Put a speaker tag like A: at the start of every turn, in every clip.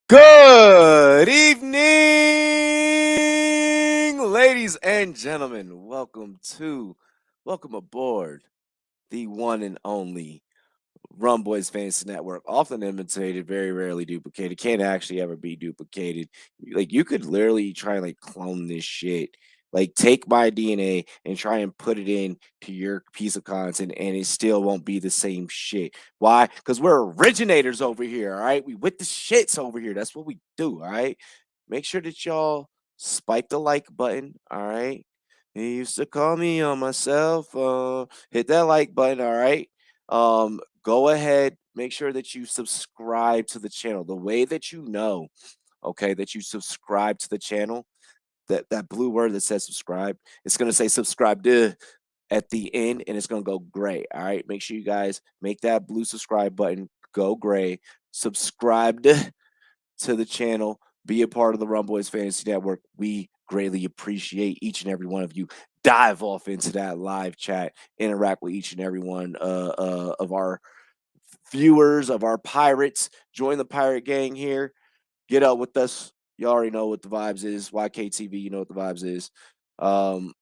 A: Good evening, ladies and gentlemen. Welcome aboard the one and only Rumboyz Fantasy Network. Often imitated, very rarely duplicated. Can't actually ever be duplicated. Like you could literally try and like clone this shit. Like take my DNA and try and put it in to your piece of content, and it still won't be the same shit. Why? Because we're originators over here. All right, we with the shits over here. That's what we do. All right. Make sure that y'all spike the like button. All right. He used to call me on my cell phone. Hit that like button. All right. Go ahead, make sure that you subscribe to the channel. The way that you know, okay, that you subscribe to the channel, that blue word that says subscribe, it's gonna say subscribe to at the end, and it's gonna go gray. All right, make sure you guys make that blue subscribe button go gray. Subscribe to the channel. Be a part of the Rumboyz Fantasy Network. We greatly appreciate each and every one of you. Dive off into that live chat, interact with each and every one of our viewers, of our pirates. Join the pirate gang here. Get up with us. You already know what the vibes is. YKTV, you know what the vibes is. Um,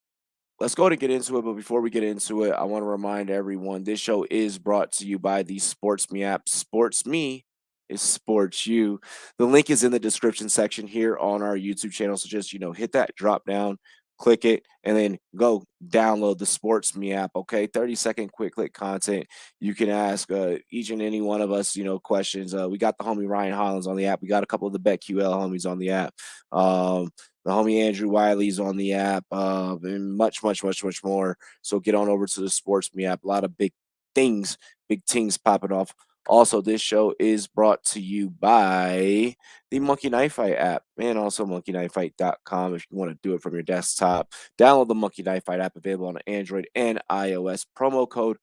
A: let's go ahead and get into it. But before we get into it, I want to remind everyone this show is brought to you by the SportsMe app. SportsMe is sports you. The link is in the description section here on our YouTube channel. So just, hit that drop down, click it, and then go download the SportsMe app. Okay. 30-second quick click content. You can ask each and any one of us, questions. We got the homie Ryan Hollins on the app. We got a couple of the BetQL homies on the app. The homie Andrew Wiley's on the app, and much, much, much, much more. So get on over to the SportsMe app. A lot of big things popping off. Also, this show is brought to you by the Monkey Knife Fight app and also monkeyknifefight.com if you want to do it from your desktop. Download the Monkey Knife Fight app, available on Android and iOS. Promo code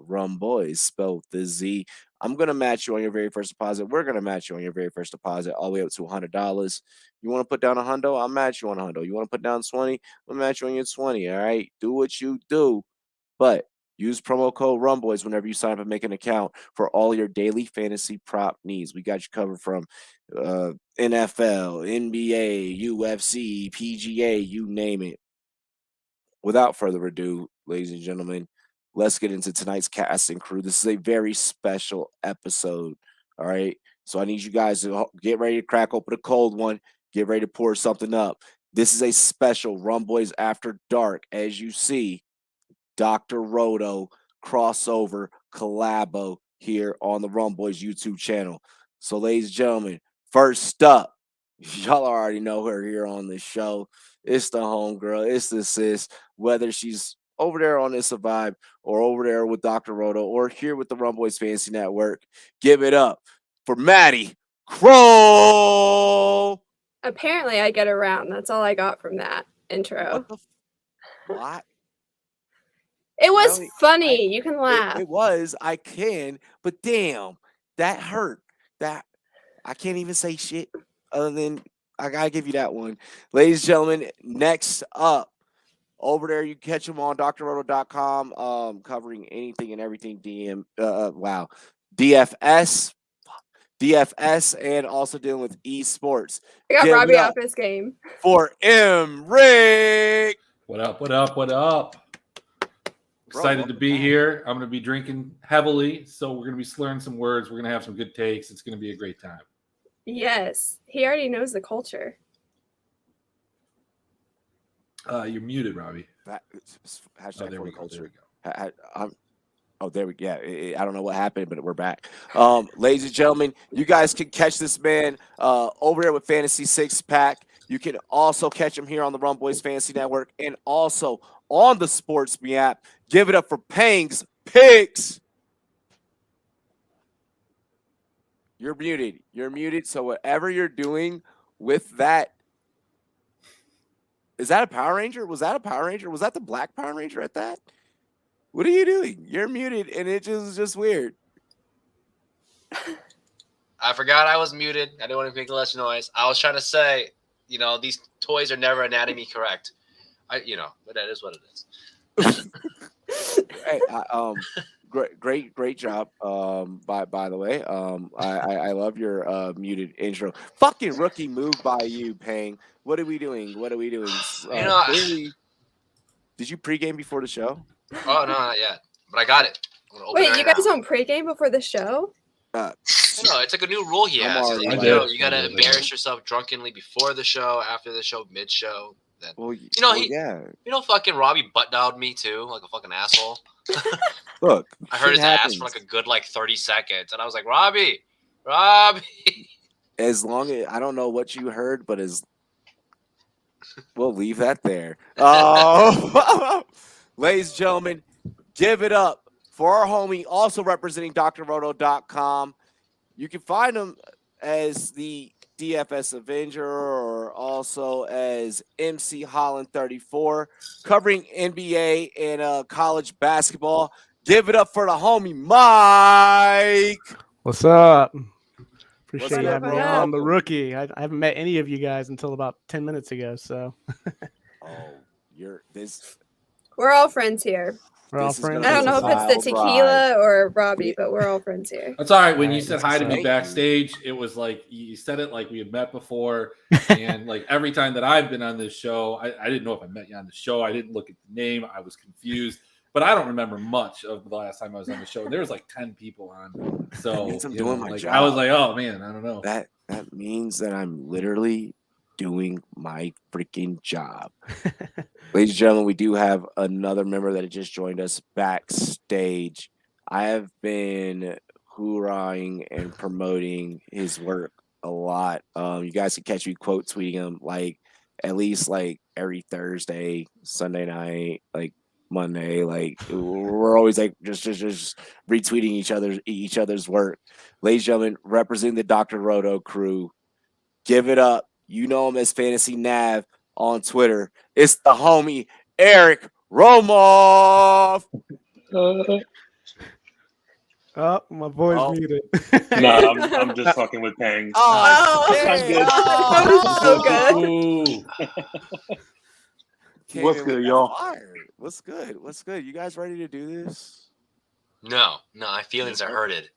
A: Rumboyz, spelled with the Z. I'm going to match you on your very first deposit. We're going to match you on your very first deposit all the way up to $100. You want to put down $100? I'll match you on $100. You want to put down 20? I'll match you on your 20. All right. Do what you do. But use promo code Rumboyz whenever you sign up and make an account for all your daily fantasy prop needs. We got you covered from NFL, NBA, UFC, PGA, you name it. Without further ado, ladies and gentlemen, let's get into tonight's cast and crew. This is a very special episode. All right. So I need you guys to get ready to crack open a cold one. Get ready to pour something up. This is a special Rumboyz After Dark. As you see, Dr. Roto crossover collabo here on the Rumboyz YouTube channel. So, ladies and gentlemen, first up, y'all already know her here on the show. It's the homegirl, it's the sis, whether she's over there on this vibe or over there with Dr. Roto or here with the Rumboyz Fantasy Network. Give it up for Maddie Crow.
B: Apparently, I get around. That's all I got from that intro.
A: What?
B: It was funny. You can laugh.
A: It was. I can, but damn, that hurt. That I can't even say shit other than I gotta give you that one, ladies and gentlemen. Next up, over there, you can catch him on drroto.com, covering anything and everything DFS, and also dealing with esports.
B: I got Robbie off his game.
A: For M. Rick.
C: What up, what up, what up? Excited to be here. I'm going to be drinking heavily, so we're going to be slurring some words. We're going to have some good takes. It's going to be a great time.
B: Yes. He already knows the culture.
C: You're muted, Robbie.
A: Hashtag
C: there we
A: for the
C: go.
A: culture. There we go. Yeah, I don't know what happened, but we're back. Ladies and gentlemen, you guys can catch this man over there with Fantasy Six Pack. You can also catch him here on the Rumboyz Fantasy Network and also on the SportsMe app. Give it up for Pangs Picks. You're muted. You're muted. So whatever you're doing with that, is that a Power Ranger? Was that a Power Ranger? Was that the Black Power Ranger at that? What are you doing? You're muted, and it just weird.
D: I forgot I was muted. I didn't want to make less noise. I was trying to say, these toys are never anatomy correct. But that is what it is.
A: Hey, great job. By the way, I love your muted intro. Fucking rookie move by you, Pang. What are we doing? Clearly, did you pregame before the show?
D: Oh no, not yet. But I got it. I'm gonna open
B: Wait,
D: it right
B: you guys
D: now.
B: don't pregame before the show?
D: No, it's like a new rule he
A: I'm
D: has. He's
A: already
D: like,
C: I
D: yo,
C: did.
D: you gotta
C: I did.
D: embarrass yourself drunkenly before the show, after the show, mid-show. Then
A: Well,
D: yeah. Fucking Robbie butt-dialed me too, like a fucking asshole.
A: Look,
D: I heard his
A: shit
D: ass
A: happens.
D: for like a good 30 seconds, and I was like, Robbie.
A: As long as I don't know what you heard, but we'll leave that there. Ladies and gentlemen, give it up for our homie, also representing drroto.com. You can find him as the DFS Avenger or also as MC Holland 34, covering NBA and college basketball. Give it up for the homie, Mike.
E: What's up?
A: What's
E: Appreciate you
A: up,
E: having
B: bro?
E: me on. The rookie. I haven't met any of you guys until about 10 minutes ago, so
B: We're all friends here.
E: we're all
A: This is
E: friends.
A: gonna
B: I don't know if it's the
A: wild
B: tequila or Robbie, but we're all friends here.
C: That's all right. When you
E: Right,
C: said
E: that's
C: hi to
E: what's
C: me
A: up.
C: backstage, it was like you said it like we had met before. And like every time that I've been on this show, I didn't know if I met you on the show. I didn't look at the name. I was confused. But I don't remember much of the last time I was on the show. There was like 10 people on. So
A: means I'm doing my
C: I
A: job.
C: was like, oh man, I don't know.
A: That means that I'm literally doing my freaking job. Ladies and gentlemen, we do have another member that just joined us backstage. I have been hoorahing and promoting his work a lot. You guys can catch me quote tweeting him at least every Thursday, Sunday night, Monday. We're always just retweeting each other's work. Ladies and gentlemen, representing the Dr. Roto crew, give it up. You know him as Fantasy Nav on Twitter. It's the homie Eric Romoff.
E: Oh, my boy's
A: Oh.
E: muted.
F: No, I'm just fucking with Pang.
B: Oh,
F: I'm good.
B: that was so good.
A: Came
F: What's
A: in
F: good,
A: with
F: y'all?
A: fire. What's good? You guys ready to do this?
D: No, my feelings are hurted.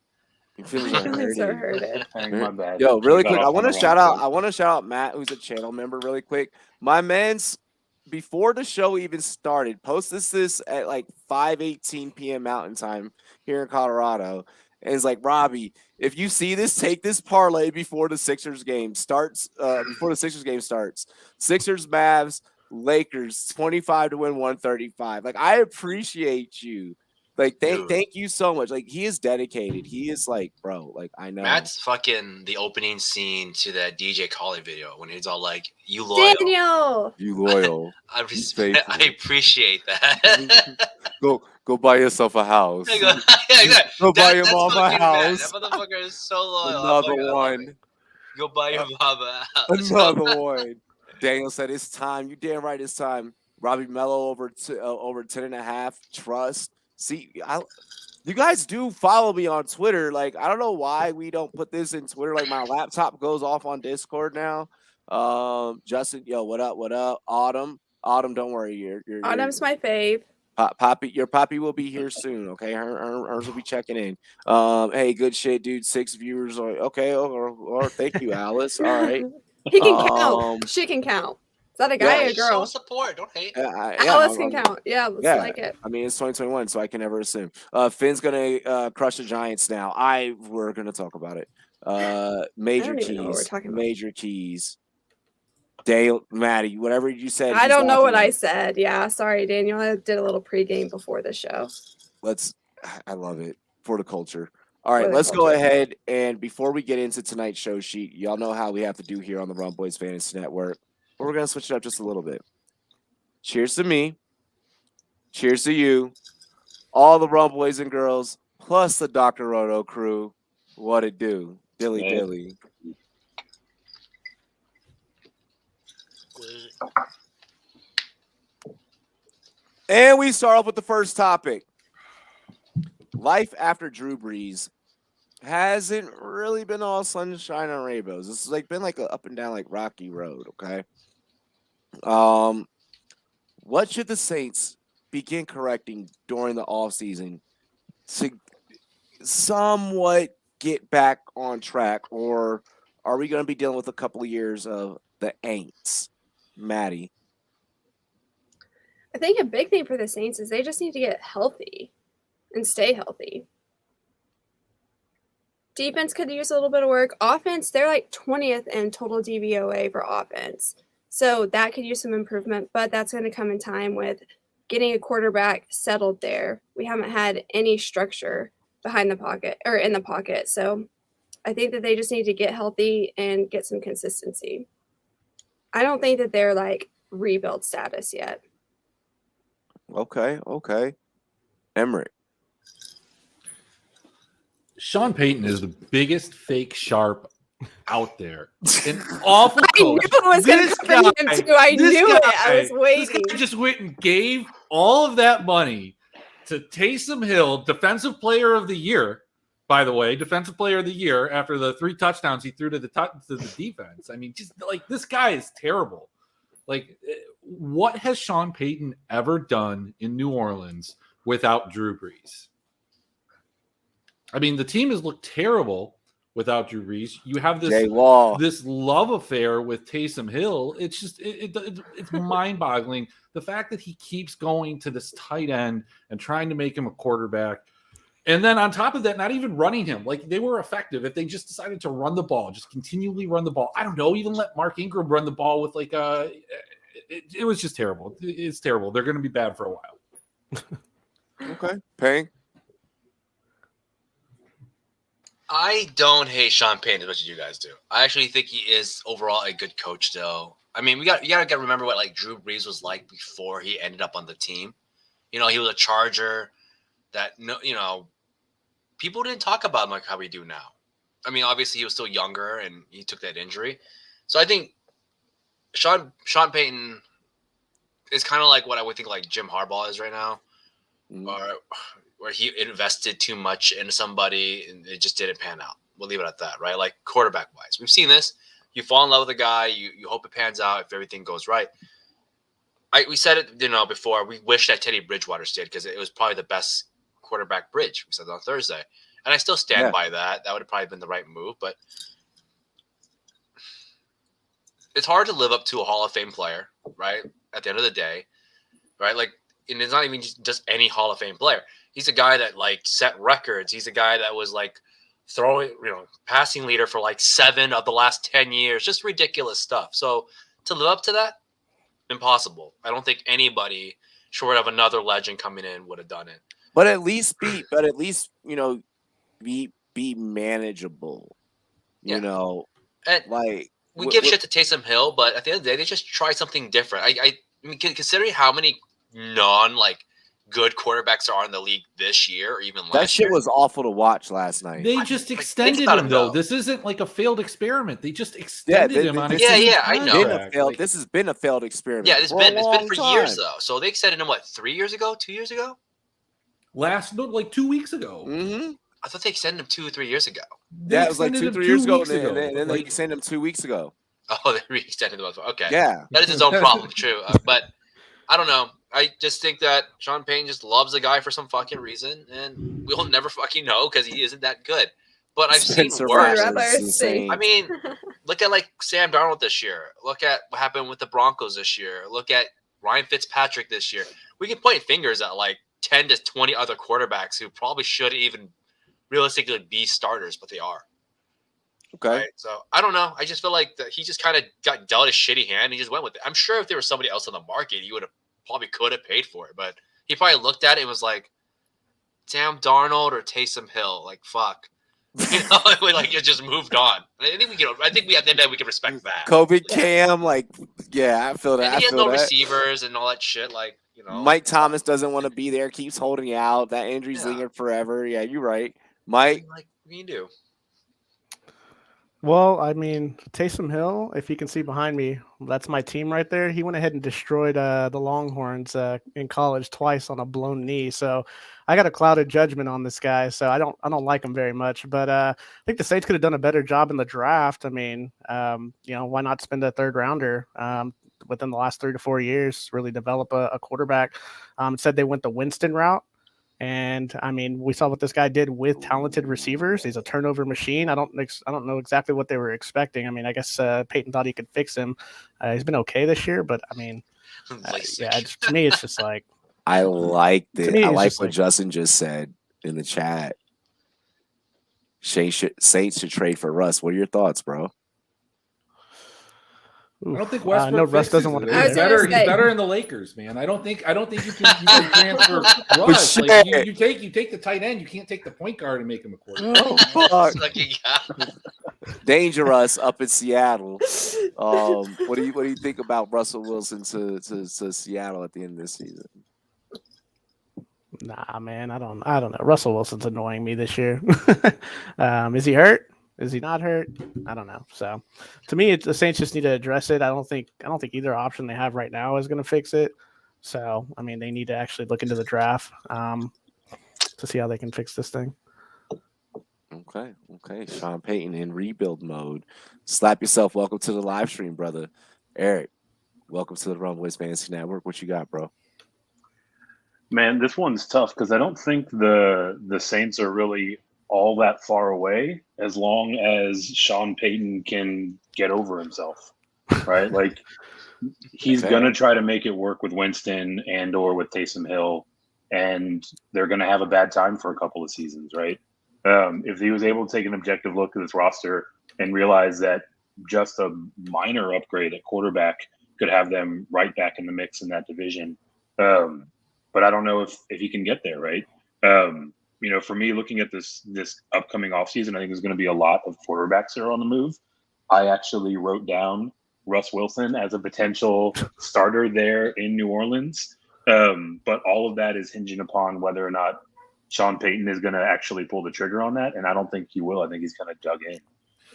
A: You feeling like
B: Feelings are
A: hurting?
B: hurted.
F: Pang, my bad.
A: Yo, really
F: You got
A: quick, I
F: off on
A: want to
F: the
A: shout
F: wrong
A: out. I want to shout out Matt, who's a channel member, really quick. My man's before the show even started, posted this at 5:18 p.m. Mountain Time here in Colorado, and it's like, Robbie, if you see this, take this parlay before the Sixers game starts. Sixers, Mavs, Lakers, 25 to win, 135. I appreciate you. Thank you so much. He is dedicated. He is bro. I know.
D: Matt's fucking the opening scene to that DJ Khaled video when he's all like, "You loyal."
B: Daniel.
A: You loyal.
D: I
A: faithful.
D: appreciate that.
A: Go buy yourself a house.
D: Yeah, exactly.
A: Go buy your
D: That's
A: mom a
D: fucking Matt.
A: house.
D: That motherfucker is so loyal.
A: Another one.
D: Go buy your mom a house.
A: Another one. Daniel said it's time. You damn right it's time. Robbie Mello over 10.5. Trust. See, you guys do follow me on Twitter. I don't know why we don't put this in Twitter. My laptop goes off on Discord now. Justin, yo, what up? What up? Autumn, don't worry. You're
B: Autumn's my fave.
A: Poppy, your Poppy will be here soon. Okay, hers will be checking in. Hey, good shit, dude. 6 viewers. Okay, or thank you, Alice. All right.
B: He can count. She can count. Is that a guy or a
D: Show
B: girl?
D: support. Don't hate.
B: Alice can count. Yeah, let's like it.
A: I mean, it's 2021, so I can never assume. Finn's gonna crush the Giants now. We're gonna talk about it. Major
B: even know what we're
A: keys.
B: talking about.
A: Major keys. Dale, Maddie, whatever you said.
B: I
A: he's
B: don't know what
A: laughing
B: I
A: at.
B: said. Yeah, sorry, Daniel. I did a little pregame before the show.
A: I love it for the culture. All right,
B: For the
A: let's go
B: culture.
A: ahead and before we get into tonight's show sheet, y'all know how we have to do here on the Rumboyz Fantasy Network. But we're gonna switch it up just a little bit. Cheers to me. Cheers to you. All the Rumboys and girls, plus the Dr. Roto crew. What it do? Dilly
F: Hey.
A: dilly. And we start off with the first topic. Life after Drew Brees hasn't really been all sunshine and rainbows. This has been a up and down rocky road, okay? What should the Saints begin correcting during the offseason to somewhat get back on track, or are we going to be dealing with a couple of years of the ain'ts? Maddie.
B: I think a big thing for the Saints is they just need to get healthy and stay healthy. Defense could use a little bit of work. Offense, they're like 20th in total DVOA for offense. So that could use some improvement, but that's going to come in time with getting a quarterback settled there. We haven't had any structure behind the pocket or in the pocket. So I think that they just need to get healthy and get some consistency. I don't think that they're like rebuild status yet.
A: Okay. Emmerich.
C: Sean Payton is the biggest fake sharp out there. An awful
B: I knew
C: coach.
B: it was going to come from him too. I knew it. I was waiting.
C: This guy just went and gave all of that money to Taysom Hill, Defensive Player of the Year, by the way, Defensive Player of the Year after the 3 touchdowns he threw to the defense. I mean, just like this guy is terrible. Like, what has Sean Payton ever done in New Orleans without Drew Brees? I mean, the team has looked terrible without Drew Brees. You have this love affair with Taysom Hill. It's just it's mind-boggling. The fact that he keeps going to this tight end and trying to make him a quarterback. And then on top of that, not even running him. Like, they were effective if they just decided to run the ball, just continually run the ball. I don't know, even let Mark Ingram run the ball with like it was just terrible. It's terrible. They're going to be bad for a while.
A: Okay. Payne.
D: I don't hate Sean Payton as much as you guys do. I actually think he is overall a good coach, though. I mean, you gotta remember what like Drew Brees was like before he ended up on the team. You know, he was a Charger that people didn't talk about him like how we do now. I mean, obviously he was still younger and he took that injury. So I think Sean Payton is kind of like what I would think like Jim Harbaugh is right now, or where he invested too much into somebody and it just didn't pan out. We'll leave it at that, right? Like quarterback-wise. We've seen this. You fall in love with a guy. You hope it pans out if everything goes right. We said it before. We wish that Teddy Bridgewater stayed because it was probably the best quarterback bridge. We said that on Thursday. And I still stand by that. That would have probably been the right move. But it's hard to live up to a Hall of Fame player, right? At the end of the day, right? Like, and it's not even just any Hall of Fame player. He's a guy that like set records. He's a guy that was like passing leader for like 7 of the last 10 years. Just ridiculous stuff. So to live up to that, impossible. I don't think anybody short of another legend coming in would have done it.
A: But at least be manageable. You know,
D: and
A: like
D: we give shit to Taysom Hill, but at the end of the day, they just try something different. I mean, considering how many good quarterbacks are in the league this year, or even last year.
A: That shit was awful to watch last night.
C: They just extended him, though. This isn't like a failed experiment. They just extended him on a
D: I know.
A: This has been a failed experiment.
D: Yeah, it's been for years, though. So they extended him, 3 years ago? 2 years ago?
C: 2 weeks ago.
A: Mm-hmm.
D: I thought they extended him 2 or 3 years ago.
A: Yeah, it was like 2-3 years ago, and then they extended him 2 weeks ago.
D: Oh, they re-extended him. Okay.
A: Yeah.
D: That is his own problem, true. But I don't know. I just think that Sean Payton just loves the guy for some fucking reason, and we'll never fucking know because he isn't that good. But I've seen worse. I mean, look at like Sam Darnold this year. Look at what happened with the Broncos this year. Look at Ryan Fitzpatrick this year. We can point fingers at like 10 to 20 other quarterbacks who probably should even realistically be starters, but they are.
A: Okay.
D: Right? So I don't know. I just feel like he just kind of got dealt a shitty hand and he just went with it. I'm sure if there was somebody else on the market, he would have could have paid for it, but he probably looked at it and was like, Sam Darnold or Taysom Hill, like fuck. Like it just moved on. I think we at the end we can respect that.
A: COVID Cam, I feel that.
D: And he had no receivers and all that shit,
A: Mike Thomas doesn't want to be there, keeps holding out. That injury's lingered forever. Yeah, you're right. Mike.
D: Like you do.
E: Well, I mean, Taysom Hill, if you can see behind me, that's my team right there. He went ahead and destroyed the Longhorns in college twice on a blown knee. So I got a clouded judgment on this guy. So I don't like him very much. But I think the Saints could have done a better job in the draft. I mean, why not spend a third rounder within the last 3 to 4 years, really develop a quarterback? It said they went the Winston route. And I mean, we saw what this guy did with talented receivers. He's a turnover machine. I don't know exactly what they were expecting. I mean, I guess Peyton thought he could fix him. He's been okay this year, but I mean, to me, it's just like
A: I like
E: To me,
A: I
E: it's
A: like
E: just
A: what
E: like-
A: Justin just said in the chat. Saints should trade for Russ. What are your thoughts, bro?
C: I don't think
E: no,
C: Westbrook
E: Russ doesn't
C: fixes
E: want
C: it.
E: to
B: I
E: be
B: was
E: there.
B: gonna
C: He's
B: say-
C: better in the Lakers, man. I don't think you can transfer Russ. Like, you take the tight end, you can't take the point guard and make him a quarterback.
A: Oh, fuck.
D: It's like, yeah.
A: Dangerous up in Seattle. What do you think about Russell Wilson to Seattle at the end of this season?
E: Nah, man, I don't know. Russell Wilson's annoying me this year. Is he hurt? Is he not hurt? I don't know. So, to me, the Saints just need to address it. I don't think either option they have right now is going to fix it. So, I mean, they need to actually look into the draft to see how they can fix this thing.
A: Okay. Sean Payton in rebuild mode. Slap yourself. Welcome to the live stream, brother. Eric, welcome to the Rumboyz Fantasy Network. What you got, bro?
F: Man, this one's tough because I don't think the Saints are really all that far away as long as Sean Payton can get over himself, right? Like he's
A: Okay.
F: gonna try to make it work with Winston and or with Taysom Hill, and they're gonna have a bad time for a couple of seasons, right? If he was able to take an objective look at this roster and realize that just a minor upgrade at quarterback could have them right back in the mix in that division. But I don't know if he can get there, right? For me, looking at this upcoming offseason, I think there's going to be a lot of quarterbacks that are on the move. I actually wrote down Russ Wilson as a potential starter there in New Orleans. But all of that is hinging upon whether or not Sean Payton is going to actually pull the trigger on that, and I don't think he will. I think he's kind of dug in.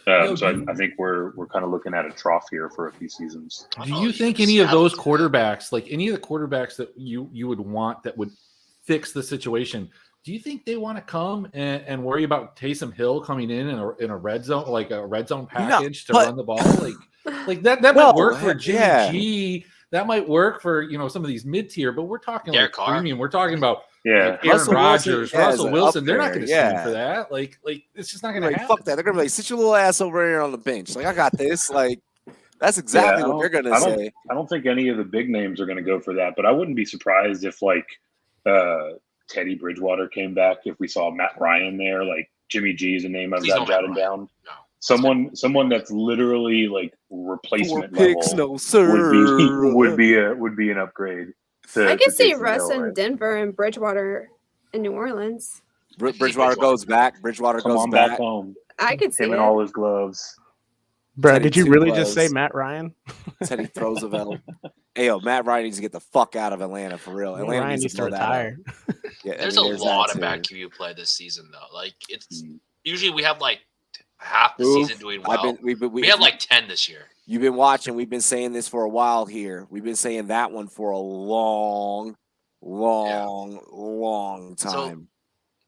F: I think we're kind of looking at a trough here for a few seasons.
C: Do you think any of those quarterbacks, like any of the quarterbacks that you would want that would fix the situation, do you think they want to come and worry about Taysom Hill coming in a red zone, like a red zone package to run the ball? Like that might work for Jimmy G. That might work for some of these mid tier, but we're talking
D: Derek
C: like
D: Carr.
C: premium. We're talking about
F: Yeah,
C: Aaron
A: Russell
C: Rodgers,
A: Wilson,
C: Russell
A: yeah,
C: Wilson.
A: up
C: They're not
A: there,
C: going to
A: yeah.
C: stand for that. Like it's just not going to
A: Like,
C: happen.
A: fuck that. They're gonna be like, sit your little ass over here on the bench. Like, I got this. Like, that's exactly what they're gonna say.
F: I don't think any of the big names are going to go for that, but I wouldn't be surprised if Teddy Bridgewater came back. If we saw Matt Ryan there, like Jimmy G is a name I've
D: Please
F: got
D: don't Matt
F: jotted
D: Ryan.
F: down.
D: No.
F: Someone that's literally like replacement
A: 4 picks,
F: level
A: no sir.
F: would be an upgrade.
B: I could see
F: Taysom
B: Russ
F: Hill,
B: in
F: right?
B: Denver and Bridgewater in New Orleans.
A: Bridgewater goes back. Bridgewater
F: Come
A: goes
F: on
A: back.
F: back home.
B: I could see
F: Him
B: it.
F: and all his gloves.
E: Bro,
A: Teddy
E: did you
A: two
E: really just say
A: was-
E: Matt Ryan?
A: Teddy throws a bell. Hey, yo, Matt Ryan needs to get the fuck out of Atlanta for real. Atlanta
E: Ryan needs to
A: blow that up.
E: retire.
A: Yeah, I
D: There's
A: mean,
D: a
A: there's
D: lot
A: that
D: of bad
A: too.
D: QB play this season, though. Like it's
F: Mm.
D: usually we have like half the
A: Oof.
D: season doing well.
A: We
D: We have like 10 this year.
A: You've been watching. We've been saying this for a while here. We've been saying that one for a long time.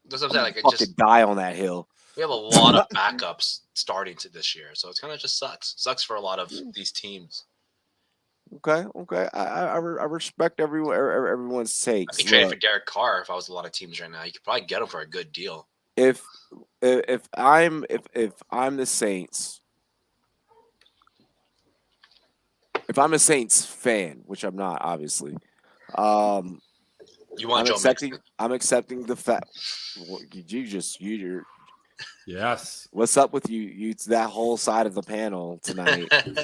D: That's what I'm saying. Like it
A: Fucking
D: just
A: die on that hill.
D: we have a lot of backups starting to this year, so it's kind of just sucks for a lot of these teams.
A: Okay. I respect everyone's takes.
D: I'd be trading
A: Look,
D: for Derek Carr if I was a lot of teams right now. You could probably get him for a good deal.
A: if I'm the Saints, if I'm a Saints fan, which I'm not, obviously,
D: You want Joe
A: I'm accepting the fact. You're
C: Yes.
A: what's up with you? You that whole side of the panel tonight.
D: Mixon?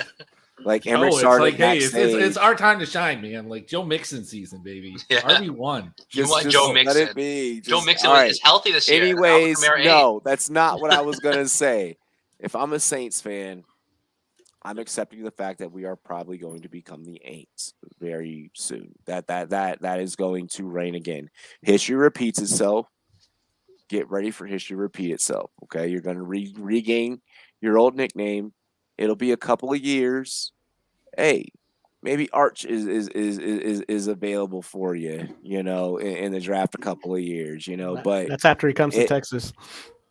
A: Like
C: No,
A: Emmerich
C: it's
A: started
C: like, hey, it's
A: backstage.
C: our time to shine, man. Like Joe Mixon season, baby.
D: Yeah.
C: RB1.
D: You want Joe
A: Let
D: Mixon.
A: it be.
D: Joe
A: Just-
D: Mixon
A: all right.
D: is healthy this year.
A: Anyways,
D: Alvin Kamara ain't.
A: no, that's not what I was gonna say. If I'm a Saints fan, I'm accepting the fact that we are probably going to become the Aints very soon. That is going to reign again. History repeats itself. Get ready for history to repeat itself. Okay, you're going to regain your old nickname. It'll be a couple of years. Hey, maybe Arch is available for you. In the draft a couple of years. But
E: That's after he comes to
A: it-
E: Texas.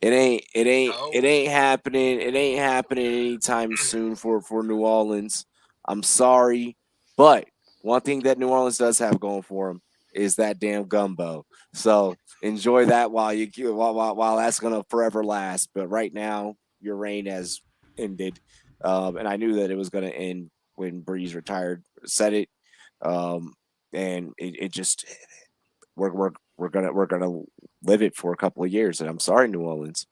A: it ain't
D: No.
A: happening. It ain't happening anytime soon for New Orleans. I'm sorry, but one thing that New Orleans does have going for them is that damn gumbo. So enjoy that while that's gonna forever last. But right now, your reign has ended, and I knew that it was gonna end when Breeze retired. Said it, and it just we're gonna live it for a couple of years. And I'm sorry, New Orleans.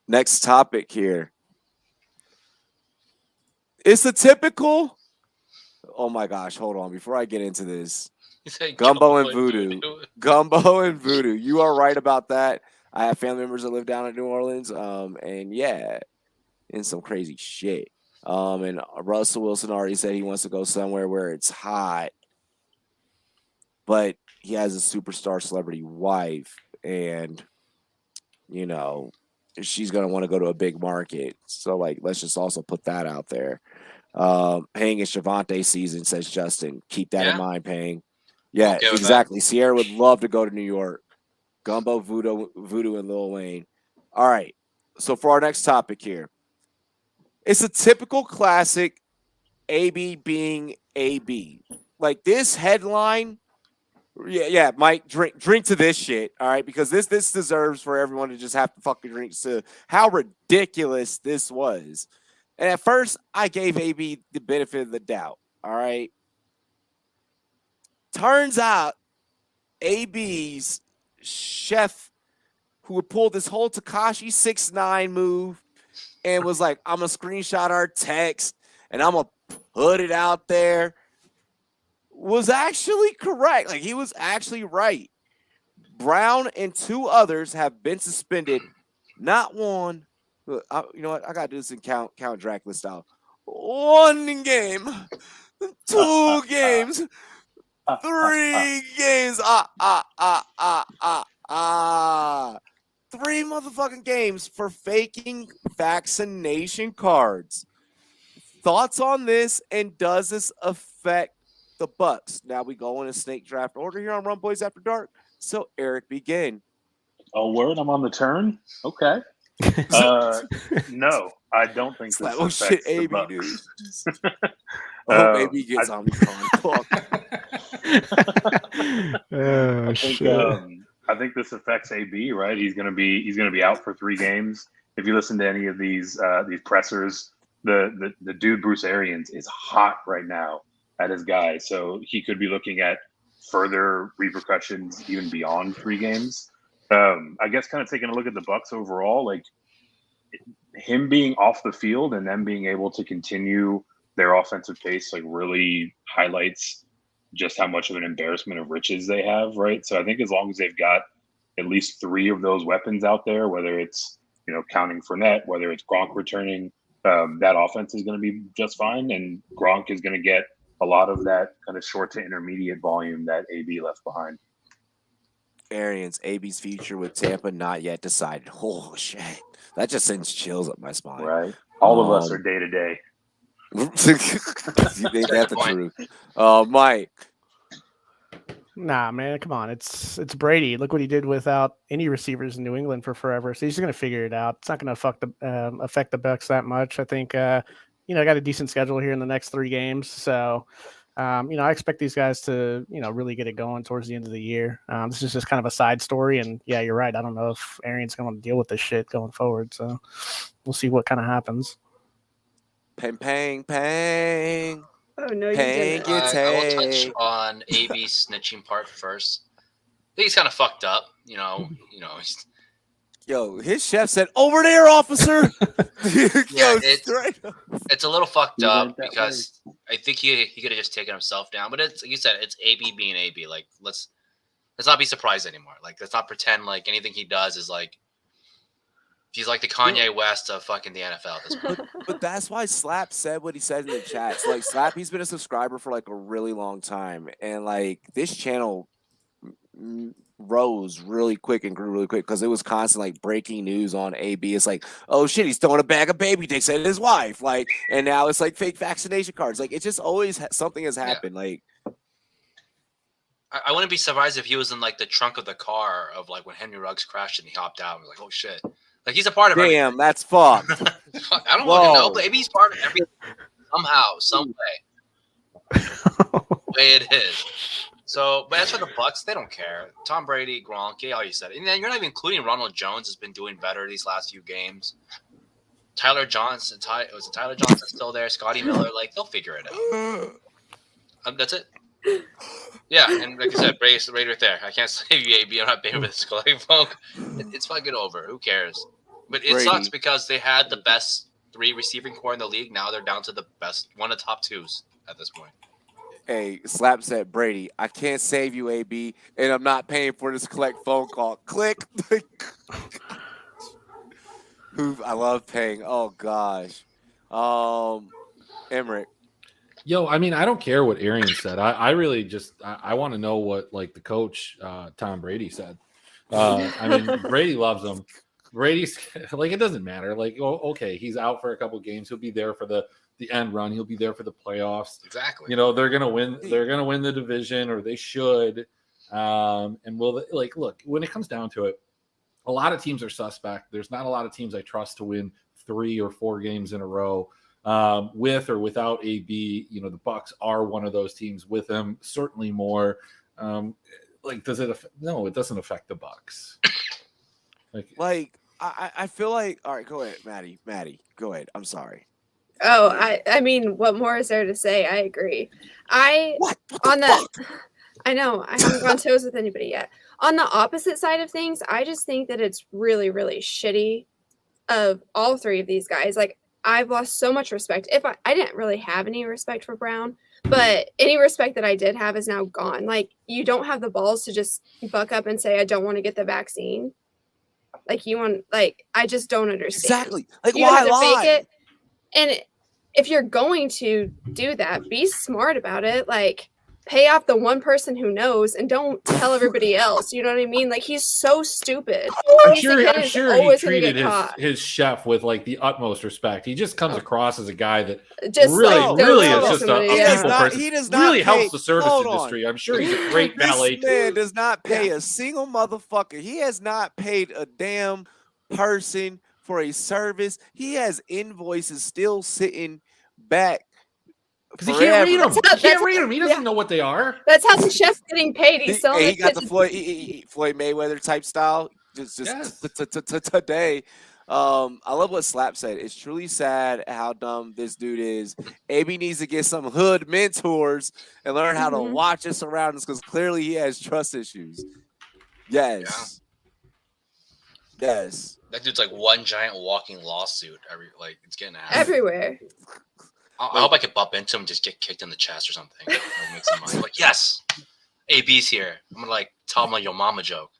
A: Next topic here. It's a typical. Oh my gosh, hold on. Before I get into this,
D: You say
A: Gumbo and Voodoo. Gumbo and Voodoo. You are right about that. I have family members that live down in New Orleans. And yeah, in some crazy shit. And Russell Wilson already said he wants to go somewhere where it's hot, but he has a superstar celebrity wife, and you know, she's gonna want to go to a big market. So like, let's just also put that out there. Paying is Shavante season, says Justin. Keep that in mind, Paying. Yeah,
D: Okay with
A: exactly. Sierra would love to go to New York. Gumbo, Voodoo, and Lil Wayne. All right. So for our next topic here, it's a typical classic AB being AB. Like this headline. Yeah, Mike, drink to this shit, all right? Because this deserves for everyone to just have to fucking drink to how ridiculous this was. And at first, I gave AB the benefit of the doubt, all right? Turns out AB's chef, who would pull this whole Tekashi 6ix9ine move and was like, I'm going to screenshot our text and I'm going to put it out there, was actually correct. Like, he was actually right. Brown and 2 others have been suspended. Not one. You know what? I got to do this in Count Dracula style. 1 game. 2 games. 3 games. 3 motherfucking games for faking vaccination cards. Thoughts on this, and does this affect the Bucks? Now we go in a snake draft order here on Rumboyz After Dark. So Eric, begin.
F: Oh, word, I'm on the turn. Okay. No, I don't think this
A: Like,
F: affects
A: shit,
F: the
A: AB,
F: Bucks.
A: dude. Oh, baby gets Omicron.
E: Oh, shit.
F: I think this affects AB, right? He's gonna be out for 3 games. If you listen to any of these pressers, the dude Bruce Arians is hot right now at his guy, so he could be looking at further repercussions even beyond 3 games. I guess kind of taking a look at the Bucks overall, like him being off the field and them being able to continue their offensive pace, like really highlights just how much of an embarrassment of riches they have, right? So I think as long as they've got at least 3 of those weapons out there, whether it's, counting Fournette, whether it's Gronk returning, that offense is going to be just fine. And Gronk is going to get a lot of that kind of short to intermediate volume that AB left behind.
A: Arians, AB's future with Tampa not yet decided. Oh, shit. That just sends chills up my spine.
F: Right. All of us are day to day.
A: That's the truth. Mike.
E: Nah, man, come on. It's Brady. Look what he did without any receivers in New England for forever. So he's going to figure it out. It's not going to affect the Bucks that much. I think, I got a decent schedule here in the next 3 games. So, I expect these guys to, really get it going towards the end of the year. This is just kind of a side story. And yeah, you're right. I don't know if Arian's going to deal with this shit going forward. So we'll see what kind of happens.
A: Pang.
B: Oh, no, you
A: Pang
B: didn't.
A: it,
D: I will touch on AB's snitching part first. I think he's kind of fucked up.
A: Yo, his chef said, "Over there, officer."
D: Yeah, it's a little fucked up because I think he could have just taken himself down. But it's like you said, it's AB being AB. Like let's not be surprised anymore. Like let's not pretend like anything he does is like he's like the Kanye West of fucking the NFL at this point.
A: But that's why Slap said what he said in the chat. So like Slap, he's been a subscriber for like a really long time, and like this channel rose really quick and grew really quick because it was constant like breaking news on AB. It's like, oh shit, he's throwing a bag of baby dicks at his wife, like, and now it's like fake vaccination cards. Like, it just always something has happened. Yeah. Like,
D: I wouldn't be surprised if he was in like the trunk of the car of like when Henry Ruggs crashed and he hopped out and was like, oh shit, like he's a part of everything.
A: Damn, that's fucked.
D: I don't fucking know, but AB's part of everything somehow, some way. way it is. So, but as for the Bucks, they don't care. Tom Brady, Gronk, yeah, all you said. And then you're not even including Ronald Jones has been doing better these last few games. Tyler Johnson, was it Tyler Johnson still there? Scotty Miller, like they'll figure it out. That's it. Yeah, and like I said, Brady's right there. I can't save you, AB. I'm not paying for this collecting phone. It's fucking over. Who cares? But it sucks because they had the best 3 receiving core in the league. Now they're down to the best, one of the top 2s at this point.
A: Hey, Slap said Brady, I can't save you, AB, and I'm not paying for this collect phone call. Click. I love paying. Oh gosh. Emmerich.
C: Yo, I mean, I don't care what Arian said. I really just I want to know what like the coach Tom Brady said. I mean, Brady loves him. Brady's like, it doesn't matter. Like, okay, he's out for a couple games. He'll be there for the end run. He'll be there for the playoffs.
D: Exactly.
C: You know, they're gonna win. They're gonna win the division, or they should. And will like look when it comes down to it, a lot of teams are suspect. There's not a lot of teams I trust to win 3 or 4 games in a row. With or without AB, you know, the Bucks are one of those teams. With him, certainly more. Like, does it? No, it doesn't affect the Bucks.
A: Like I feel like. All right, go ahead, Maddie, go ahead. I'm sorry.
B: Oh, I mean, what more is there to say? I agree. I know I haven't gone toes with anybody yet. On the opposite side of things, I just think that it's really, really shitty of all 3 of these guys. Like, I've lost so much respect. If I didn't really have any respect for Brown, but any respect that I did have is now gone. Like, you don't have the balls to just buck up and say, I don't want to get the vaccine. Like, I just don't understand.
A: Exactly. Like,
B: you
A: why
B: have to
A: lie?
B: fake it. And if you're going to do that, be smart about it. Like, pay off the one person who knows and don't tell everybody else. You know what I mean? Like, he's so stupid.
C: I'm sure he treated his chef with like the utmost respect. He just comes across as a guy that just really is just a people person.
A: He does not
C: really helps the service industry. I'm sure he's a great valet.
A: This man does not pay a single motherfucker. He has not paid a damn person for a service. He has invoices still sitting back.
C: Because he can't read them. He can't read them. He doesn't know what they are.
B: That's how the chef's getting paid. He's selling
A: he got the Floyd Mayweather type style. Just today. I love what Slap said. It's truly sad how dumb this dude is. AB needs to get some hood mentors and learn how to watch his surroundings because clearly he has trust issues. Yes.
D: Yeah. Yes. That dude's like one giant walking lawsuit. It's getting
B: everywhere.
D: I hope I could bump into him, just get kicked in the chest or something. Make some money. Like, yes, AB's here. I'm gonna like tell him a yo mama joke.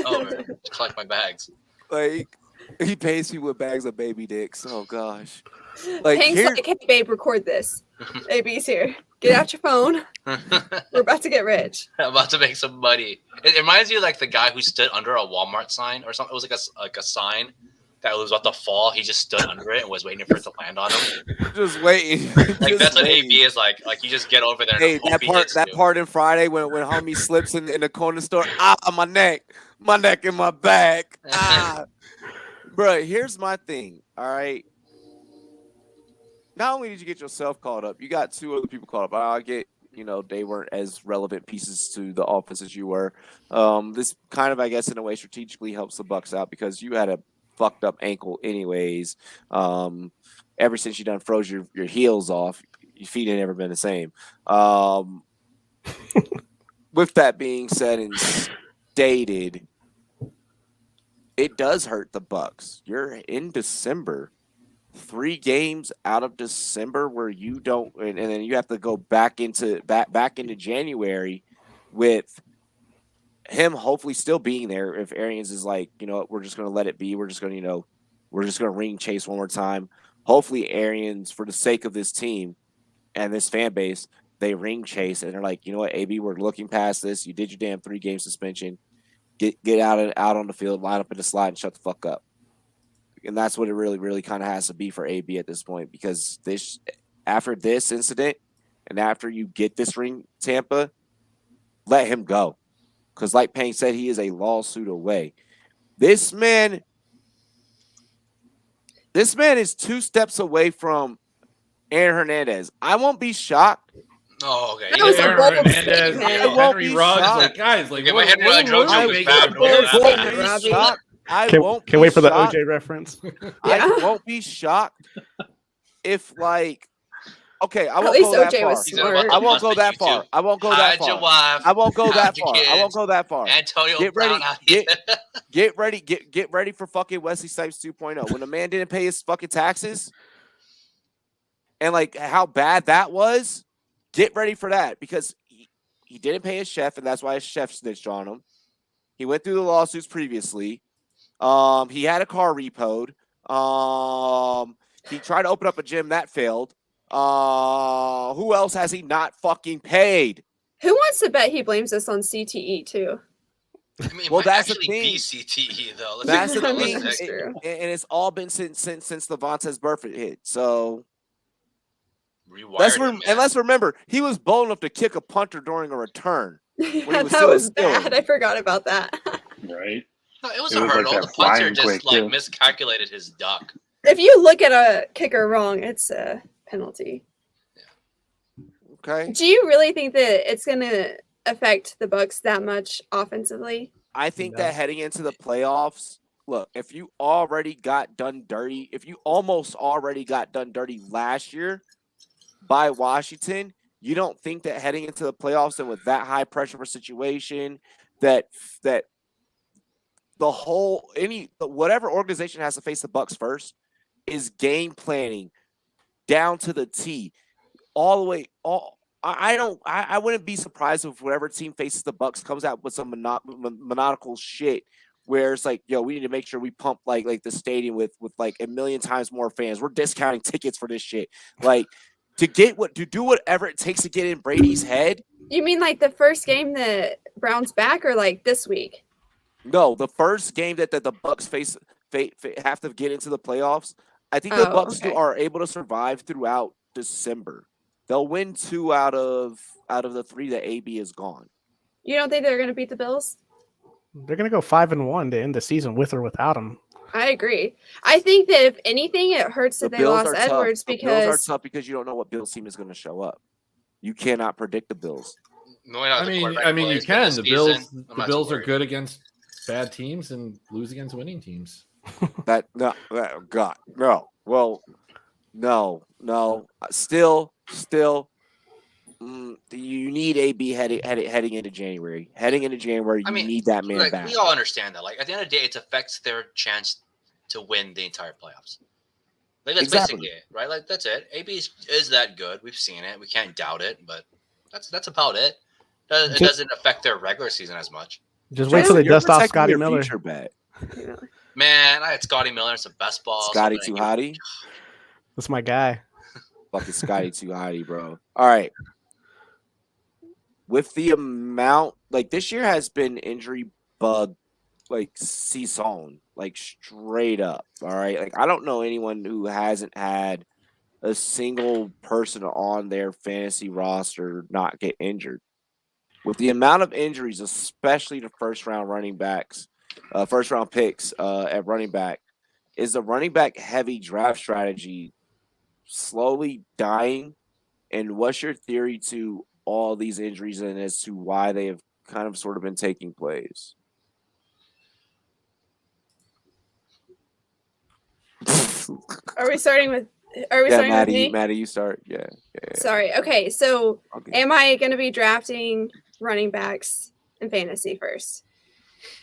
D: Over. Collect my bags.
A: Like, he pays people with bags of baby dicks. Oh gosh. Like,
B: hey babe, record this. AB's here. Get out your phone. We're about to get rich.
D: I'm about to make some money. It reminds you of like the guy who stood under a Walmart sign or something. It was like a sign that was about to fall. He just stood under it and was waiting for it to land on him.
A: Just waiting.
D: Like that's what AB is like. Like you just get over there.
A: Hey, that part in Friday when homie slips in the corner store. My neck and my back. Bro, here's my thing. All right. Not only did you get yourself called up, you got 2 other people called up. I get, they weren't as relevant pieces to the offense as you were. This kind of, I guess, in a way, strategically helps the Bucks out because you had a fucked up ankle anyways. Ever since you done froze your heels off, your feet ain't never been the same. With that being said and stated, it does hurt the Bucks. You're in December. 3 games out of December where you don't, and then you have to go back into January with him hopefully still being there. If Arians is like, we're just going to let it be. We're just going to, we're just going to ring chase one more time. Hopefully Arians, for the sake of this team and this fan base, they ring chase and they're like, you know what, AB, we're looking past this. You did your damn 3-game suspension. Get out on the field, line up in the slot, and shut the fuck up. And that's what it really, really kind of has to be for AB at this point, because after this incident and after you get this ring, Tampa, let him go. Because like Payne said, he is a lawsuit away. This man is 2 steps away from Aaron Hernandez. I won't be shocked.
D: Oh, okay.
B: That was a
C: Aaron
B: bold
C: Hernandez,
B: statement.
A: I won't
C: Henry
A: be
C: Ruggs,
A: shocked.
C: like guys, like
D: Okay, my Henry
C: what
D: Ruggs
C: are
D: joke
C: we
D: was
C: making
D: bad,
C: of
D: bro.
C: this?
A: I won't
B: Robbie.
A: be shocked. I
E: Can't
A: won't
E: wait
A: be
E: for the
A: shocked.
E: OJ reference.
A: I
B: Yeah.
A: won't be shocked if like. Okay, I
B: At
A: won't
B: least
A: go that
B: OJ
A: far.
B: was
D: He's gonna
B: smart.
A: I won't go
D: Must
A: that
D: be
A: far.
D: YouTube.
A: I won't go that
D: Hide your
A: far.
D: wife.
A: I won't go that
D: hide your
A: far. I won't
D: kids.
A: go that far.
D: Antonio
A: Get
D: Brown
A: ready.
D: out here.
A: Get ready. Get ready for fucking Wesley Snipes 2.0. When the man didn't pay his fucking taxes, and like how bad that was, get ready for that because he didn't pay his chef, and that's why his chef snitched on him. He went through the lawsuits previously. He had a car repoed. He tried to open up a gym that failed. Who else has he not fucking paid?
B: Who wants to bet he blames us on CTE too?
D: I mean, it
A: Well,
D: might
A: that's the
D: actually
A: thing.
D: be CTE though. Let's
A: That's
D: be
A: the thing,
D: realistic.
B: That's true.
A: and it's all been since Levante's birth hit. So
D: Rewired him, man.
A: let's remember he was bold enough to kick a punter during a return.
B: Yeah,
A: was
B: that
A: still
B: was
A: a Steeler.
B: bad. I forgot about that.
F: Right?
D: No, it was
F: It
D: a
F: was like
D: hurdle.
F: that
D: The punter
F: flying
D: just
F: quick,
D: like
F: too.
D: miscalculated his duck.
B: If you look at a kicker wrong, it's a penalty.
A: Okay,
B: Do you really think that it's going to affect the Bucks that much offensively?
A: I think
E: No.
A: that heading into the playoffs, look, if you already got done dirty, if you almost already got done dirty last year by Washington, you don't think that heading into the playoffs and with that high pressure of a situation that the whole whatever organization has to face the Bucks first is game planning down to the T, all the way. I wouldn't be surprised if whatever team faces the Bucks comes out with some maniacal shit where it's like, yo, we need to make sure we pump like the stadium with like a million times more fans. We're discounting tickets for this shit, like to do whatever it takes to get in Brady's head.
B: You mean like the first game that Brown's back or like this week?
A: No, the first game that the Bucks have to get into the playoffs. I think the
B: Oh,
A: Bucks
B: okay.
A: are able to survive throughout December. They'll win 2 out of the 3 that AB is gone.
B: You don't think they're going to beat the Bills?
E: They're gonna go 5-1 to end the season with or without him.
B: I agree. I think that if anything, it hurts
A: The
B: that they
A: Bills
B: lost
A: are
B: Edwards
A: tough. The Bills are
B: because
A: tough because you don't know what Bills team is going to show up. You cannot predict the Bills.
D: Knowing how
C: I
D: the
C: mean,
D: quarterback
C: you
D: plays
C: can.
D: this
C: The
D: season, I'm not too
C: Bills are
D: worried.
C: good against bad teams and lose against winning teams.
A: God, no. Well, no. Still. You need AB heading into January. Heading into January, you
D: I mean,
A: need that man
D: like,
A: back.
D: we all understand that. Like at the end of the day, it affects their chance to win the entire playoffs. Like that's
A: Exactly.
D: basically it, right? Like that's it. AB is that good. We've seen it. We can't doubt it, but that's about it. It doesn't affect their regular season as much.
E: Just wait till they
A: You're
E: dust off
A: protecting
E: Scotty
A: your
E: Miller.
A: future bet.
B: you know,
D: Man, I had Scotty Miller. It's the best ball.
A: Scotty
D: something
A: too
D: that
A: hotty.
E: That's my guy.
A: Fucking Scotty too hotty, bro. All right. With the amount, like this year has been injury bug, like season, like straight up. All right. Like I don't know anyone who hasn't had a single person on their fantasy roster not get injured. With the amount of injuries, especially the first round picks at running back, is the running back heavy draft strategy slowly dying? And what's your theory to all these injuries and as to why they have kind of sort of been taking place?
B: are we starting with? Are we
A: Yeah,
B: starting with me?
A: Maddie, you start. Yeah.
B: Sorry. Okay. So,
A: Okay.
B: am I going to be drafting running backs in fantasy first?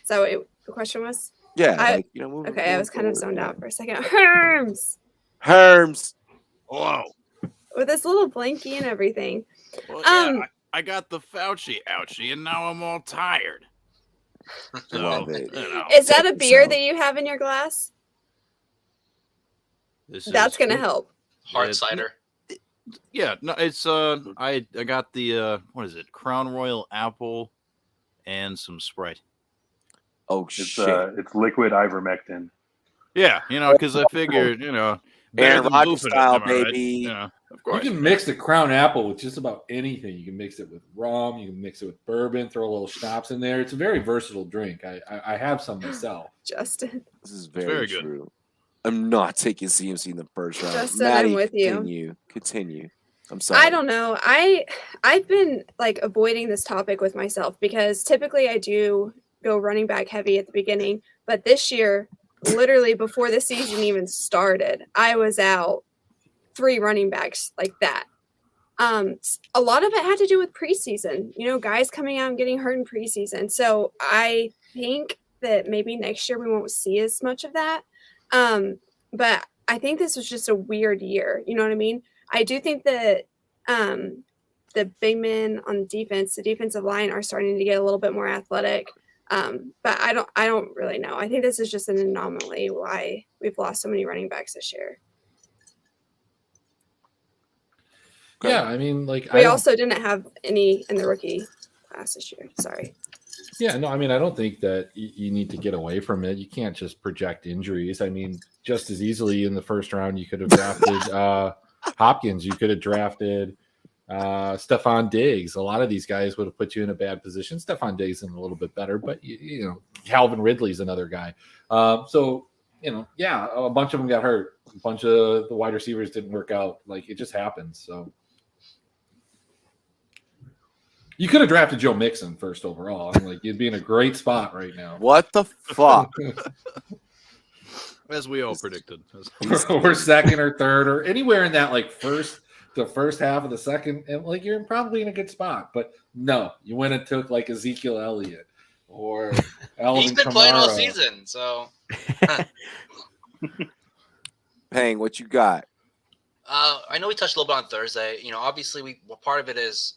B: Is that what the question was?
A: Yeah.
B: I-
A: moving
B: Okay, I was kind of
A: forward,
B: zoned
A: yeah.
B: out for a second. Herms
A: Herms.
G: Whoa.
B: with this little blankie and everything.
G: Well,
B: Um,
G: I got the Fauci ouchie, and now I'm all tired. So,
A: Love it.
G: you know,
B: Is that a beer
A: So-
B: that you have in your glass?
G: this
B: That's
G: is-
B: going to help.
D: Hard
G: Yeah,
D: cider.
G: Yeah, no, it's I got the what is it? Crown Royal apple and some Sprite.
A: Oh
F: It's
A: shit.
F: it's liquid ivermectin.
G: Yeah, because I figured, better
A: Aaron
G: than
A: Rodgers
G: boofing it,
A: style,
G: am I right?
A: baby.
G: Of
C: You
G: course.
C: can mix the Crown Apple with just about anything. You can mix it with rum. You can mix it with bourbon. Throw a little schnapps in there. It's a very versatile drink. I have some myself.
B: Justin.
A: This is
G: very
A: very
G: good.
A: true. I'm not taking CMC in the first round.
B: Justin,
A: Maddie,
B: I'm with you.
A: Continue. I'm sorry.
B: I don't know. I've been like avoiding this topic with myself because typically I do go running back heavy at the beginning, but this year, literally before the season even started, I was out 3 running backs like that. A lot of it had to do with preseason, guys coming out and getting hurt in preseason. So I think that maybe next year we won't see as much of that. But I think this was just a weird year. You know what I mean? I do think that the big men on defense, the defensive line, are starting to get a little bit more athletic. But I don't really know. I think this is just an anomaly why we've lost so many running backs this year.
C: Yeah, I mean, like
B: we also didn't have any in the rookie class this year. Sorry.
C: Yeah, no, I mean, I don't think that you need to get away from it. You can't just project injuries. I mean, just as easily in the first round, you could have drafted Hopkins. You could have drafted Stephon Diggs. A lot of these guys would have put you in a bad position. Stephon Diggs is a little bit better, but Calvin Ridley's another guy. So yeah, a bunch of them got hurt. A bunch of the wide receivers didn't work out. Like, it just happens. So you could have drafted Joe Mixon first overall. Like, you'd be in a great spot right now.
A: What the fuck?
G: As we all predicted.
C: Or second or third or anywhere in that the first half of the second, and like you're probably in a good spot. But no, you went and took like Ezekiel Elliott or Alvin
D: He's been
C: Kamara.
D: playing all season, so
A: Pang, what you got?
D: I know we touched a little bit on Thursday. Obviously part of it is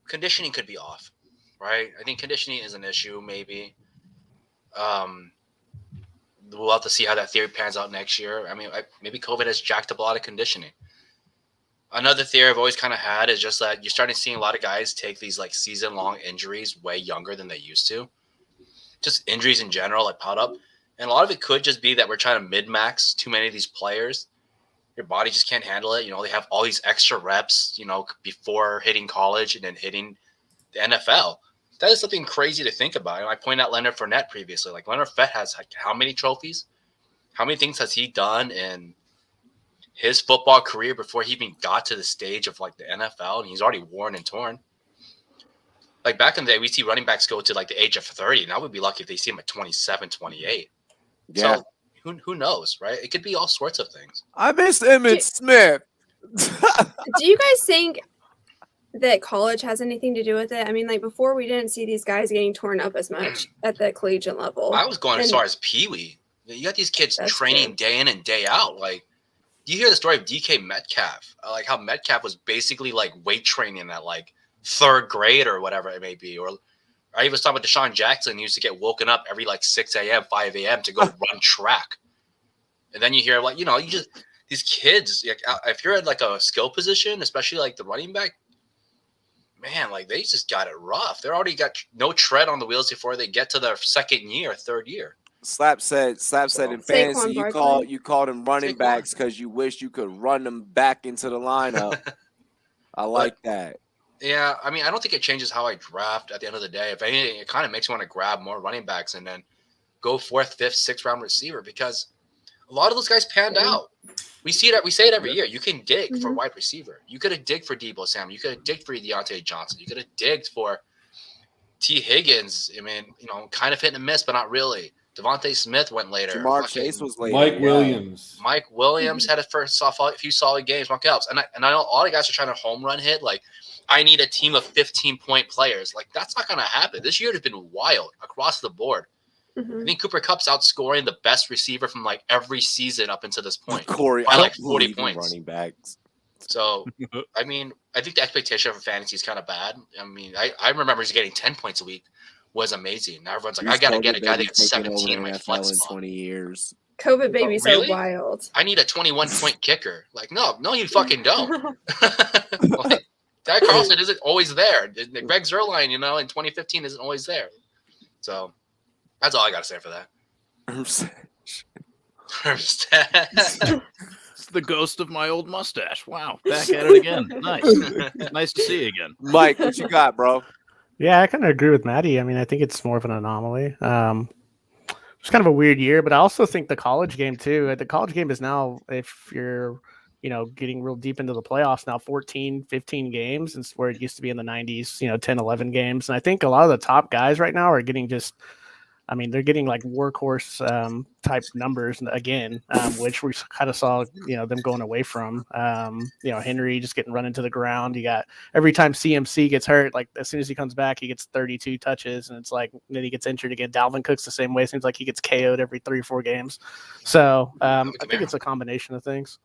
D: conditioning could be off, right? I think conditioning is an issue, maybe. We'll have to see how that theory pans out next year. I mean, maybe COVID has jacked up a lot of conditioning. Another theory I've always kind of had is just that you're starting to see a lot of guys take these like season-long injuries way younger than they used to. Just injuries in general, like piled up. And a lot of it could just be that we're trying to mid-max too many of these players. Your body just can't handle it. They have all these extra reps, before hitting college and then hitting the NFL. That is something crazy to think about. I pointed out Leonard Fournette previously. Like, Leonard Fournette has how many trophies? How many things has he done in his football career before he even got to the stage of like the NFL? And he's already worn and torn. Like, back in the day, we see running backs go to like the age of 30. And I would be lucky if they see him at 27, 28.
A: Yeah.
D: So who knows, right? It could be all sorts of things.
A: I miss Emmitt Smith.
B: Do you guys think that college has anything to do with it? I mean, like, before we didn't see these guys getting torn up as much at the collegiate level.
D: I was going as far as Pee Wee. You got these kids training day in and day out. Like, you hear the story of DK Metcalf, like how Metcalf was basically like weight training at like 3rd grade or whatever it may be. Or I was talking about Deshaun Jackson. He used to get woken up every like 6 a.m., 5 a.m. to go run track. And then you hear like, these kids, like, if you're at like a skill position, especially like the running back, man, like they just got it rough. They're already got no tread on the wheels before they get to their 2nd year, 3rd year.
A: Slap said in fantasy you called them running
D: Saquon.
A: backs because you wish you could run them back into the lineup. I like that.
D: Yeah, I mean, I don't think it changes how I draft at the end of the day. If anything, it kind of makes me want to grab more running backs and then go 4th, 5th, 6th round receiver because a lot of those guys panned out. We say it every year. You can dig for wide receiver. You could have digged for Deebo Samuel. You could have digged for Deontay Johnson. You could have digged for T. Higgins. I mean, kind of hit and miss, but not really. Devontae Smith went later.
A: Jamar Chase was later.
C: Mike Williams.
D: Mike Williams had a few solid games. Mark Elps. And I know all the guys are trying to home run hit. Like, I need a team of 15-point players. Like, that's not going to happen. This year has been wild across the board. I think Cooper Kupp's outscoring the best receiver from like every season up until this point.
A: Corey,
D: by
A: I
D: like
A: don't
D: 40
A: believe in
D: points.
A: running backs.
D: So, I mean, I think the expectation for fantasy is kind of bad. I mean, I remember he's getting 10 points a week was amazing. Now everyone's like, I got to get a guy that gets 17 in my flex
A: in
D: spot.
A: 20 years.
B: COVID babies
D: really?
B: are wild.
D: I need a 21-point kicker. Like, no, you fucking don't. Like, Dak Carlson isn't always there. Greg Zuerlein, in 2015 isn't always there. So, that's all I got to say for that.
G: It's the ghost of my old mustache. Wow, back at it again. Nice. Nice to see you again.
A: Mike, what you got, bro?
E: Yeah, I kind of agree with Maddie. I mean, I think it's more of an anomaly. it's kind of a weird year, but I also think the college game too. The college game is now, if you're, getting real deep into the playoffs now, 14, 15 games. It's where it used to be in the 90s, 10, 11 games. And I think a lot of the top guys right now are getting they're getting like workhorse type numbers again, which we kind of saw, them going away from. Henry just getting run into the ground. You got every time CMC gets hurt, like as soon as he comes back, he gets 32 touches, and it's like then he gets injured again. Dalvin Cook's the same way. It seems like he gets KO'd every 3 or 4 games. So I think it's a combination of things.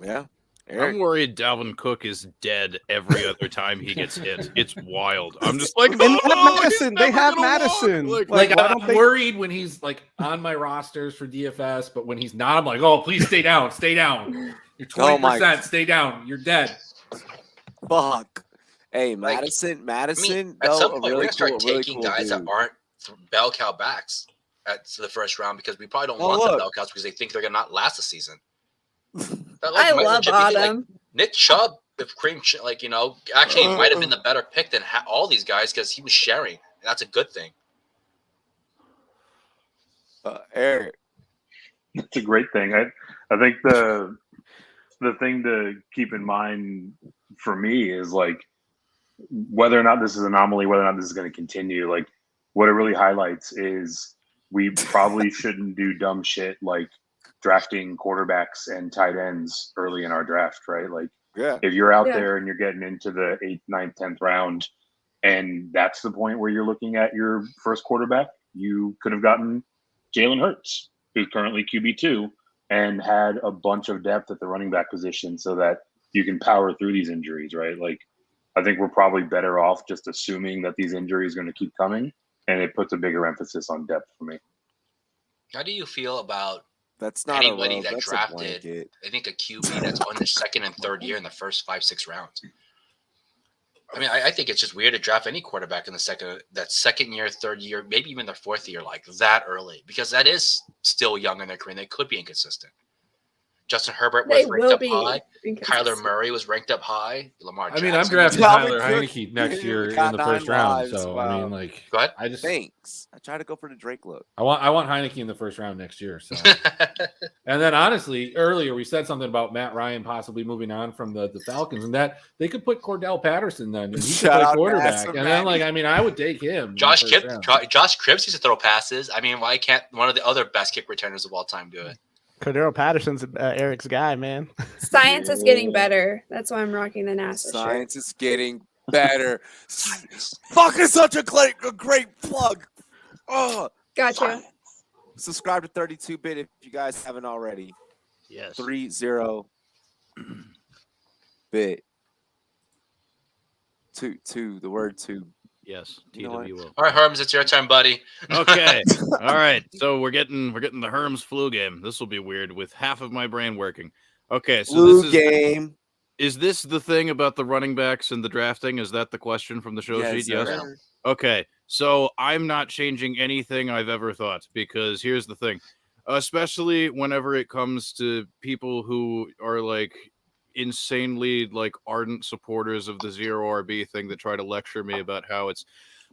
A: Yeah.
G: Eric? I'm worried Dalvin Cook is dead every other time he gets hit. It's wild. I'm just like,
E: they have Madison.
C: Like I'm worried when he's like on my rosters for DFS, but when he's not, I'm like, oh, please stay down, stay down. You're 20%, stay down. You're dead.
A: Fuck. Hey, Madison.
D: At some point, we're gonna start taking guys that aren't bell cow backs to the first round because we probably don't want the bell cows because they think they're gonna not last the season.
B: I love Autumn.
D: Like Nick Chubb, if Cream, actually might have been the better pick than all these guys because he was sharing. That's a good thing.
A: Eric,
F: that's a great thing. I think the thing to keep in mind for me is like whether or not this is an anomaly, whether or not this is going to continue. Like what it really highlights is we probably shouldn't do dumb shit like drafting quarterbacks and tight ends early in our draft, right? Like, if you're out there and you're getting into the 8th, 9th, 10th round, and that's the point where you're looking at your first quarterback, you could have gotten Jalen Hurts, who's currently QB2, and had a bunch of depth at the running back position so that you can power through these injuries, right? Like, I think we're probably better off just assuming that these injuries are going to keep coming, and it puts a bigger emphasis on depth for me.
D: How do you feel about
A: that's not
D: anybody that drafted, I think, a QB that's on their second and third year in the first 5-6 rounds? I mean, I think it's just weird to draft any quarterback in that second year, third year, maybe even their fourth year, like that early, because that is still young in their career. And they could be inconsistent. Justin Herbert was ranked up high. Kyler Murray was ranked up high. Lamar Jackson.
C: I mean, I'm drafting Tyler Heineke next year in the first round. So, I mean, like,
D: go ahead.
A: I try to go for the Drake look.
C: I want Heineke in the first round next year. So, and then honestly, earlier we said something about Matt Ryan possibly moving on from the Falcons, and that they could put Cordell Patterson then, and he could play quarterback. And then, like, I mean, I would take him.
D: Josh Cribbs used to throw passes. I mean, why can't one of the other best kick returners of all time do it?
E: Cordero Patterson's Eric's guy, man.
B: Science is getting better. That's why I'm rocking the NASA
A: Science is getting better. Fucking such a great plug. Oh,
B: gotcha.
A: Subscribe to 32-Bit if you guys haven't already.
G: Yes.
A: 30-Bit. Two. The word two.
G: Yes, TWO.
D: All right, Herms, it's your turn, buddy.
G: Okay. All right. So we're getting the Herms flu game. This will be weird with half of my brain working. Okay, so
A: flu game.
G: Is this the thing about the running backs and the drafting? Is that the question from the show sheet? Yes. Okay. So I'm not changing anything I've ever thought because here's the thing. Especially whenever it comes to people who are like insanely like ardent supporters of the zero RB thing that try to lecture me about how it's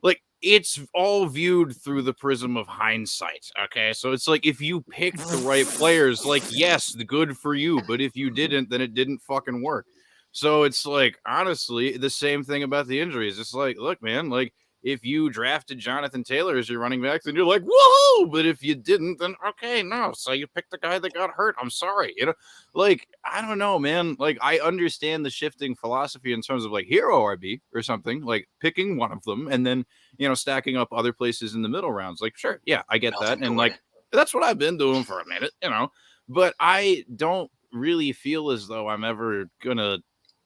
G: like it's all viewed through the prism of hindsight. Okay, so it's like if you picked the right players, like yes, good for you, but if you didn't, then it didn't fucking work. So it's like honestly the same thing about the injuries. It's like, look, man, like if you drafted Jonathan Taylor as your running back, then you're like, whoa! But if you didn't, then okay, no. So you picked the guy that got hurt. I'm sorry. Like, I don't know, man. Like, I understand the shifting philosophy in terms of like hero RB or something, like picking one of them and then, stacking up other places in the middle rounds. Like, sure, yeah, I get that. And like, that's what I've been doing for a minute, but I don't really feel as though I'm ever going to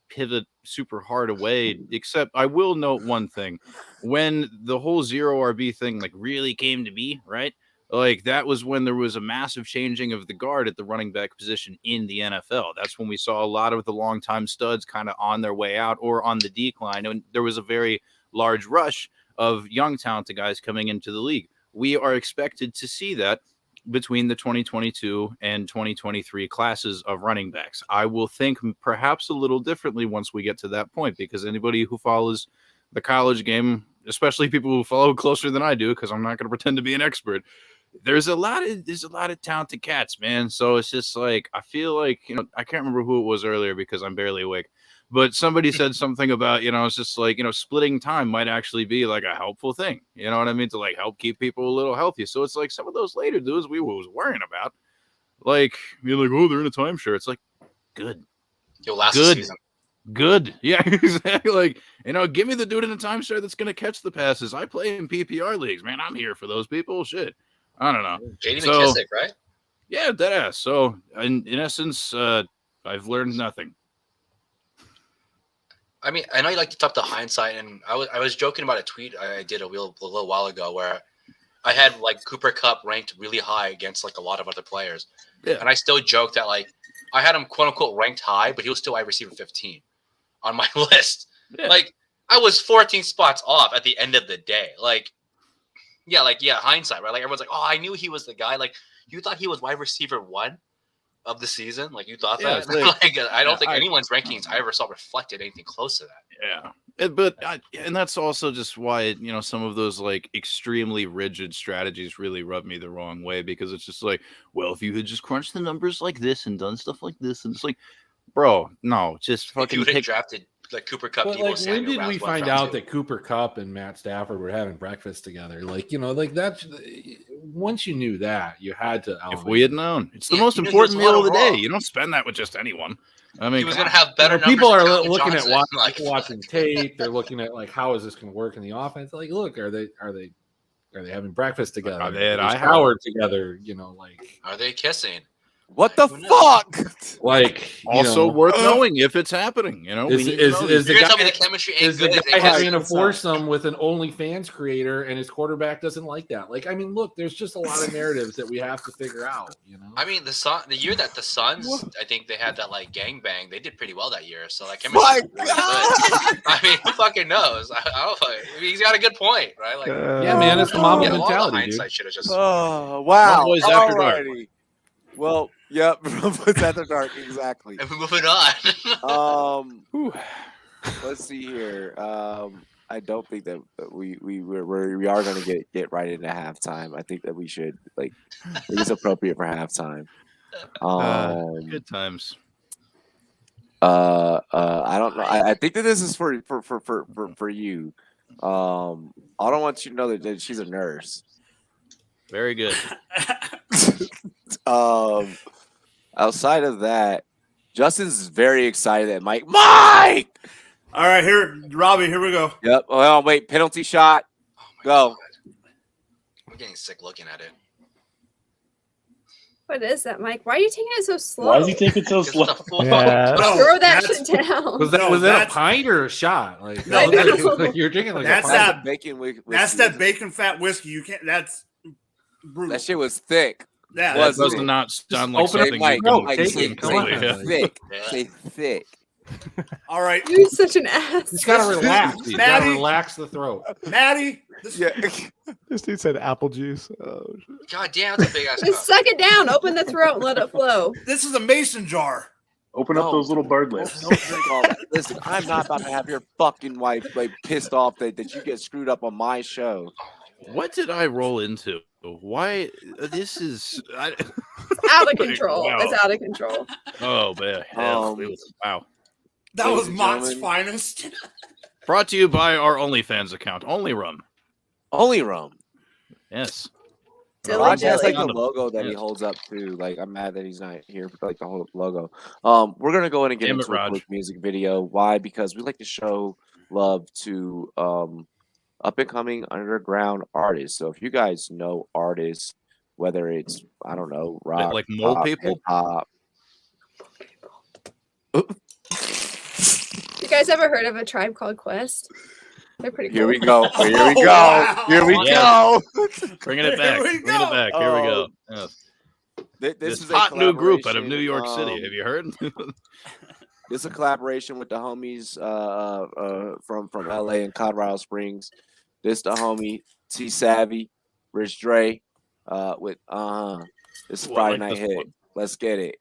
G: pivot super hard away, except I will note one thing. When the whole zero RB thing like really came to be, right? Like that was when there was a massive changing of the guard at the running back position in the NFL. That's when we saw a lot of the longtime studs kind of on their way out or on the decline. And there was a very large rush of young talented guys coming into the league. We are expected to see that between the 2022 and 2023 classes of running backs. I will think perhaps a little differently once we get to that point, because anybody who follows the college game especially people who follow closer than I do, because I'm not going to pretend to be an expert. There's a lot of talented cats, man. So it's just like, I feel like, I can't remember who it was earlier because I'm barely awake, but somebody said something about, it's just like, splitting time might actually be like a helpful thing. You know what I mean? To like help keep people a little healthy. So it's like some of those later dudes we was worrying about, like, you're like, oh, they're in a timeshare. It's like, good.
D: You'll last the season.
G: Good. Yeah, exactly. Like, give me the dude in a timeshare that's going to catch the passes. I play in PPR leagues, man. I'm here for those people. Shit. I don't know.
D: JD McKissick, right?
G: Yeah, deadass. So, in essence, I've learned nothing.
D: I mean, I know you like to talk to hindsight, and I was joking about a tweet I did a little while ago where I had like Cooper Kupp ranked really high against like a lot of other players, and I still joked that like I had him quote unquote ranked high, but he was still wide receiver 15 on my list. Yeah. Like I was 14 spots off at the end of the day. Hindsight, right? Like everyone's like, oh, I knew he was the guy. Like you thought he was wide receiver 1 of the season. Like you thought that. Like, I don't think anyone's rankings I ever saw reflected anything close to that.
G: Yeah, but and that's also just why some of those like extremely rigid strategies really rub me the wrong way, because it's just like, well, if you had just crunched the numbers like this and done stuff like this, and it's like, bro, no, just fucking
D: if you had drafted like Cooper Kupp.
C: But like, when did we find out that Cooper Kupp and Matt Stafford were having breakfast together? Like, like that's once you knew that, you had to.
G: If we had known, it's the most important meal of the day. You don't spend that with just anyone. I mean,
D: he was going to have better numbers.
C: People are looking at watching tape. They're looking at like, how is this going to work in the offense? Like, look, are they having breakfast together?
G: Are they at
C: Howard together? Like,
D: are they kissing?
A: What the fuck?
C: Like,
G: also worth knowing if it's happening.
C: Is the guy,
D: tell me the chemistry ain't good?
C: Is the guy having a foursome with an OnlyFans creator and his quarterback doesn't like that? Like, I mean, look, there's just a lot of narratives that we have to figure out.
D: I mean, the year that the Suns, I think they had that like gangbang. They did pretty well that year. So like, chemistry was really good. I mean, who fucking knows? I don't know. He's got a good point, right? Like,
C: yeah, man, it's the Mamba mentality, dude.
A: Oh wow!
G: Rumboyz After Dark.
A: Well, yep, Rumboyz After Dark, exactly.
D: And we're moving on.
A: Let's see here. I don't think that we are going to get right into halftime. I think that we should it's appropriate for halftime.
G: Good times.
A: I don't know. I think that this is for you. I don't want you to know that she's a nurse.
G: Very good.
A: Outside of that, Justin's very excited that Mike.
H: All right, Robbie, here we go.
A: Yep. Well, wait, penalty shot. Go.
D: God. I'm getting sick looking at it.
B: What is that, Mike? Why are you taking it so slow?
F: Why does he take it so slow?
E: Yeah.
B: Throw that shit down.
C: Was that a pint or a shot? Like, like you're drinking like
H: that's
C: a pint.
H: that
A: bacon whiskey.
H: That's that bacon fat whiskey. You can't. That's brutal.
A: That shit was thick.
H: Yeah,
G: that does not sound like
C: open up
G: something
A: Mike,
G: you can
A: Mike,
G: take
A: say
G: in Korea.
A: thick. Say thick.
H: All right.
B: You're such an ass.
C: He's got to relax. He's got to
H: Maddie.
C: relax the throat.
H: Maddie.
E: This dude said apple juice. Oh, shit.
D: God damn, that's a big ass.
B: Just suck it down. Open the throat and let it flow.
H: This is a mason jar.
F: Open up those little bird lips.
A: Don't drink all that. Listen, I'm not about to have your fucking wife pissed off that you get screwed up on my show.
G: What did I roll into? Why? This is
B: It's out of control.
G: Wow.
B: It's out of control.
G: Oh man! Wow.
H: That
A: Ladies
H: was
A: and
H: Mott's
A: gentlemen.
H: finest.
G: Brought to you by our OnlyFans account, Only Rum.
A: Only rum.
G: Yes.
B: Dilly
A: Raj has
B: dilly.
A: the logo that he holds up too. I'm mad that he's not here, but the whole logo. We're gonna go in and get
G: Damn it,
A: into a
G: Raj.
A: quick music video. Why? Because we like to show love to up and coming underground artists. So if you guys know artists, whether it's rock,
G: Like mole
A: pop,
G: people?
A: hip-hop.
B: You guys ever heard of a tribe called Quest? They're pretty cool.
A: Here we go. Here we
H: Oh,
A: go.
H: wow.
A: Here we
G: Yeah.
A: go.
G: Bringing it back.
H: Here we
G: Bringing it
H: go.
G: back. Here we go. Yes.
A: This
G: This
A: is a
G: hot new group out of
A: collaboration,
G: New York City. Have you heard?
A: This is a collaboration with the homies from LA and Colorado Springs. This the homie T Savvy, Rich Dre, with this is
G: Ooh, I
A: Friday
G: like
A: Night
G: this
A: Hit.
G: one.
A: Let's get it.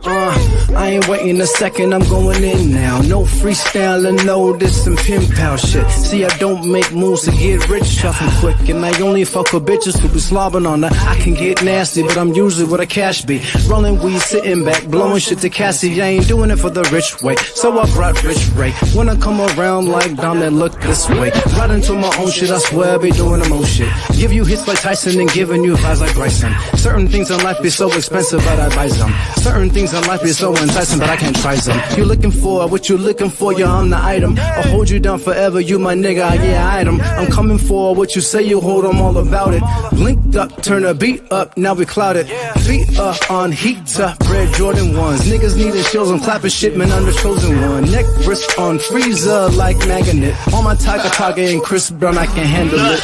I: I ain't waiting a second, I'm going in now. No freestyling, no this and pin pal shit. See, I don't make moves to get rich, shuffle quick. And I only fuck with bitches who be slobbing on her. I can get nasty, but I'm usually where the cash be. Rolling weed, sitting back, blowing shit to Cassie. I ain't doing it for the rich way, so I brought Rich Ray. When I come around like Dom, look this way. Right into my own shit, I swear I be doing the most shit. Give you hits like Tyson and giving you vibes like Bryson. Certain things in life be so expensive, but I buy them. Certain things in life be so enticing, but I can't try them. You looking for what you looking for, yeah, I'm the item. I'll hold you down forever, you my nigga, yeah, item. I'm coming for what you say you hold, I'm all about it. Linked up, turn a beat up, now we clouded. Feet up on heat up, red Jordan 1s. Niggas needing shows, I'm clapping shit, man, I'm the chosen one. Neck wrist on freezer like magnet. On my Tiger and Chris Brown, I can handle it.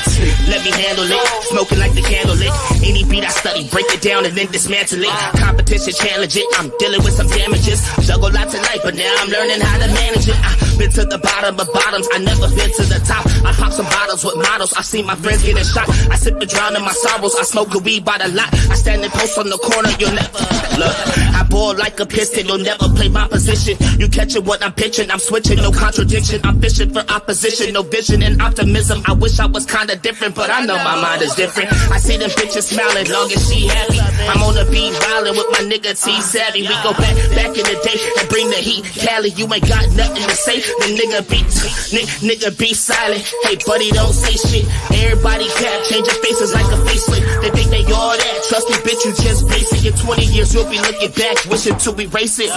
J: Let me handle it, smoking like the candle lit. Any beat I study, break it down and then dismantle it. Competition challenge it, I'm dealing with some damages. Juggle lot tonight, but now I'm learning how to manage it. I've been to the bottom of bottoms, I never been to the top. I pop some bottles with models, I see my friends getting shot. I sip and drown in my sorrows, I smoke a weed by the lot. I stand and post on the corner, you'll never look. I ball like a piston, you'll never play my position. You catching what I'm pitching, I'm switching, no contradiction. I'm fishing for opposition, no vision and optimism. I wish I was kinda different, but I know my mind is different. I see them bitches smiling, long as she happy. I'm on the beat violin with my nigga T Savvy. We go back in the day and bring the heat. Cali, you ain't got nothing to say. The nigga be silent. Hey buddy, don't say shit. Everybody cap, changing faces like a facelift. They think they all that. Trust me, bitch, you just basic. In 20 years, you'll be looking back, wishing to erase it.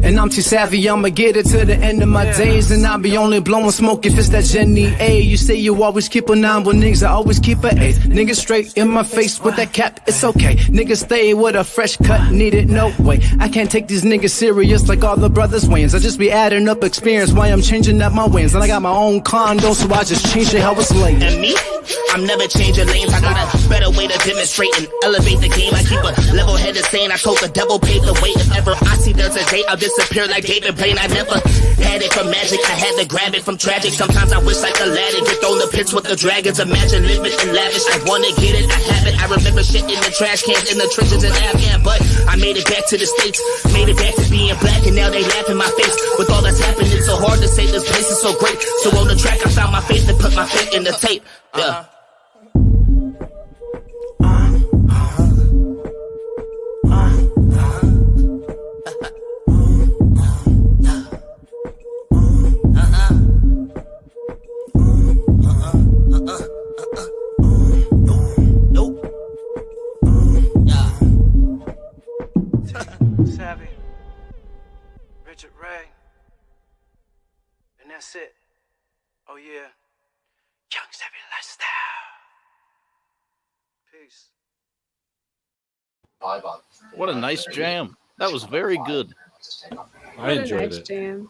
I: And I'm too savvy, I'ma get it to the end of my days. And I'll be only blowing smoke if it's that Jenny A. You say you always keep a 9, but niggas, I always keep a 8. Niggas straight in my face with that cap, it's okay. Niggas stay with a fresh cut, need it, no way. I can't take these niggas serious like all the brothers Wayans. I just be adding up experience while I'm changing up my wins. And I got my own condo, so I just change it how it's laid.
J: And me? I'm never changing lanes. I got a better way to demonstrate and elevate the game. I keep a level-headed saying I told the devil paved the way. If ever I see there's a day, I'll disappear like David Blaine. I never had it from magic, I had to grab it from tragic. Sometimes I wish like Aladdin, get thrown the pits with the dragons. Imagine living in lavish, I wanna get it, I have it. I remember shit in the trash cans, in the trenches in Afghan. But I made it back to the States, made it back to being black. And now they laugh in my face. With all that's happening, it's so hard to say this place is so great. So on the track, I found my faith and put my faith in the tape. Yeah.
I: Savvy, Richard Ray, and that's it. Oh yeah, Young Savvy lifestyle. Peace.
G: What a nice jam. That was very good.
C: I enjoyed
B: nice
C: it.
B: Jam.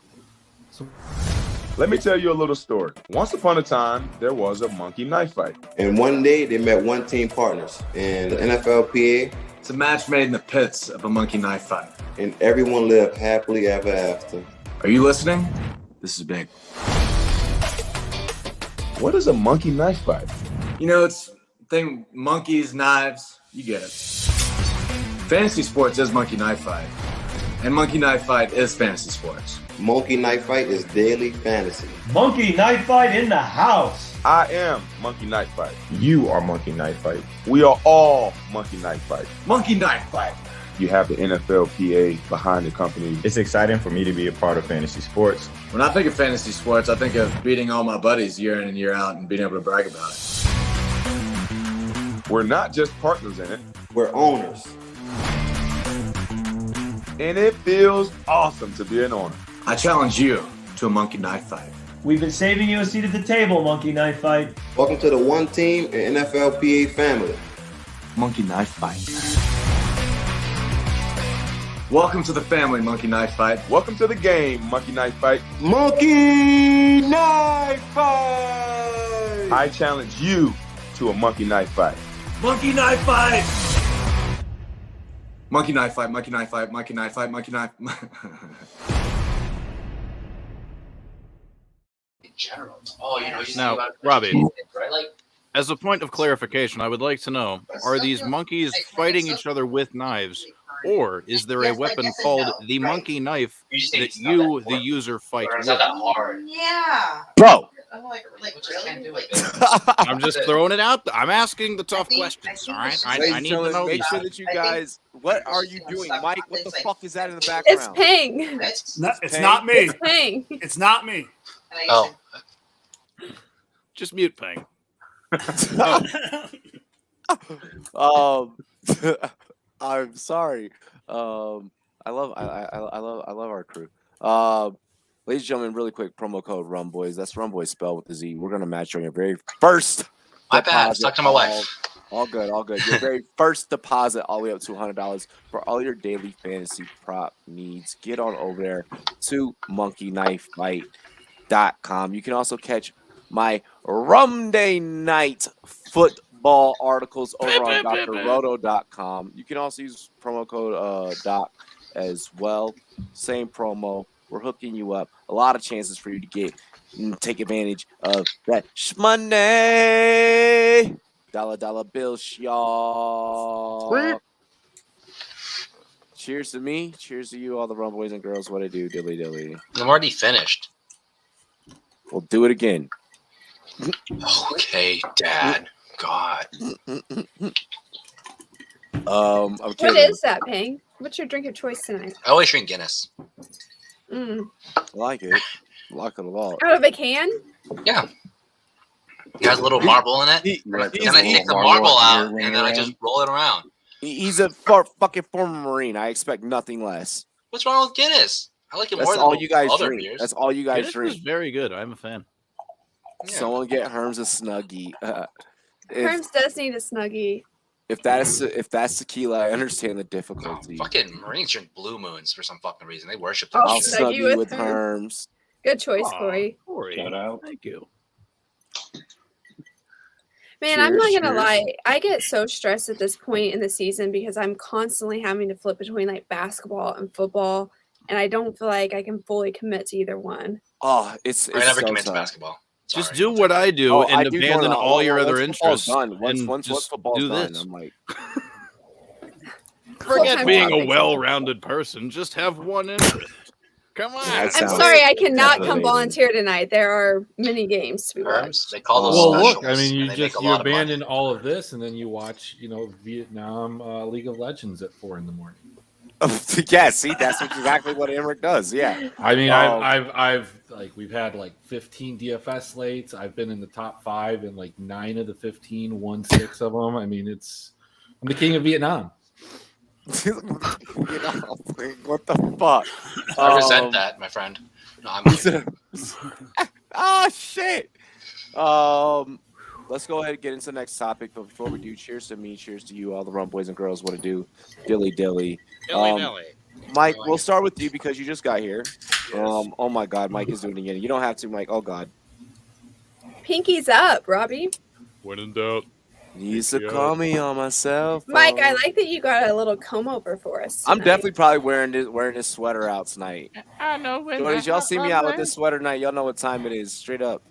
K: Let me tell you a little story. Once upon a time, there was a monkey knife fight.
L: And one day, they met one team partners in the NFLPA.
M: It's a match made in the pits of a monkey knife fight.
L: And everyone lived happily ever after.
M: Are you listening? This is big.
K: What is a monkey knife fight?
M: You know, it's thing monkeys, knives, you get it. Fantasy sports is monkey knife fight. And monkey knife fight is fantasy sports.
L: Monkey knife fight is daily fantasy.
N: Monkey knife fight in the house.
K: I am Monkey Knife Fight. You are Monkey Knife Fight. We are all Monkey Knife Fight.
M: Monkey knife fight.
K: You have the NFLPA behind the company.
O: It's exciting for me to be a part of fantasy sports.
M: When I think of fantasy sports, I think of beating all my buddies year in and year out and being able to brag about it.
K: We're not just partners in it.
L: We're owners.
K: And it feels awesome to be an owner.
M: I challenge you to a monkey knife fight.
N: We've been saving you a seat at the table, Monkey Knife Fight.
L: Welcome to the one team and NFLPA family.
M: Monkey knife fight. Welcome to the family, Monkey Knife Fight.
K: Welcome to the game, Monkey Knife Fight.
L: Monkey Knife Fight!
K: I challenge you to a Monkey Knife Fight.
N: Monkey Knife Fight!
M: Monkey knife fight, monkey knife fight, monkey knife fight, monkey knife.
D: In general. Oh, you know, you
G: Now, Robbie, right? As a point of clarification, I would like to know, are these monkeys fighting each other with knives, Or is there a weapon called the monkey knife that you, the user, fight with?
P: Yeah.
A: Bro.
P: I'm like really? Can't do it.
G: I'm just throwing it out. I'm asking the tough questions. All right, I need to know.
A: Make sure that you guys. What are you doing, Mike? What the fuck is that in the
B: It's
A: background?
B: Ping.
H: It's not me.
B: It's Ping.
H: It's not me.
D: Oh,
G: Just mute Pang.
A: I'm sorry. I love our crew. Ladies and gentlemen, really quick promo code Rumboyz. That's Rumboyz spelled with a Z. We're gonna match on your very first.
D: my bad. Stuck to my wife.
A: All good, all good. Your very first deposit, all the way up to $100 for all your daily fantasy prop needs. Get on over there to monkeyknifefight.com. You can also catch my Rum Day Night football articles over on drroto.com. You can also use promo code Doc as well. Same promo. We're hooking you up. A lot of chances for you to get and take advantage of that shmoney. Dollar bill, y'all. Cheers to me. Cheers to you, all the Rumboyz and girls. What I do, dilly dilly.
D: I'm already finished.
A: We'll do it again.
D: Okay, Dad. God.
A: I'm
B: What
A: kidding.
B: is that, Ping? What's your drink of choice tonight?
D: I always drink Guinness.
A: I like it. I like it a lot.
B: Out of a can?
D: Yeah. It has a little marble in it. And I take the marble out, and then I just roll it around.
A: He's a fucking former Marine. I expect nothing less.
D: What's wrong with Guinness? I like it
A: That's
D: more than
A: all you guys
D: other
A: drink.
D: beers.
A: That's all you guys
G: Guinness
A: drink.
G: is very good. I'm a fan.
A: Someone get Herms a Snuggie.
B: Herms does need a Snuggie.
A: If that's tequila, I understand the difficulty.
D: Fucking Marines drink Blue Moons for some fucking reason. They worship
B: Oh,
D: that
A: I'll
D: shit.
A: Snuggie with Herms.
B: Good choice, Corey.
F: Shout out.
G: Thank you.
B: Man, I'm not
A: Cheers,
B: gonna
A: cheers.
B: lie. I get so stressed at this point in the season because I'm constantly having to flip between like basketball and football, and I don't feel like I can fully commit to either one.
A: Oh, it's
D: I never
A: so
D: commit to
A: tough.
D: basketball.
G: Just
D: Sorry.
G: do what I do
A: Oh, I
G: and
A: do
G: abandon
A: wanna-
G: all your
A: once
G: other
A: football's
G: interests.
A: done, once
G: and just
A: football's
G: do
A: done,
G: this.
A: I'm like,
G: Forget
B: Full-time
G: being
B: job,
G: a well-rounded person. Just have one interest. Come on.
A: That
B: I'm
A: sounds
B: sorry, I cannot come
A: devastating.
B: volunteer tonight. There are many games to be watched.
D: Terms, they call those
C: Well,
D: specials.
C: look, I mean,
D: and
C: you
D: they
C: just
D: make a
C: you
D: lot of money.
C: abandon all of this, and then you watch, Vietnam League of Legends at 4 a.m.
A: yeah, see, that's exactly what Emmerich does. Yeah.
C: I mean, I've like we've had like 15 DFS slates. I've been in the top 5 in like 9 of the 15, won 6 of them. I mean, I'm the king of Vietnam.
A: What the fuck?
D: I resent that, my friend. No, I'm
A: Oh shit. Let's go ahead and get into the next topic. But before we do, cheers to me, cheers to you, all the Rumboyz and girls. What to do? Dilly dilly. Mike, we'll start with you because you just got here. Oh my God, Mike is doing it again. You don't have to, Mike. Oh God.
B: Pinky's up, Robbie.
G: When in doubt.
A: He used to call me on my cell phone.
B: Mike, I like that you got a little comb over for us.
A: I'm
B: tonight.
A: definitely probably wearing this sweater out tonight.
P: I know when.
A: Jordies, y'all see me out with this sweater tonight. Y'all know what time it is. Straight up.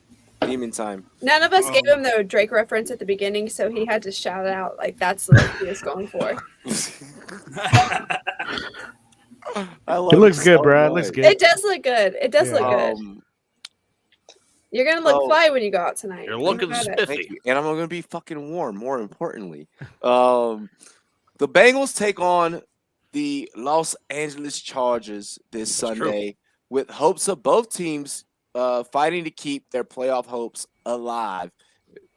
A: Demon time.
B: None of us gave him the Drake reference at the beginning, so he had to shout it out like that's what he was going for.
E: It looks good, bro. It looks good.
B: It does look good. It does look good. You're gonna look
A: oh.
B: fly when you go out tonight.
G: You're looking
B: Think about it.
A: Thank you. And I'm gonna be fucking warm, more importantly. The Bengals take on the Los Angeles Chargers this Sunday with hopes of both teams fighting to keep their playoff hopes alive.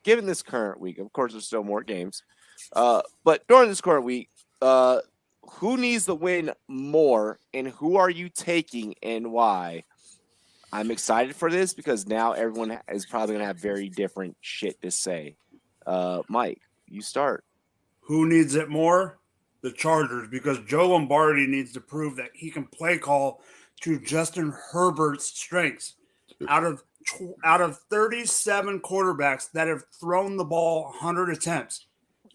A: Given this current week, of course, there's still more games. But during this current week, who needs the win more, and who are you taking and why? I'm excited for this because now everyone is probably going to have very different shit to say. Mike, you start.
H: Who needs it more? The Chargers, because Joe Lombardi needs to prove that he can play call to Justin Herbert's strengths. Out of 37 quarterbacks that have thrown the ball 100 attempts,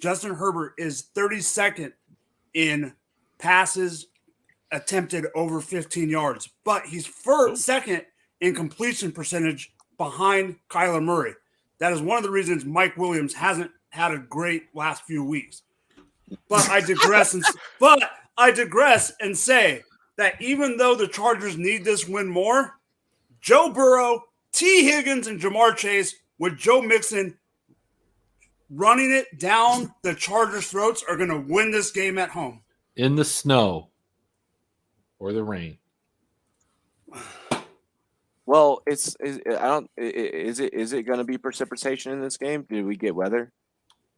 H: Justin Herbert is 32nd in passes attempted over 15 yards, but he's second in completion percentage behind Kyler Murray. That is one of the reasons Mike Williams hasn't had a great last few weeks. But I digress. I digress and say that even though the Chargers need this win more, Joe Burrow, T. Higgins, and Jamar Chase with Joe Mixon running it down the Chargers' throats are going to win this game at home.
C: In the snow or the rain.
A: Well, is it going to be precipitation in this game? Did we get weather?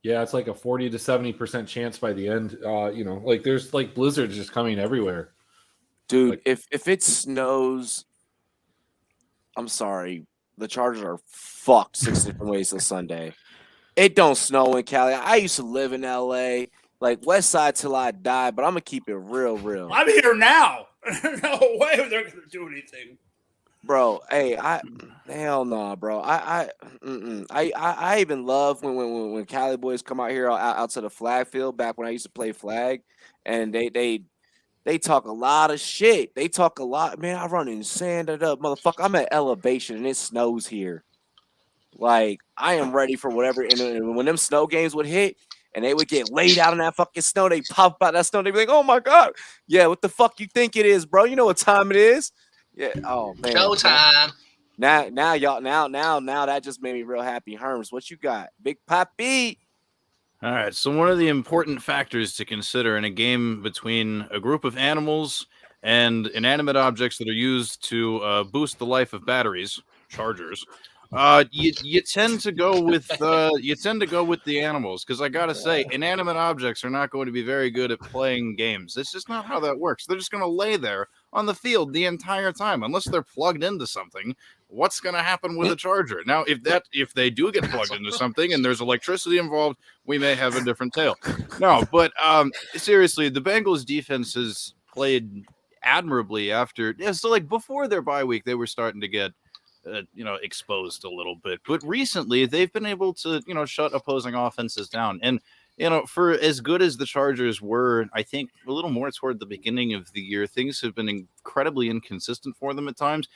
C: Yeah, it's like a 40 to 70% chance by the end. Like there's like blizzards just coming everywhere.
A: Dude,
C: Like,
A: if it snows, I'm sorry, the Chargers are fucked 6 different ways till Sunday. It don't snow in Cali. I used to live in LA, like West Side till I die, but I'm gonna keep it real.
H: I'm here now. No way they're going to do anything.
A: Bro, hey, hell no, bro. I even love when Cali boys come out here out to the flag field back when I used to play flag, and they talk a lot of shit. They talk a lot, man. I run in sand it up, motherfucker. I'm at elevation and it snows here. Like I am ready for whatever. And when them snow games would hit and they would get laid out in that fucking snow, they pop out that snow. They be like, "Oh my god, yeah, what the fuck you think it is, bro? You know what time it is." Yeah. Oh man.
D: Showtime.
A: Now y'all now that just made me real happy. Herms, what you got? Big Papi.
G: All right. So one of the important factors to consider in a game between a group of animals and inanimate objects that are used to boost the life of batteries, chargers. You tend to go with the animals because I gotta say, inanimate objects are not going to be very good at playing games. It's just not how that works. They're just going to lay there on the field the entire time unless they're plugged into something. What's going to happen with a charger? Now, if they do get plugged into something and there's electricity involved, we may have a different tale. No, but seriously, the Bengals defense has played admirably after. Yeah, so like before their bye week, they were starting to get exposed a little bit, but recently they've been able to shut opposing offenses down. And for as good as the Chargers were, I think a little more toward the beginning of the year, things have been incredibly inconsistent for them at times.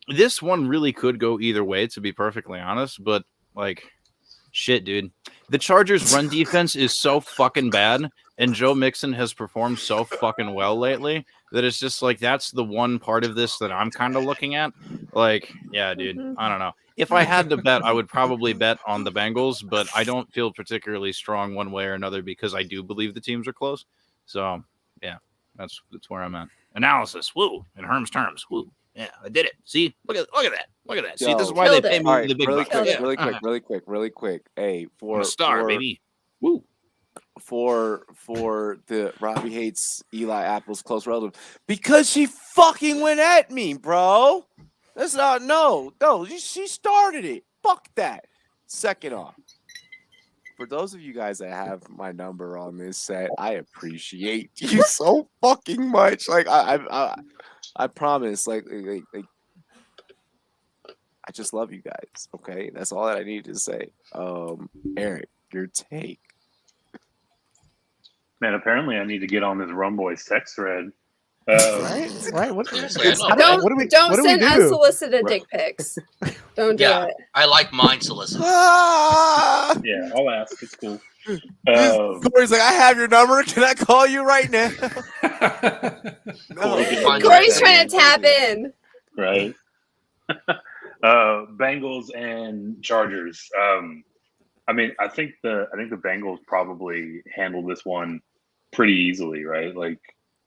G: This one really could go either way, to be perfectly honest, but like shit, dude, the Chargers run defense is so fucking bad, and Joe Mixon has performed so fucking well lately that it's just like that's the one part of this that I'm kind of looking at. Like, yeah, dude, I don't know. If I had to bet, I would probably bet on the Bengals, but I don't feel particularly strong one way or another because I do believe the teams are close. So, yeah, that's where I'm at. Analysis, woo, in Herm's terms, woo. Yeah, I did it. See, look at that. See, this is why they pay me the big bucks.
A: Really quick. Hey,
G: I'm a star, baby. Woo.
A: For the Robbie hates Eli Apple's close relative because she fucking went at me, bro. That's not no. She started it. Fuck that. Second off, for those of you guys that have my number on this set, I appreciate you so fucking much. Like I promise. Like I just love you guys. Okay, that's all that I need to say. Eric, your take.
F: Man, apparently I need to get on this Rumboyz text thread.
E: Right? What do we
B: Don't send
E: do?
B: unsolicited dick pics. Don't do it.
D: I like mine solicited.
F: Yeah, I'll ask. It's cool.
A: Corey's like, I have your number. Can I call you right now?
B: No. Corey's trying to tap in.
F: Right. Bengals and Chargers. I think the Bengals probably handled this one pretty easily, right? Like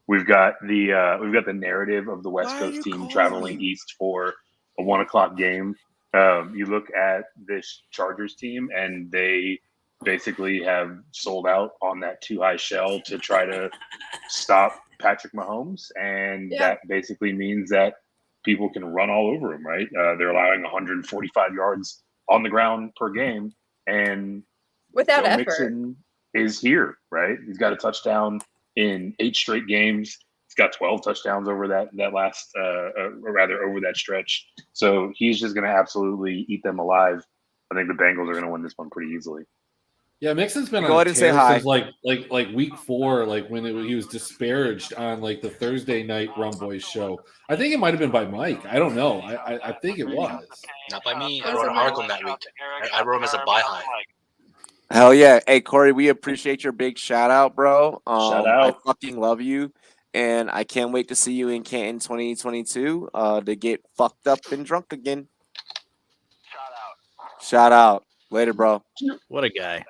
F: we've got the narrative of the West Coast team traveling east for a 1:00 game. You look at this Chargers team, and they basically have sold out on that too high shell to try to stop Patrick Mahomes, and that basically means that people can run all over him, right? They're allowing 145 yards on the ground per game. And
B: without effort,
F: Mixon is here, right? He's got a touchdown in 8 straight games. He's got 12 touchdowns over that last, over that stretch. So he's just going to absolutely eat them alive. I think the Bengals are going to win this one pretty easily.
C: Yeah, Mixon's been
A: Go ahead and say hi.
C: since like week 4, like when he was disparaged on like the Thursday night Rumboyz show. I think it might have been by Mike. I don't know. I think it was.
D: Not by me. I wrote an article that week. I wrote him as a buy high.
A: Hell yeah. Hey, Corey, we appreciate your big shout out, bro.
F: Shout
A: I
F: out.
A: fucking love you. And I can't wait to see you in Canton 2022 to get fucked up and drunk again. Shout out. Later, bro.
G: What a guy.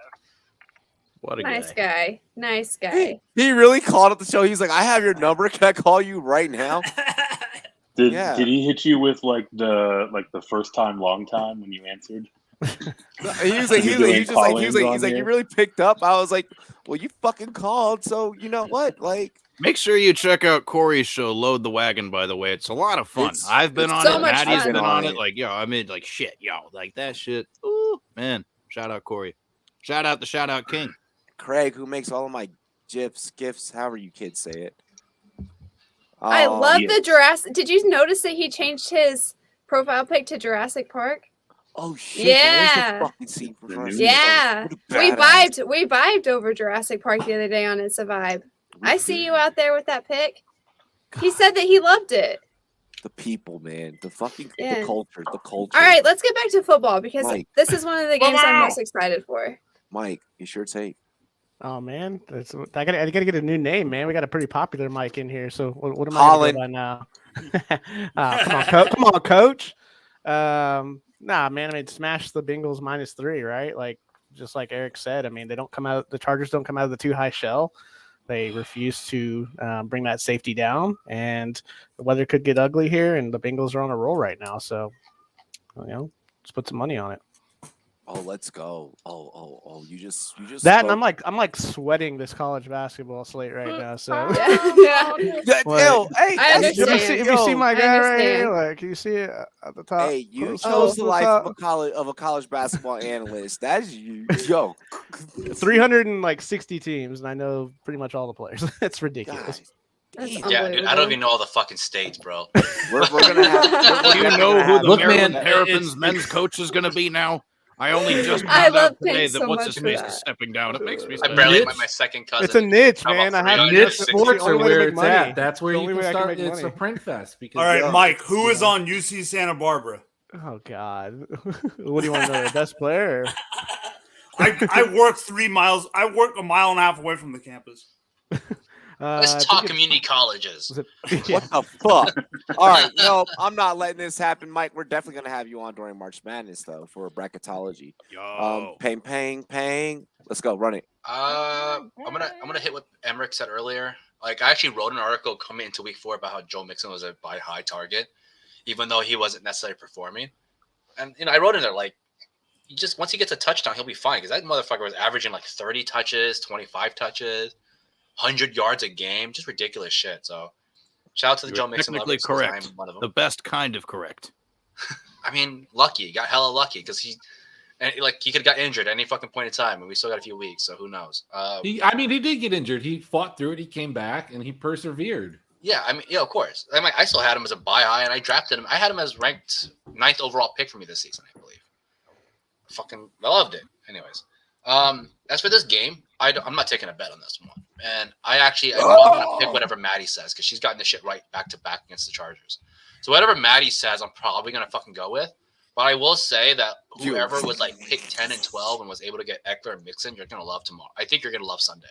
G: What a
B: Nice
G: guy.
B: guy. Nice guy.
A: He really called up the show. He's like, I have your number. Can I call you right now?
F: Did
A: Yeah.
F: he hit you with like the first time, long time when you answered?
A: He's like, you
F: here?
A: really picked up. I was like, well, you fucking called, so you know what? Like,
G: Make sure you check out Corey's show, Load the Wagon, by the way. It's a lot of fun. I've been on
B: so
G: it.
B: much
G: Maddie's
B: fun.
G: been on it. Like, yo, I mean, like, shit, yo, like that shit. Ooh, man. Shout out Corey. Shout out the Shout Out King.
A: Craig, who makes all of my gifs, however you kids say it.
B: I love
F: yeah.
B: the Jurassic. Did you notice that he changed his profile pic to Jurassic Park?
A: Oh shit!
B: Yeah.
A: There's the fucking scene from Jurassic
B: Yeah.
A: Park. What a badass.
B: We vibed over Jurassic Park the other day on It's a Vibe. I see you out there with that pic. He said that he loved it.
A: The people, man. The fucking
B: Yeah.
A: the culture.
B: All right, let's get back to football because
A: Mike.
B: this is one of the games I'm most excited for.
A: Mike, you sure take.
E: Oh man, I gotta get a new name, man. We got a pretty popular Mike in here. So what am
A: Holland.
E: I gonna go by now? Come on, coach. Nah, man. I mean, smash the Bengals -3, right? Like just like Eric said. I mean, they don't come out. The Chargers don't come out of the too high shell. They refuse to bring that safety down, and the weather could get ugly here. And the Bengals are on a roll right now, so let's put some money on it.
A: Oh, let's go. Oh, you just
E: That,
A: spoke.
E: and I'm like sweating this college basketball slate right now. So
B: Yeah.
A: Yo, hey,
B: I understand.
E: if you see my guy right here,
B: understand.
E: like you see it at the top.
A: Hey, you
E: close
A: chose
E: to
A: the
E: the
A: life
E: top.
A: of a college basketball analyst. That's you, yo.
E: 360 teams, and I know pretty much all the players. It's ridiculous.
B: That's
D: Yeah, dude, I don't
B: unbelievable.
D: even know all the fucking states, bro.
A: We're gonna have.
G: Do you know who the
C: Look,
G: Maryland
C: man,
G: Terrapins men's coach is going to be now? I only just
B: I
G: found
B: love
G: out today
B: Pink
G: that
B: so
G: what's his
B: much for
G: face
B: that.
G: is stepping down. It makes me
D: I
G: sad.
D: barely
C: Niche.
D: met my second cousin.
E: It's a niche,
D: How about
E: man. I have
D: 360?
C: Niche
E: It's the
C: sports
E: only
C: are
E: way to
C: where
E: make
C: it's
E: money.
C: at. That's where
E: The
C: you
E: only
C: can
E: way I can
C: start.
E: make
C: It's a
E: money.
C: print fest. Because
H: All right,
C: yo,
H: Mike, who is on UC Santa Barbara?
E: Oh God, what do you want to know? The best player? Or-
H: I work 3 miles. I work a mile and a half away from the campus.
E: I
D: Let's
E: think
D: talk
E: it's-
D: community colleges.
E: was it- yeah.
A: What the fuck? All right, no, I'm not letting this happen, Mike. We're definitely gonna have you on during March Madness though for bracketology.
G: Yo.
A: Paying. Let's go, run it.
D: I'm gonna hit what Emmerich said earlier. Like I actually wrote an article coming into week 4 about how Joe Mixon was a buy high target, even though he wasn't necessarily performing. And I wrote in there like, once he gets a touchdown, he'll be fine because that motherfucker was averaging like 30 touches, 25 touches, 100 yards a game, just ridiculous shit. So shout out to the
G: You're
D: Joe Mixon
G: technically
D: lovers, 'cause
G: correct.
D: I'm one of them.
G: The best kind of correct.
D: I mean, lucky, got hella lucky because he could have got injured at any fucking point in time, and we still got a few weeks, so who knows?
C: he did get injured. He fought through it. He came back and he persevered.
D: Yeah, I mean, yeah, of course. I still had him as a buy high, and I drafted him. I had him as ranked 9th overall pick for me this season, I believe. I loved it. Anyways, as for this game, I'm not taking a bet on this one, and I'm gonna pick whatever Maddie says because she's gotten this shit right back to back against the Chargers. So whatever Maddie says, I'm probably gonna fucking go with. But I will say that whoever was like pick 10 and 12 and was able to get Eckler and Mixon, you're gonna love tomorrow. I think you're gonna love Sunday.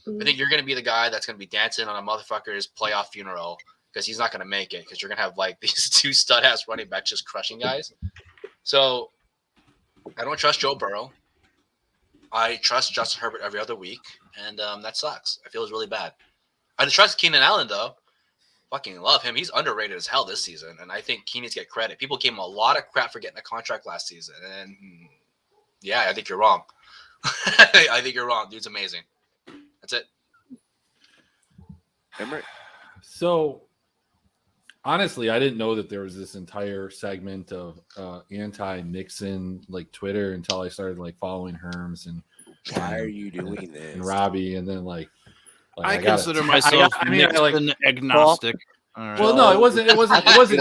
D: I think you're going to be the guy that's going to be dancing on a motherfucker's playoff funeral because he's not going to make it because you're going to have like these 2 stud-ass running backs just crushing guys. So I don't trust Joe Burrow. I trust Justin Herbert every other week, and that sucks. I feel it's really bad. I trust Keenan Allen, though. Fucking love him. He's underrated as hell this season, and I think he needs to get credit. People gave him a lot of crap for getting a contract last season, and yeah, I think you're wrong. I think you're wrong. Dude's amazing. That's it.
C: So, honestly, I didn't know that there was this entire segment of anti-Mixon like Twitter until I started like following Herms and
A: Why are you doing this?
C: and Robbie, and then like
G: I consider myself Mixon agnostic. All right.
C: Well, no, it wasn't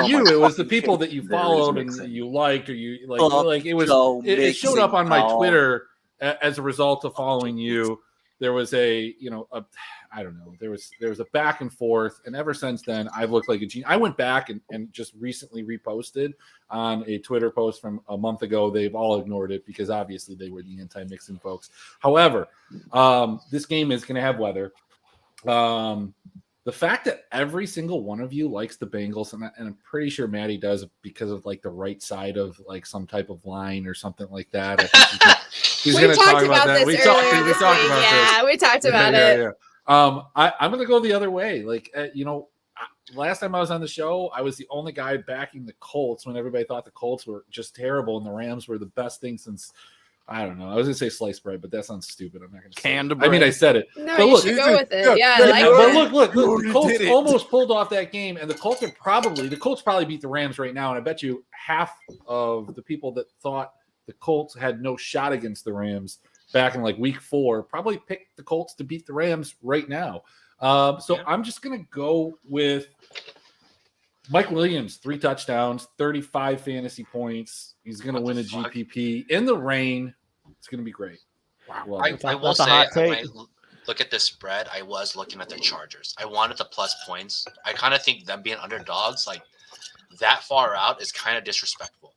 C: you. It was the people that you followed and that you liked, or you like. It was. It showed up on my Twitter as a result of following you. There was I I don't know. There was a back and forth, and ever since then, I've looked like a genius. I went back and just recently reposted on a Twitter post from a month ago. They've all ignored it because obviously they were the anti-Mixon folks. However, this game is going to have weather. The fact that every single one of you likes the Bengals, and I'm pretty sure Maddie does because of like the right side of like some type of line or something like that. I think he's going to talk about that. We talked about this.
B: Yeah, we talked about it.
C: Yeah. I'm going to go the other way. Like, last time I was on the show, I was the only guy backing the Colts when everybody thought the Colts were just terrible and the Rams were the best thing since, I don't know. I was going to say sliced bread, but that sounds stupid. I'm not going to say
G: canned
C: it.
G: bread.
C: I mean, I said it.
B: No,
C: but
B: you
C: look,
B: should go with it. Yeah, I like
C: but
B: it.
C: look. The Colts
A: did it.
C: almost pulled off that game, and the Colts probably beat the Rams right now. And I bet you half of the people that thought the Colts had no shot against the Rams back in like week 4 probably picked the Colts to beat the Rams right now. So I'm just going to go with Mike Williams, 3 touchdowns, 35 fantasy points. He's going to win a GPP in the rain. It's going to be great. Wow.
D: I will say, when I look at this spread, I was looking at the Chargers. I wanted the plus points. I kind of think them being underdogs, like that far out, is kind of disrespectful.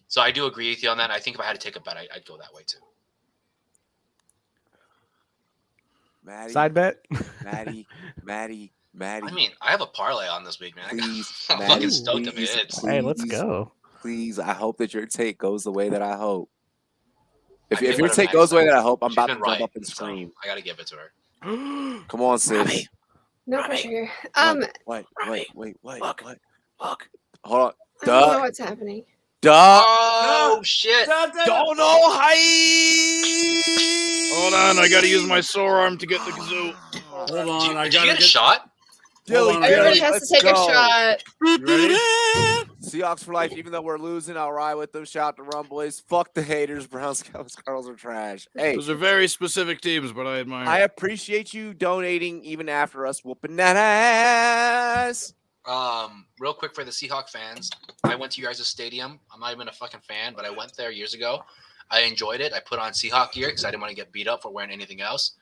D: So I do agree with you on that. I think if I had to take a bet, I'd go that way too.
A: Maddie,
E: Side bet.
A: Maddie.
D: I mean, I have a parlay on this week, man.
A: Please,
D: I'm
A: Maddie,
D: fucking stoked to
A: please,
D: be it.
E: Hey, let's go.
A: Please, I hope that your take goes the way that I hope.
D: I
A: If
D: did
A: your
D: what
A: take
D: Maddie
A: goes the way
D: said.
A: that I hope, I'm
D: She's
A: about to
D: been
A: jump
D: right,
A: up and
D: so
A: scream.
D: I got to give it to her.
A: Come on, sis.
B: No pressure.
A: Wait.
G: Look.
A: Hold on.
B: I don't know
A: Duh.
B: what's happening.
D: Oh, shit.
A: Don't know height.
G: Hold on, I gotta use my sore arm to get the kazoo.
H: Hold on,
D: Did you get a shot?
A: Dilly,
B: Everybody
A: Dilly,
B: has
A: let's
B: to take a
A: go.
B: shot.
H: You ready?
A: Seahawks for life. Even though we're losing, I'll ride with them. Shout out to Rumboyz. Fuck the haters. Browns, Cowboys, Cardinals are trash. Hey,
G: Those are very specific teams, but I admire.
A: I appreciate you donating even after us whooping that ass.
D: Real quick for the Seahawk fans, I went to your guys' stadium. I'm not even a fucking fan, but I went there years ago. I enjoyed it. I put on Seahawk gear because I didn't want to get beat up for wearing anything else.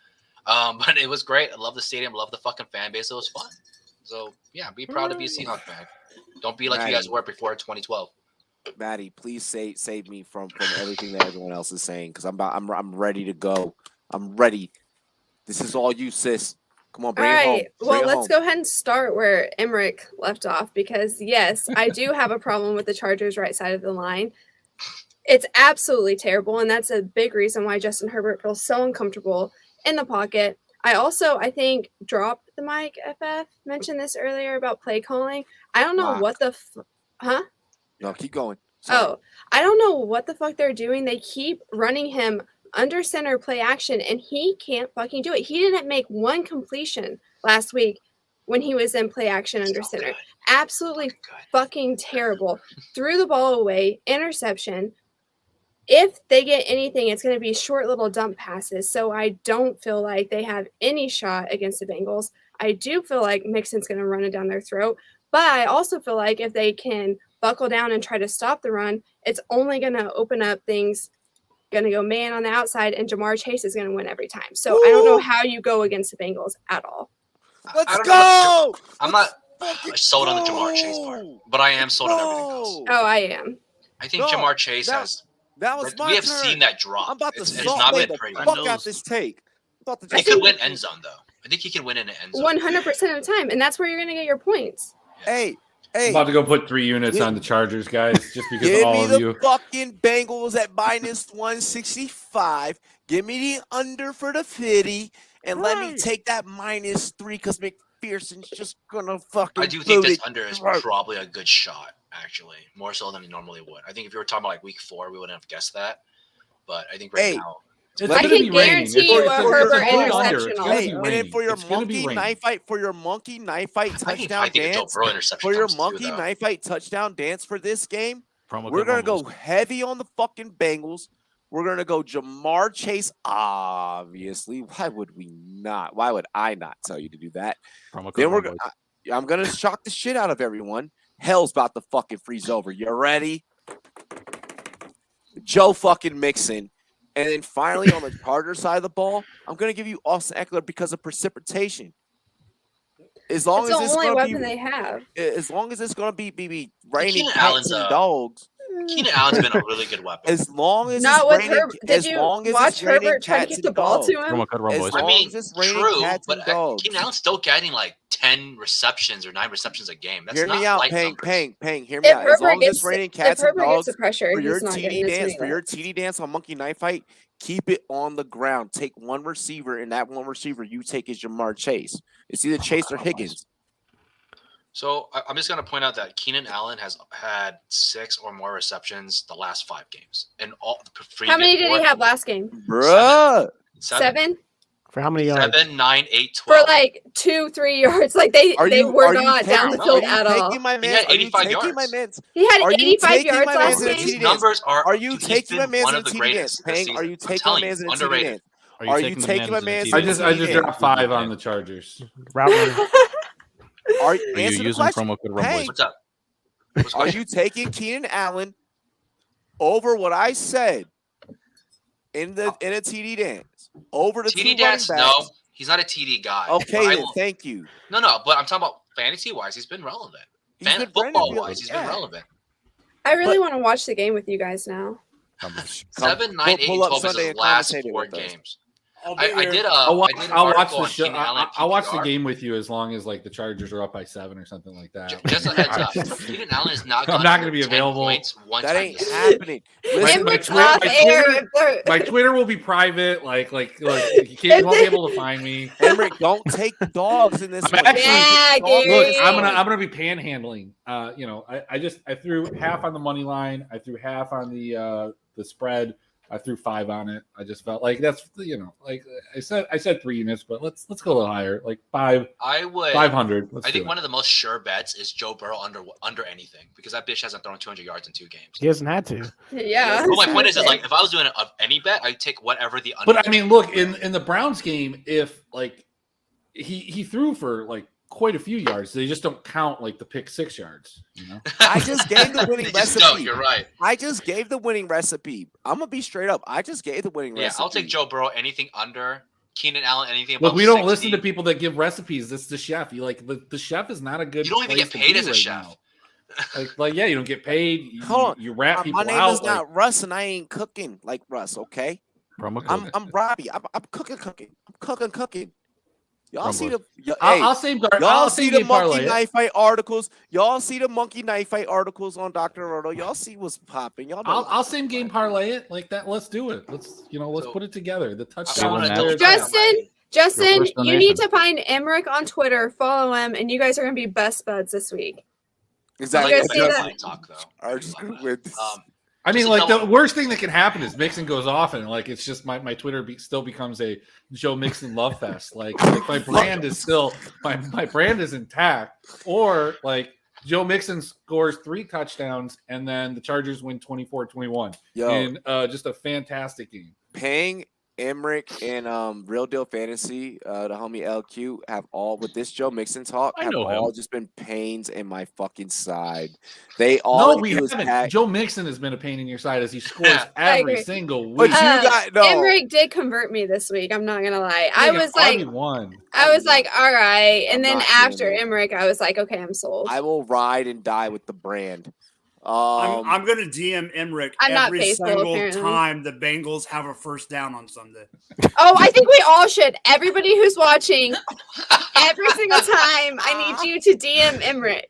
D: But it was great. I love the stadium. Love the fucking fan base. It was fun. So yeah, be proud to be a Seahawk fan. Don't be like you guys were before 2012.
A: Maddie, please save me from everything that everyone else is saying because I'm ready to go. I'm ready. This is all you, sis. Come on, bring it home.
B: Well, let's go ahead and start where Emmerich left off because, yes, I do have a problem with the Chargers' right side of the line. It's absolutely terrible, and that's a big reason why Justin Herbert feels so uncomfortable in the pocket. I think, dropped the mic, FF, mentioned this earlier about play calling. I don't know what the huh?
A: No, keep going. Sorry.
B: Oh, I don't know what the fuck they're doing. They keep running him under center play action, and he can't fucking do it. He didn't make one completion last week when he was in play action under center. Absolutely fucking terrible. Threw the ball away, interception. If they get anything, it's going to be short little dump passes. So I don't feel like they have any shot against the Bengals. I do feel like Mixon's going to run it down their throat. But I also feel like if they can buckle down and try to stop the run, it's only going to open up things. Going to go man on the outside, and Jamar Chase is going to win every time. So I don't know how you go against the Bengals at all.
A: Let's go!
D: I'm not sold on the Jamar Chase part, but I am sold on everything else.
B: Oh, I am.
D: I think Jamar Chase has.
A: That was my
D: we have
A: turn.
D: seen that drop.
A: I'm about to
D: it's not been pretty.
A: Fuck out this take.
D: He could win end zone though. I think he can win in an end zone.
B: 100% of the time, and that's where you're going to get your points.
A: Hey.
C: I'm about to go put 3 units on the Chargers, guys, just because
A: Give
C: all
A: me
C: of
A: the
C: you.
A: fucking Bengals at minus 165. Give me the under for the 50, and let me take that minus 3 because McPherson's just gonna fucking.
D: I do think this under is probably a good shot, actually, more so than we normally would. I think if you were talking about like week 4, we wouldn't have guessed that, but I think right now.
B: I can guarantee you a Herbert interception.
A: Hey, and then for your monkey knife fight, touchdown dance, for your monkey knife fight touchdown dance for this game, we're gonna go heavy on the fucking Bengals. We're gonna go Jamar Chase. Obviously, why would we not? Why would I not tell you to do that? Then I'm gonna shock the shit out of everyone. Hell's about to fucking freeze over. You ready? Joe fucking Mixon And then finally, on the Charger side of the ball, I'm going to give you Austin Eckler because of precipitation. As long
B: It's
A: as
B: the
A: it's
B: only
A: going to
B: weapon
A: be,
B: they have.
A: as long as it's going to be raining
D: Keenan
A: cats
D: Allen's
A: and dogs.
D: Keenan Allen's been a really good weapon.
A: As long as
B: Not
A: it's
B: with
A: raining,
B: Herbert. Did you watch Herbert try to
A: cats
B: get the
A: and
B: ball
A: dogs.
B: to him?
A: As
D: I
A: long
D: mean,
A: as it's raining
D: true,
A: cats
D: but
A: and dogs.
D: Keenan Allen's still getting like 10 receptions or 9 receptions a game. That's
A: Hear
D: not
A: me out,
D: light
A: Pang.
D: numbers.
A: Hear me
B: If
A: out. As long
B: Herbert
A: as it's
B: gets
A: raining
B: if
A: cats and
B: Herbert gets
A: dogs
B: the pressure,
A: for your
B: he's not
A: TD
B: getting as
A: dance,
B: many
A: for your
B: looks.
A: TD dance on Monkey Knife Fight, keep it on the ground. Take one receiver, and that one receiver you take is Jamar Chase. It's either Chase or Higgins.
D: So I'm just going to point out that Keenan Allen has had 6 or more receptions the last 5 games. And all
B: How many did he have last game?
A: Bruh.
B: 7?
E: For how many yards?
D: 7, 9, 8, 12.
B: For like 2-3 yards. Like they were not down the field at all.
D: He had 85 yards.
B: He had
A: Are you
B: 85
A: taking
B: yards
A: my
B: last
A: man's in a
B: game.
A: TD
D: These numbers are.
A: Are you
D: he's
A: taking my
D: been
A: man's
D: one
A: in a
D: of the
A: TD
D: greatest
A: dance?
D: this
A: Pang, are you
D: season. I'm
A: taking my
D: telling you,
A: man's in a TD
D: underrated.
A: dance?
G: Are you taking my man's in a
C: I
G: TD
C: just
G: dance?
C: dropped 5 on the Chargers.
E: Route runner.
A: Are
G: you using promo code Rumboyz?
D: What's up?
A: Are you taking Keenan Allen over what I said in a TD dance? Over the
D: TD
A: two
D: dance?
A: running
D: No,
A: backs?
D: he's not a TD guy.
A: Okay,
D: But
A: then, thank you.
D: No, but I'm talking about fantasy wise. He's been relevant.
A: He's been
D: Football
A: relevant,
D: wise, he's
A: yeah.
D: been relevant.
B: I really want to watch the game with you guys now.
D: 7, 9, 8,
A: pull up
D: 12 is
A: Sunday
D: his
A: and
D: last
A: commentate it
D: 4
A: with us.
D: games.
H: I'll be
D: I
H: there.
D: did.
C: I'll watch
D: article
C: the
D: on
C: show.
D: Keenan Allen
C: I'll watch the
D: PPR.
C: game with you as long as like the Chargers are up by 7 or something like that.
D: Just a heads up. Keenan Allen is not.
C: I'm not going to be available.
A: That ain't happening. Listen,
B: Emmerich off air.
C: My Twitter will be private. Like you won't be able to find me.
A: Emmerich, don't take dogs in this.
C: I'm actually,
B: Yeah,
C: look,
B: Gary.
C: I'm gonna be panhandling. I threw half on the money line. I threw half on the spread. I threw 5 on it. I just felt like that's like I said 3 units, but let's go a little higher, like 5.
D: I would
C: 500.
D: I think one of the most sure bets is Joe Burrow under anything because that bitch hasn't thrown 200 yards in 2 games.
E: He hasn't had to.
B: Yeah.
D: Well, my point is like if I was doing any bet, I'd take whatever the under.
C: But I mean, look in the Browns game, if like he threw for like quite a few yards, they just don't count like the pick 6 yards. You know,
A: I just gave the winning recipe.
D: No, you're right.
A: I just gave the winning recipe. I'm gonna be straight up. I just gave the winning
D: Yeah,
A: recipe.
D: I'll take Joe Burrow anything under. Keenan Allen anything above.
C: look, we don't
D: 60.
C: listen to people that give recipes. It's the chef. You like the chef is not a good.
D: You don't even
C: place
D: get
C: to
D: paid
C: be
D: as a
C: right
D: chef.
C: now. Like yeah, you don't get paid.
A: Hold on.
C: You rat people
A: My name
C: out.
A: is not Russ, and I ain't cooking like Russ. Okay,
G: Promo code.
A: I'm Robbie. I'm cooking. I'm cooking. Y'all see the
C: I'll save guard.
A: y'all
C: I'll
A: see
C: save
A: the
C: game
A: monkey
C: parlay.
A: knife fight articles. Y'all see the monkey knife fight articles on Dr. Roto. Y'all see what's popping. Y'all know
C: I'll same game parlay it like that. Let's do it. Let's put it together. The touchdown.
B: Justin, you need to find Emmerich on Twitter, follow him, and you guys are gonna be best buds this week.
A: Exactly.
B: You guys see that?
D: Talk though.
C: I mean,
D: Just
C: like
D: tell
C: the worst thing that can happen is Mixon goes off and like it's just my Twitter still becomes a Joe Mixon love fest. Like my brand is still my brand is intact. Or like Joe Mixon scores 3 touchdowns and then the Chargers win 24-21 in just a fantastic game.
A: Pang, Emmerich, and Real Deal Fantasy, the homie LQ have all with this Joe Mixon talk have all just been pains in my fucking side. They all
C: No, we haven't. Joe Mixon has been a pain in your side as he scores every single week.
A: But you got
B: Emmerich did convert me this week. I'm not gonna lie. I was like, all right. And then after Emmerich, I was like, okay, I'm sold.
A: I will ride and die with the brand.
H: I'm going to DM Emmerich every single time the Bengals have a first down on Sunday.
B: Oh, I think we all should. Everybody who's watching, every single time, I need you to DM Emmerich.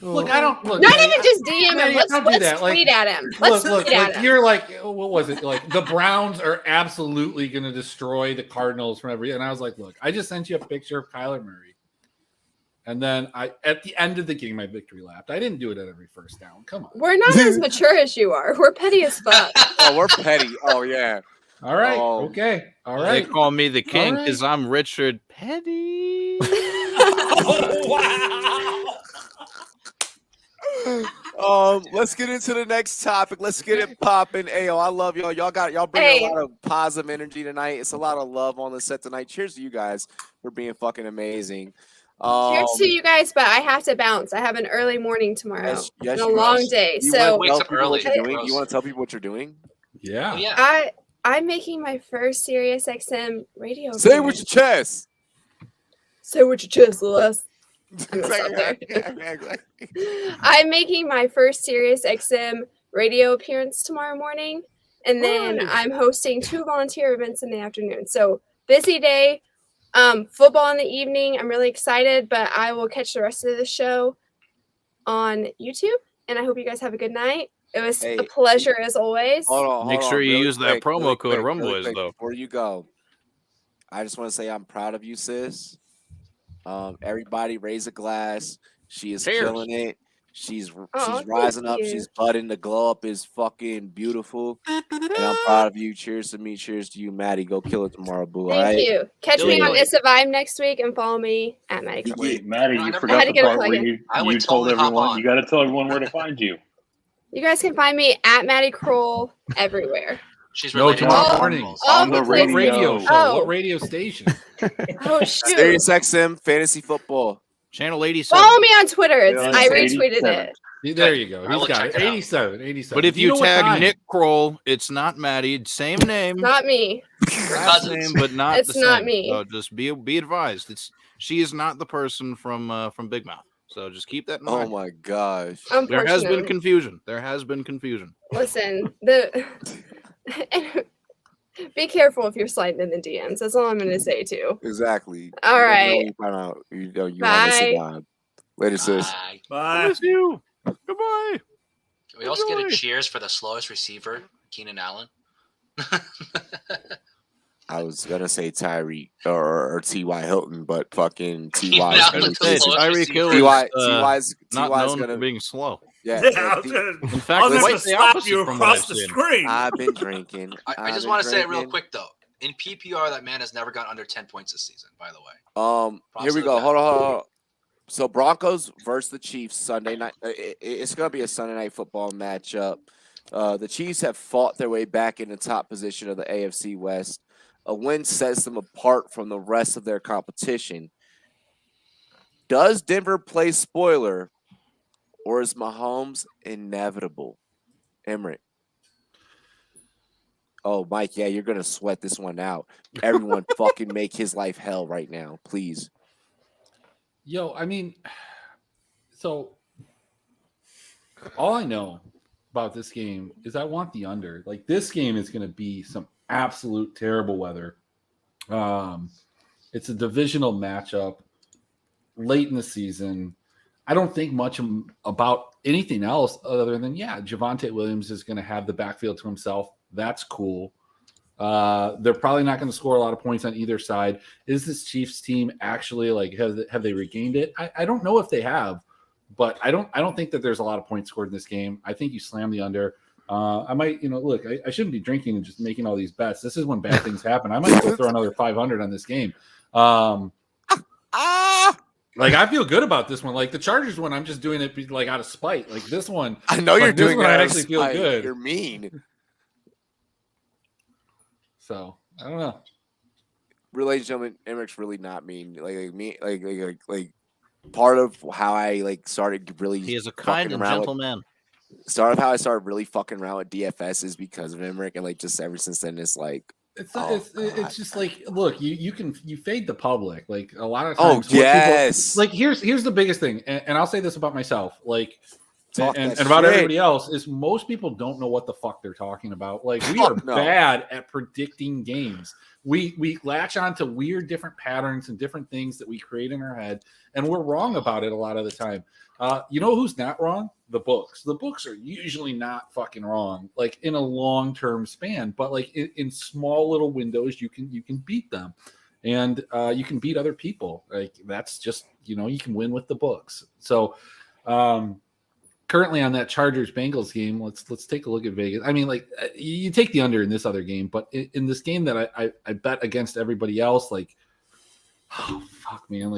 C: Look, I don't look.
B: Not even just DM him.
C: Don't do
B: Let's
C: that.
B: tweet at him. Let's
C: look,
B: tweet at
C: like
B: him.
C: you're like, what was it? Like the Browns are absolutely going to destroy the Cardinals from every. And I was like, look, I just sent you a picture of Kyler Murray. And then at the end of the game, my victory lapped. I didn't do it at every first down. Come on.
B: We're not as mature as you are. We're petty as fuck.
A: Oh, we're petty. Oh, yeah.
C: All right. Okay. All right.
G: They call me the king
C: All right.
G: because I'm Richard Petty.
A: Let's get into the next topic. Let's get it popping. Ayo, I love y'all. Y'all bring a lot of positive energy tonight. It's a lot of love on the set tonight. Cheers to you guys for being fucking amazing.
B: Cheers to you guys, but I have to bounce. I have an early morning tomorrow.
A: Yes,
B: and a long day. So
A: you want to tell people what you're doing?
C: Yeah.
D: Oh, yeah.
B: I'm making my first Sirius XM radio.
A: Say it with your chest.
B: Say it with your chest, Les. I messed up there. I'm making my first Sirius XM radio appearance tomorrow morning, and then I'm hosting 2 volunteer events in the afternoon. So busy day. Football in the evening. I'm really excited, but I will catch the rest of the show on YouTube, and I hope you guys have a good night. It was a pleasure as always.
G: Make sure you use that promo code
A: really
G: Rumboyz,
A: quick,
G: though.
A: Before you go, I just want to say I'm proud of you, sis. Everybody raise a glass. She is
G: Cheers.
A: killing it. She's
B: thank
A: rising up.
B: you.
A: She's budding. The glow up is fucking beautiful. And I'm proud of you. Cheers to me. Cheers to you, Maddie. Go kill it tomorrow, boo. all
B: Thank
A: right?
B: you. Catch me on Issa Vibe next week and follow me at Maddie Kroll.
F: Wait, Maddie, you
B: I
F: forgot
B: had to
F: the
B: get a
F: part where
B: plug-in.
F: you told everyone. You got to tell everyone where to find you.
B: You guys can find me at Maddie Kroll everywhere.
D: She's
C: No, tomorrow morning.
F: On the
B: good
C: What
B: places.
C: radio show?
B: Oh.
C: What radio station?
B: Oh shoot!
A: Sirius XM Fantasy Football.
G: Channel 87.
B: Follow me on Twitter. I
F: it's
B: retweeted
F: 87.
B: it.
C: There you go.
D: I
C: He's
D: will
C: got
D: check
C: it.
D: it out.
C: 87.
G: But if you
C: know what
G: tag
C: time?
G: Nick Kroll, it's not Maddie. Same name.
B: Not me.
G: Last name, but not
B: It's
G: the
B: not
G: same.
B: me.
G: So just be advised. She is not the person from Big Mouth. So just keep that in
A: Oh
G: mind.
A: my gosh.
G: There has been
B: Unfortunately.
G: confusion.
B: Listen, be careful if you're sliding in the DMs. That's all I'm going to say too.
A: Exactly.
B: All
A: You
B: right.
A: find out. You want to
B: Bye.
A: survive. Later, sis.
D: Bye.
N: Bye.
G: Miss you. Goodbye.
D: Can we also get a
G: Enjoy.
D: cheers for the slowest receiver, Keenan Allen?
A: I was gonna say Tyreek or T.Y. Hilton, but fucking T.Y.
D: Yeah,
A: is
D: I
A: gonna
D: was
G: Hey,
D: Slowest
G: Tyreek
D: receiver.
G: Hill
A: T.Y.'s
G: not
A: T.Y.'s
G: known for
A: gonna
G: being slow.
A: yeah.
H: I was
A: T-
H: gonna,
G: In
H: I
G: fact,
H: was
G: quite
H: gonna
G: the
H: slap
G: opposite
H: you
G: from what
H: across
G: I've
H: the
G: seen.
H: screen.
A: I've been drinking.
D: I just want to say it real quick though. In PPR, that man has never gone under 10 points this season. By the way.
A: Here we
D: to
A: go.
D: the
A: Hold on. So Broncos versus the Chiefs Sunday night. It's gonna be a Sunday night football matchup. The Chiefs have fought their way back in the top position of the AFC West. A win sets them apart from the rest of their competition. Does Denver play spoiler, or is Mahomes inevitable? Emmerich. Oh, Mike, yeah, you're going to sweat this one out. Everyone fucking make his life hell right now, please.
C: Yo, I mean, so all I know about this game is I want the under. Like, this game is going to be some absolute terrible weather. It's a divisional matchup late in the season. I don't think much about anything else other than, Javonte Williams is going to have the backfield to himself. That's cool. They're probably not going to score a lot of points on either side. Is this Chiefs team actually have they regained it? I don't know if they have, but I don't think that there's a lot of points scored in this game. I think you slam the under. I might, look, I shouldn't be drinking and just making all these bets. This is when bad things happen. I might go throw another 500 on this game. I feel good about this one. Like the Chargers one, I'm just doing it like out of spite. Like this one,
A: I know you're doing it.
C: I
A: out of
C: actually feel
A: spite.
C: good.
A: You're mean.
C: So I don't know.
A: Ladies and gentlemen, Emmerich's really not mean. Like part of how I started really.
G: He is a kind and gentle man.
A: Start of how I started really fucking around with DFS is because of Emmerich, and just ever since then, it's like.
C: It's just like, look, you fade the public like a lot of times.
A: Yes.
C: People, here's the biggest thing, and I'll say this about myself, and
A: shit.
C: about everybody else is most people don't know what the fuck they're talking about. Like we are bad at predicting games. We latch on to weird different patterns and different things that we create in our head, and we're wrong about it a lot of the time. You know who's not wrong? The books. The books are usually not fucking wrong, like in a long-term span, but in small little windows, you can beat them, and you can beat other people. Like that's just you can win with the books. So currently on that Chargers Bengals game, let's take a look at Vegas. I mean, you take the under in this other game, but in this game that I bet against everybody else, oh fuck man,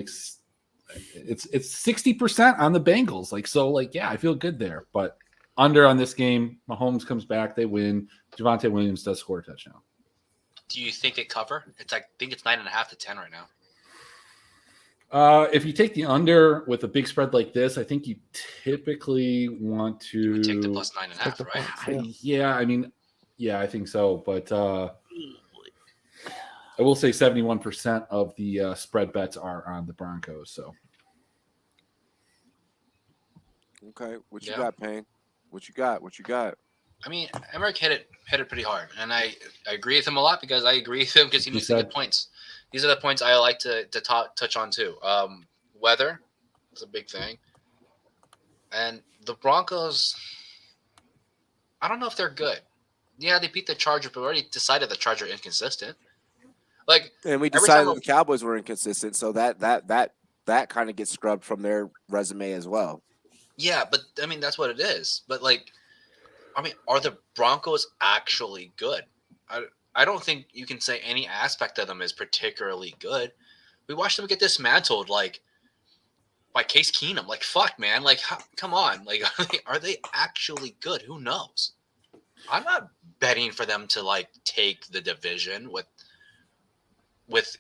C: it's 60% on the Bengals. I feel good there. But under on this game, Mahomes comes back, they win. Javonte Williams does score a touchdown.
D: Do you think they cover? I think it's 9.5 to 10 right now.
C: If you take the under with a big spread like this, I think you typically want to
D: take the plus 9.5, right?
C: Yeah, I mean, Yeah, I think so. But I will say 71% of the spread bets are on the Broncos. So
A: Okay, what you
D: Yeah.
A: got, Payne? What you got? What you got?
D: I mean, Emmerich hit it pretty hard, and I agree with him a lot because I agree with him because he makes the good points. These are the points I like to touch on too. Weather is a big thing, and the Broncos. I don't know if they're good. Yeah, they beat the Chargers, but we already decided the Chargers are inconsistent. Like,
A: And we
D: every
A: decided
D: time
A: the Cowboys were inconsistent, so that kind of gets scrubbed from their resume as well.
D: yeah, but I mean that's what it is. But like, I mean, are the Broncos actually good? I don't think you can say any aspect of them is particularly good. We watched them get dismantled, like by Case Keenum. Like, fuck, man. Like, come on. Like, are they actually good? Who knows? I'm not betting for them to like take the division with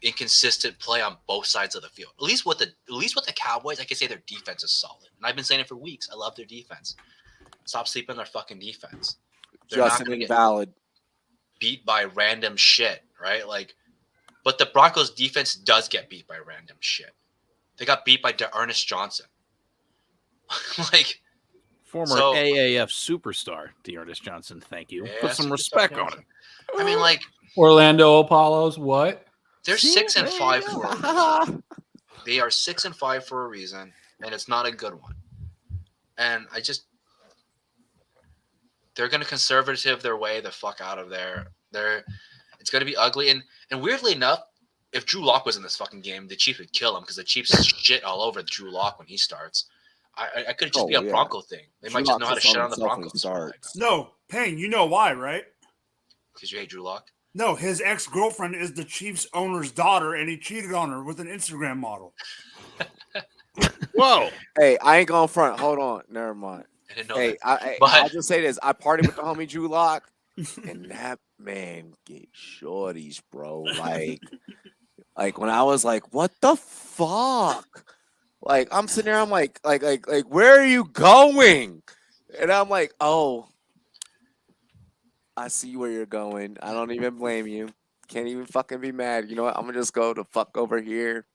D: inconsistent play on both sides of the field. At least with the Cowboys, I can say their defense is solid. And I've been saying it for weeks. I love their defense. Stop sleeping on their fucking defense. They're not
A: Justin
D: going to get
A: invalid.
D: beat by random shit, right? Like, but the Broncos defense does get beat by random shit. They got beat by Ernest Johnson. Like,
G: former AAF superstar, Dearness Johnson. Thank you.
D: Yeah,
G: Put some
D: superstar
G: respect on
D: Johnson.
G: it.
D: I mean, like,
C: Orlando Apollos, what?
D: they're 6-5 for a reason. They are 6-5 for a reason, and it's not a good one. And they're going to conservative their way the fuck out of there. It's going to be ugly. And weirdly enough, if Drew Lock was in this fucking game, the Chiefs would kill him because the Chiefs shit all over Drew Lock when he starts. I could just be a Bronco thing. They might just know how to shit on the Broncos.
H: No, Payne, you know why, right?
D: Because you hate Drew Lock?
H: No, his ex-girlfriend is the Chiefs owner's daughter, and he cheated on her with an Instagram model.
G: Whoa.
A: Hey, I ain't going front. Hold on. Never mind.
D: I didn't know
A: Hey,
D: that.
A: I'll just say this. I partied with the homie Drew Lock, and that man get shorties, bro. Like when I was like, what the fuck? Like, I'm sitting there, I'm like, where are you going? And I'm like, oh, I see where you're going. I don't even blame you. Can't even fucking be mad. You know what? I'm gonna just go the fuck over here,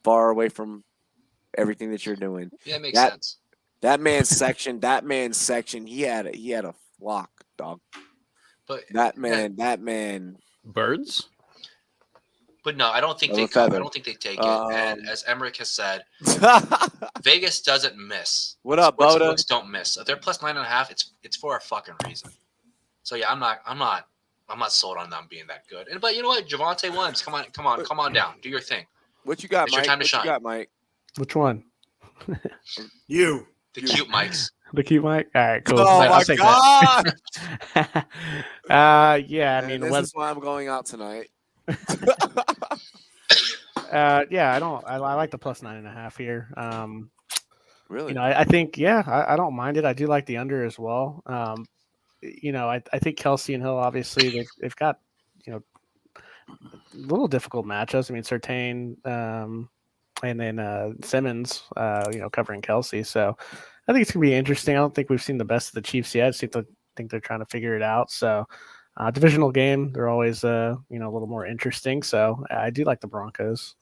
A: far away from everything that you're doing.
D: Yeah, it makes sense.
A: That man's section, he had a flock, dog.
D: But
A: that man.
G: Birds?
D: But no, I don't think they come. I don't think they take it. And as Emmerich has said, Vegas doesn't miss.
A: What up, Boda?
D: Books don't miss. If they're plus 9.5, it's for a fucking reason. So yeah, I'm not sold on them being that good. But you know what, Javonte Williams, come on down, do your thing.
A: What you got,
D: it's
A: Mike?
D: Your time to
A: what
D: shine.
A: You got, Mike?
E: Which one?
H: You.
D: The cute mics.
E: The cute mic. All right, cool.
A: Oh
E: I'll
A: my
E: take
A: god!
E: That. Yeah, I mean,
A: this is why I'm going out tonight.
E: Yeah, I like the plus 9.5 here.
A: Really?
E: You know, I think, I don't mind it. I do like the under as well. You know, I think Kelsey and Hill, obviously, they've got, you know, little difficult matchups. I mean, Surtain, and then Simmons, you know, covering Kelsey. So I think it's gonna be interesting. I don't think we've seen the best of the Chiefs yet. I think they're trying to figure it out. So divisional game, they're always you know, a little more interesting. So I do like the Broncos.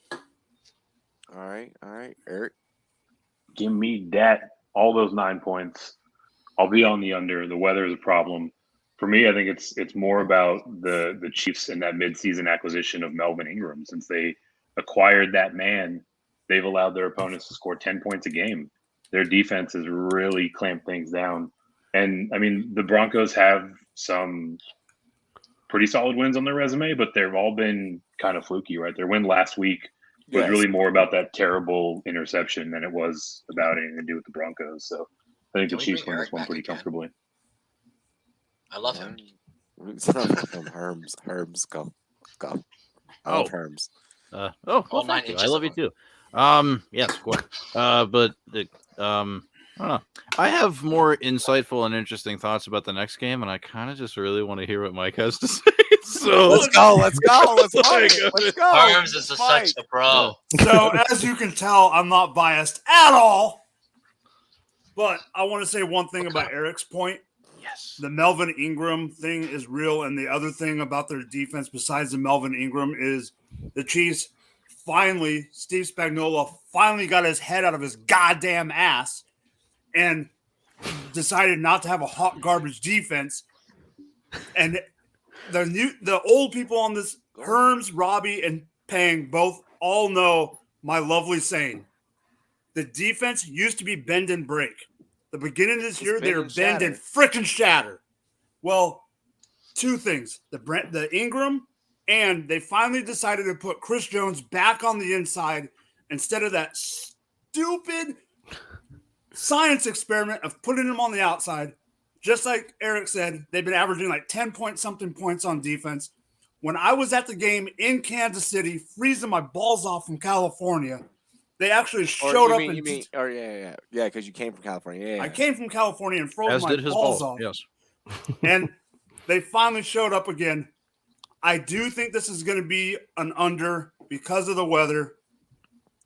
A: All right, Eric.
F: Give me that, all those 9 points. I'll be on the under. The weather is a problem. For me, I think it's more about the Chiefs and that midseason acquisition of Melvin Ingram. Since they acquired that man, they've allowed their opponents to score 10 points a game. Their defense has really clamped things down. And, I mean, the Broncos have some pretty solid wins on their resume, but they've all been kind of fluky, right? Their win last week was really more about that terrible interception than it was about anything to do with the Broncos. So I think the Chiefs win this one pretty comfortably.
D: I love him.
A: Herms, go. I love Herms.
G: Well, thank you. I love you too. Yes, of course. But I don't know. I have more insightful and interesting thoughts about the next game, and I kind of just really want to hear what Mike has to say. So
A: let's go. Let's go.
D: Herms is such a pro.
H: So as you can tell, I'm not biased at all. But I want to say one thing about Eric's point.
G: Yes.
H: The Melvin Ingram thing is real, and the other thing about their defense besides the Melvin Ingram is the Chiefs finally, Steve Spagnuolo finally got his head out of his goddamn ass and decided not to have a hot garbage defense. And the old people on this, Herms, Robbie, and Pang both all know my lovely saying. The defense used to be bend and break. The beginning of this year, they were bend and frickin' shatter. Well, two things. The Ingram, and they finally decided to put Chris Jones back on the inside instead of that stupid science experiment of putting him on the outside. Just like Eric said, they've been averaging like 10-point-something points on defense. When I was at the game in Kansas City, freezing my balls off from California, they actually showed up.
A: Yeah, because you came from California. Yeah,
H: I came from California and froze my balls off.
G: Yes.
H: And they finally showed up again. I do think this is going to be an under because of the weather.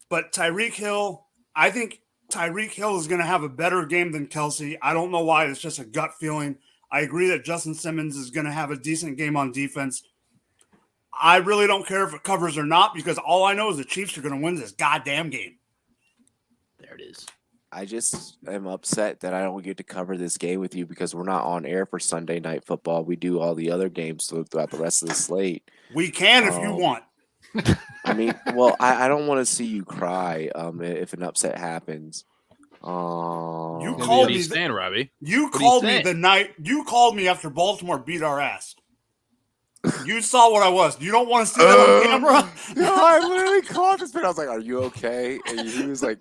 H: But Tyreek Hill, I think Tyreek Hill is going to have a better game than Kelsey. I don't know why. It's just a gut feeling. I agree that Justin Simmons is going to have a decent game on defense. I really don't care if it covers or not because all I know is the Chiefs are going to win this goddamn game.
G: There it is.
A: I just am upset that I don't get to cover this game with you because we're not on air for Sunday Night Football. We do all the other games throughout the rest of the slate.
H: We can if you want.
A: I mean, well, I don't want to see you cry if an upset happens.
H: You called me,
G: Robbie.
H: You called me the night. You called me after Baltimore beat our ass. You saw what I was. You don't want to see that on camera?
A: No, I literally called this man. I was like, "Are you okay?" And he was like,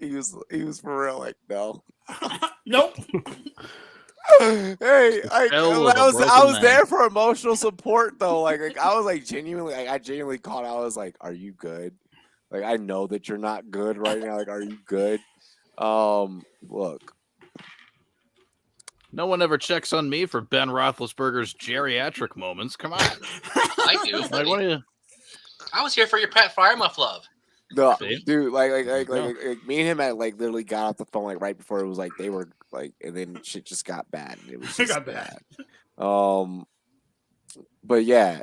A: he was for real. Like, no,
H: nope.
A: Hey, I was there for emotional support though. Like I was like genuinely, I genuinely called. I was like, "Are you good?" Like I know that you're not good right now. Like, are you good? Look.
G: No one ever checks on me for Ben Roethlisberger's geriatric moments. Come on.
D: I do.
G: Like, what are you?
D: I was here for your Pat Firemuff love.
A: No, dude, like me and him had like literally got off the phone like right before it was like they were like, and then shit just got bad. And it was just
H: got bad.
A: But yeah,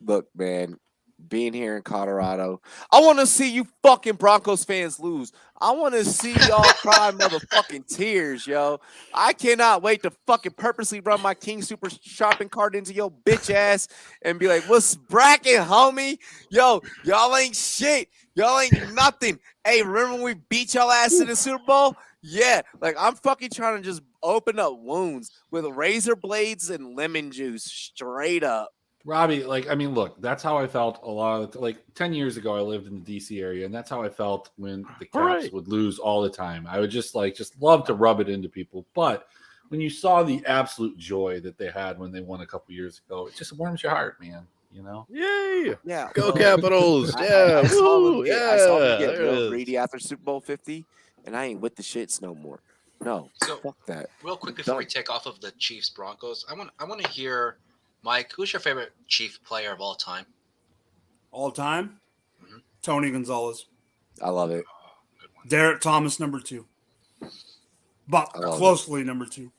A: look, man, being here in Colorado, I want to see you fucking Broncos fans lose. I want to see y'all cry motherfucking tears, yo. I cannot wait to fucking purposely run my King Super shopping cart into your bitch ass and be like, "What's bracket, homie? Yo, y'all ain't shit. Y'all ain't nothing. Hey, remember when we beat y'all ass in the Super Bowl? Yeah, like I'm fucking trying to just open up wounds with razor blades and lemon juice straight up."
C: Robbie, like, I mean, look, that's how I felt a lot of like 10 years ago. I lived in the DC area, and that's how I felt when the Caps would lose all the time. I would just love to rub it into people. But when you saw the absolute joy that they had when they won a couple years ago, it just warms your heart, man. You know?
G: Yay!
A: Yeah.
G: Go Capitals! Yeah!
A: I saw them get
G: There it
A: real
G: is.
A: greedy after Super Bowl 50, and I ain't with the shits no more. No,
D: So,
A: fuck that.
D: real quick before we
A: Done.
D: take off of the Chiefs Broncos, I want to hear, Mike, who's your favorite Chief player of all time?
H: All time? Tony Gonzalez.
A: I love it.
H: Derek Thomas, number 2. But closely number 2.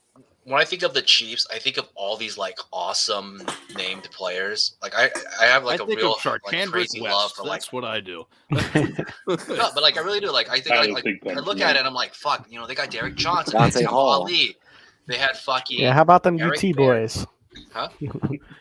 D: When I think of the Chiefs, I think of all these like awesome named players. Like I have like
G: I
D: a
G: think
D: real
G: of Charcandrick
D: crazy
G: West.
D: love for like.
G: That's what I do.
D: No, but like I really do. Like I think I look at it and I'm like, fuck, you know, they got Derek Johnson,
A: Dante
D: Tim
A: Hall.
D: Ali. They had fucking
E: Yeah, how about them
D: Eric
E: UT
D: Berry.
E: boys?
D: Huh?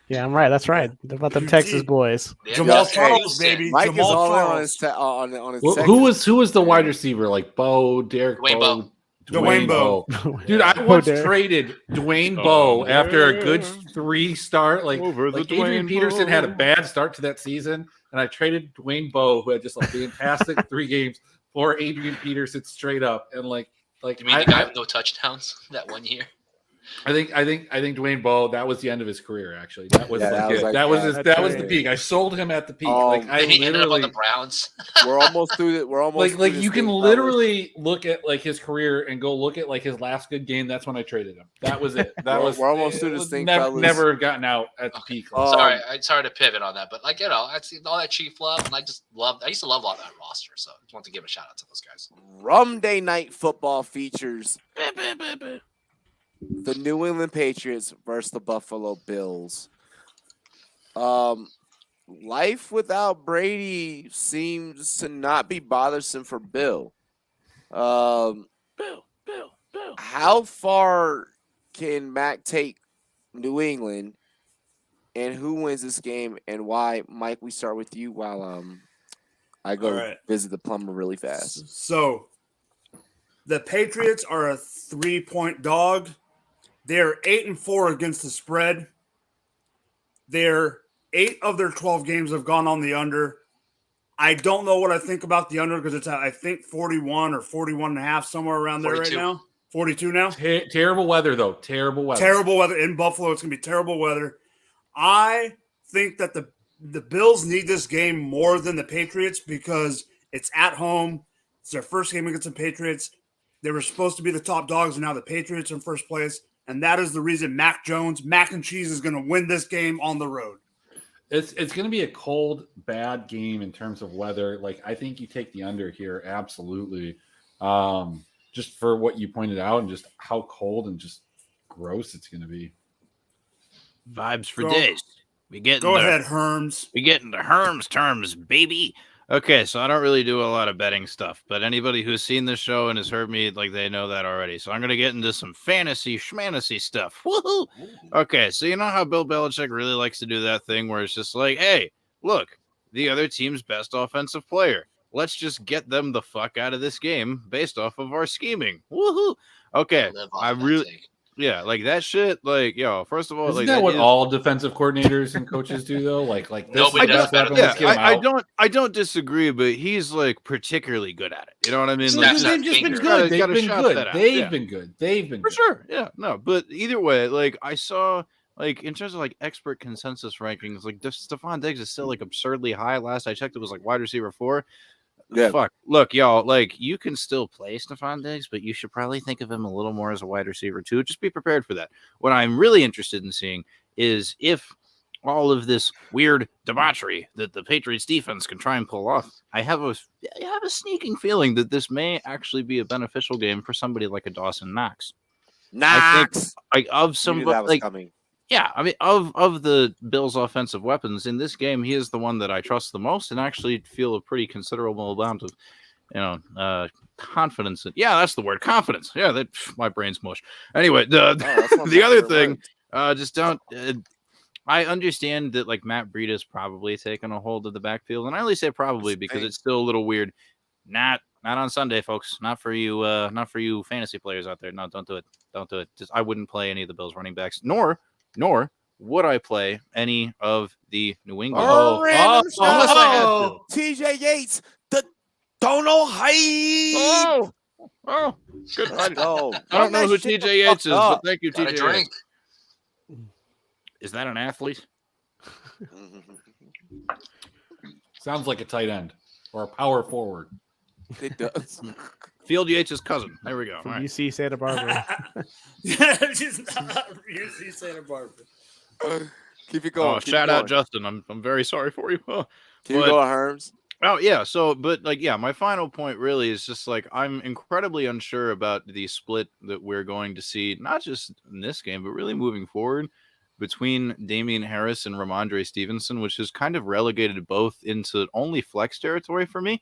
E: Yeah, I'm right. That's right. How about them Texas boys?
H: Jamal Charles, baby.
A: Mike
H: Jamal
A: is all in
H: Charles.
A: on his
C: Who was the wide receiver? Like Derek
D: Dwayne
C: Bowe.
H: Dwayne Bowe.
C: Dude, I once
E: Derek.
C: traded Dwayne Bowe after a good 3 start. Like Adrian Peterson had a bad start to that season, and I traded Dwayne Bowe, who had just like fantastic 3 games, for Adrian Peterson straight up. And like
D: You mean the guy with no touchdowns that one year?
C: I think Dwayne Bowe, that was the end of his career. Actually, that was that was the peak. I sold him at the peak. I
D: And he ended up on
C: literally
D: the Browns.
A: We're almost through it. We're almost
C: like
A: through
C: you
A: this
C: can
A: thing,
C: literally look at like his career and go look at like his last good game. That's when I traded him. That was it.
A: We're almost through this thing,
C: Never,
A: fellas.
C: never have gotten out at the peak.
D: Sorry, I'm sorry to pivot on that, but like I see all that Chief love, and I used to love all that roster. So I just want to give a shout out to those guys.
A: Rum Day Night Football features the New England Patriots versus the Buffalo Bills. Life without Brady seems to not be bothersome for Bill. Bill. How far can Mac take New England, and who wins this game and why? Mike, we start with you while I go visit the plumber really fast.
H: So the Patriots are a 3-point dog. They're 8-4 against the spread. They're 8 of their 12 games have gone on the under. I don't know what I think about the under because it's at, I think 41 or 41.5, somewhere around there
D: 42.
H: right now. 42 now.
C: Terrible weather though. Terrible weather.
H: Terrible weather in Buffalo. It's gonna be terrible weather. I think that the Bills need this game more than the Patriots because it's at home. It's their first game against the Patriots. They were supposed to be the top dogs, and now the Patriots are in first place. And that is the reason Mac and Cheese, is going to win this game on the road.
C: It's going to be a cold, bad game in terms of weather. Like, I think you take the under here, absolutely. Just for what you pointed out and just how cold and just gross it's going to be.
G: Vibes for days.
H: Go ahead, Herms.
G: We get into Herms terms, baby. Okay, so I don't really do a lot of betting stuff, but anybody who's seen this show and has heard me, like, they know that already. So I'm going to get into some fantasy schmantasy stuff. Woohoo! Okay, so you know how Bill Belichick really likes to do that thing where it's just like, hey, look, the other team's best offensive player. Let's just get them the fuck out of this game based off of our scheming. Woohoo! Okay, I really... Yeah, like that shit. Like, yo, first of all,
C: Isn't
G: like
C: that what all defensive coordinators and coaches do, though? Like this.
G: I don't disagree, but he's like particularly good at it. You know what I mean? Like,
C: They've just been good. They've been good. They've been good. They've been
G: for sure. Yeah, no, but either way, like I saw, like in terms of like expert consensus rankings, like Stephon Diggs is still like absurdly high. Last I checked, it was like wide receiver 4.
A: Yeah.
G: Fuck. Look, y'all, like you can still play Stephon Diggs, but you should probably think of him a little more as a wide receiver too. Just be prepared for that. What I'm really interested in seeing is if all of this weird debauchery that the Patriots defense can try and pull off. I have a sneaking feeling that this may actually be a beneficial game for somebody like a Dawson Knox. I think like of somebody like coming. Yeah, I mean, of the Bills' offensive weapons in this game, he is the one that I trust the most, and actually feel a pretty considerable amount of, confidence. That's the word, confidence. Yeah, that my brain's mush. Anyway, the other thing, just don't. I understand that like Matt Breida's probably taken a hold of the backfield, and I only say probably because it's still a little weird. Not on Sunday, folks. Not for you. Not for you fantasy players out there. No, don't do it. Don't do it. I wouldn't play any of the Bills running backs, nor would I play any of the New England.
A: TJ Yates, the Dono Hyde.
G: Good. I don't know who TJ Yates is, but thank you, TJ Yates. Is that an athlete?
C: Sounds like a tight end or a power forward.
A: It does.
G: Field Yates' cousin. There we go.
E: From UC Santa Barbara.
H: She's not UC Santa Barbara.
A: Keep it going.
G: Shout out Justin. I'm very sorry for you.
A: Keep it going, Herms.
G: Oh yeah. So, but like, yeah, my final point really is just like I'm incredibly unsure about the split that we're going to see, not just in this game, but really moving forward between Damian Harris and Ramondre Stevenson, which has kind of relegated both into only flex territory for me.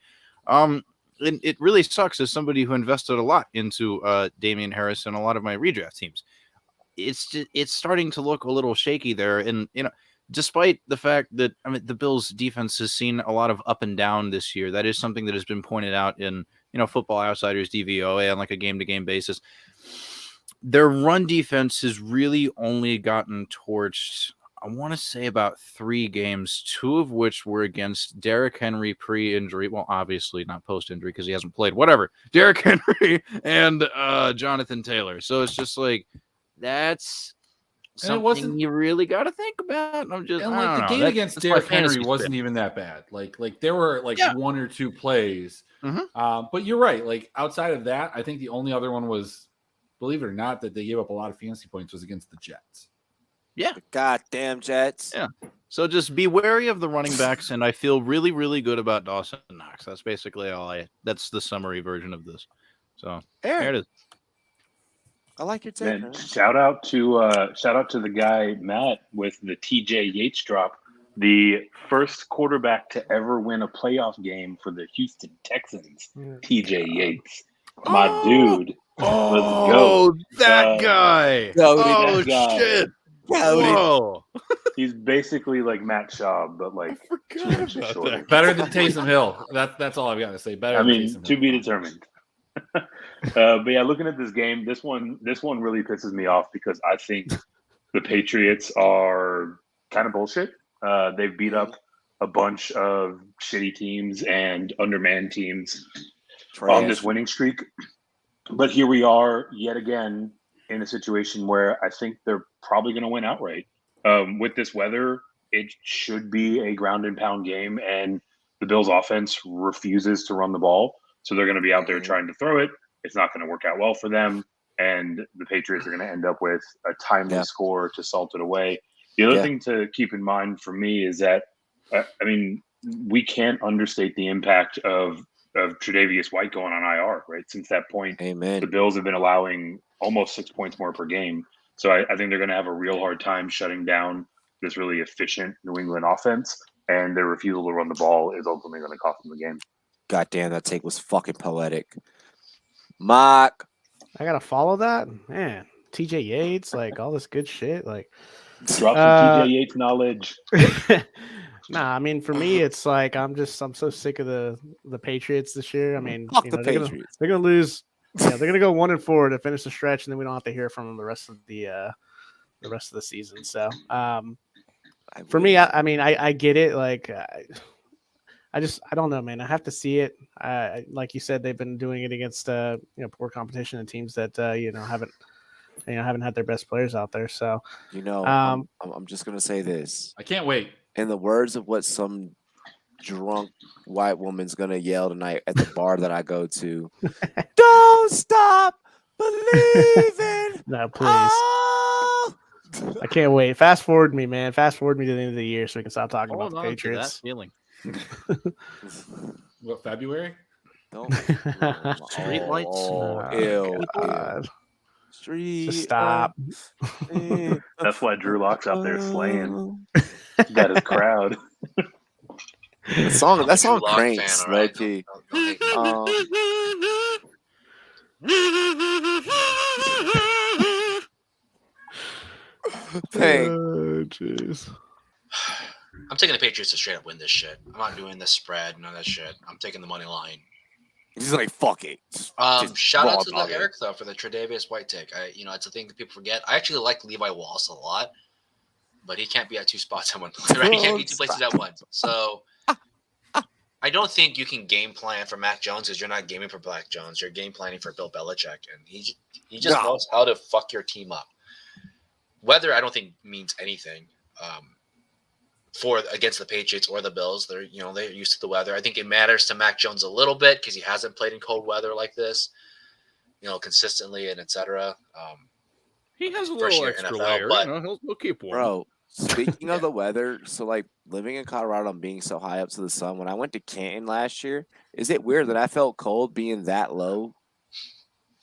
G: And it really sucks as somebody who invested a lot into Damian Harris and a lot of my redraft teams. It's starting to look a little shaky there, and despite the fact that the Bills' defense has seen a lot of up and down this year, that is something that has been pointed out in Football Outsiders DVOA on like a game-to-game basis. Their run defense has really only gotten torched, I want to say, about 3 games, 2 of which were against Derrick Henry pre-injury. Well, obviously not post-injury because he hasn't played. Whatever. Derrick Henry and Jonathan Taylor. So it's just like that's something you really got to think about.
C: The game against Derrick Henry wasn't even that bad. Like there were 1 or 2 plays.
G: Mm-hmm.
C: But you're right. Like outside of that, I think the only other one was, believe it or not, that they gave up a lot of fantasy points was against the Jets.
G: Yeah.
A: The goddamn Jets.
G: Yeah. So just be wary of the running backs, and I feel really, really good about Dawson Knox. That's basically that's the summary version of this. So there it is.
A: I like your take.
F: Man,
A: Man.
F: shout out to the guy Matt with the TJ Yates drop, the first quarterback to ever win a playoff game for the Houston Texans. TJ Yates, my dude. Let's go.
G: That guy.
A: Goated.
F: That guy.
G: Shit.
A: Goated.
G: Whoa.
F: He's basically like Matt Schaub, but like 2 inches shorter.
C: Better than Taysom Hill. That's all I've got to say. Better.
F: I
C: than
F: mean,
C: Taysom
F: to
C: Hill.
F: be determined. But yeah, looking at this game, this one really pisses me off because I think the Patriots are kind of bullshit. They've beat up a bunch of shitty teams and undermanned teams on this winning streak. But here we are yet again in a situation where I think they're probably going to win outright. With this weather, it should be a ground and pound game, and the Bills' offense refuses to run the ball. So they're going to be out there trying to throw it. It's not going to work out well for them. And the Patriots are going to end up with a timely score to salt it away. The other thing to keep in mind for me is that, I mean, we can't understate the impact of Tre'Davious White going on IR, right? Since that point, the Bills have been allowing almost 6 points more per game. So I think they're going to have a real hard time shutting down this really efficient New England offense. And their refusal to run the ball is ultimately going to cost them the game.
A: God damn, that take was fucking poetic. Mock.
E: I gotta follow that, man. TJ Yates, like all this good shit, like
F: drop some TJ Yates knowledge.
E: Nah, I mean for me, it's like I'm so sick of the Patriots this year. I mean,
A: Fuck
E: you know,
A: the
E: they're
A: Patriots.
E: gonna lose. Yeah, they're gonna go 1-4 to finish the stretch, and then we don't have to hear from them the rest of the season. So, for me, I mean, I get it. Like, I don't know, man. I have to see it. Like you said, they've been doing it against poor competition and teams that haven't had their best players out there. So
A: I'm just gonna say this.
C: I can't wait.
A: In the words of what some drunk white woman's gonna yell tonight at the bar that I go to, don't stop believing.
E: No, please. I can't wait. Fast forward me, man. Fast forward me to the end of the year so we can stop talking about the Patriots.
G: That feeling.
C: What, February?
A: Don't.
G: Street lights.
A: Oh, ew.
E: God.
A: Street.
E: Just stop.
F: That's why Drew Lock's out there slaying. Got his crowd.
A: That song
D: Drew Lock
A: cranks,
D: fan, all right?
A: low key.
E: Oh, jeez.
D: I'm taking the Patriots to straight up win this shit. I'm not doing this spread, none of that shit. I'm taking the money line.
A: He's like, fuck it.
D: Shout out to Eric though for the Tre'Davious White take. It's a thing that people forget. I actually like Levi Wallace a lot, but he can't be at two spots at one place. Right? He can't be two places at once. So I don't think you can game plan for Mac Jones because you're not gaming for Black Jones. You're game planning for Bill Belichick, and he just knows how to fuck your team up. Weather, I don't think means anything against the Patriots or the Bills. They're used to the weather. I think it matters to Mac Jones a little bit because he hasn't played in cold weather like this, consistently and etc.
G: He has a little extra
D: NFL,
G: layer.
D: but
G: He'll keep warm.
A: Bro, speaking of the weather, so like living in Colorado and being so high up to the sun, when I went to Canton last year, is it weird that I felt cold being that low?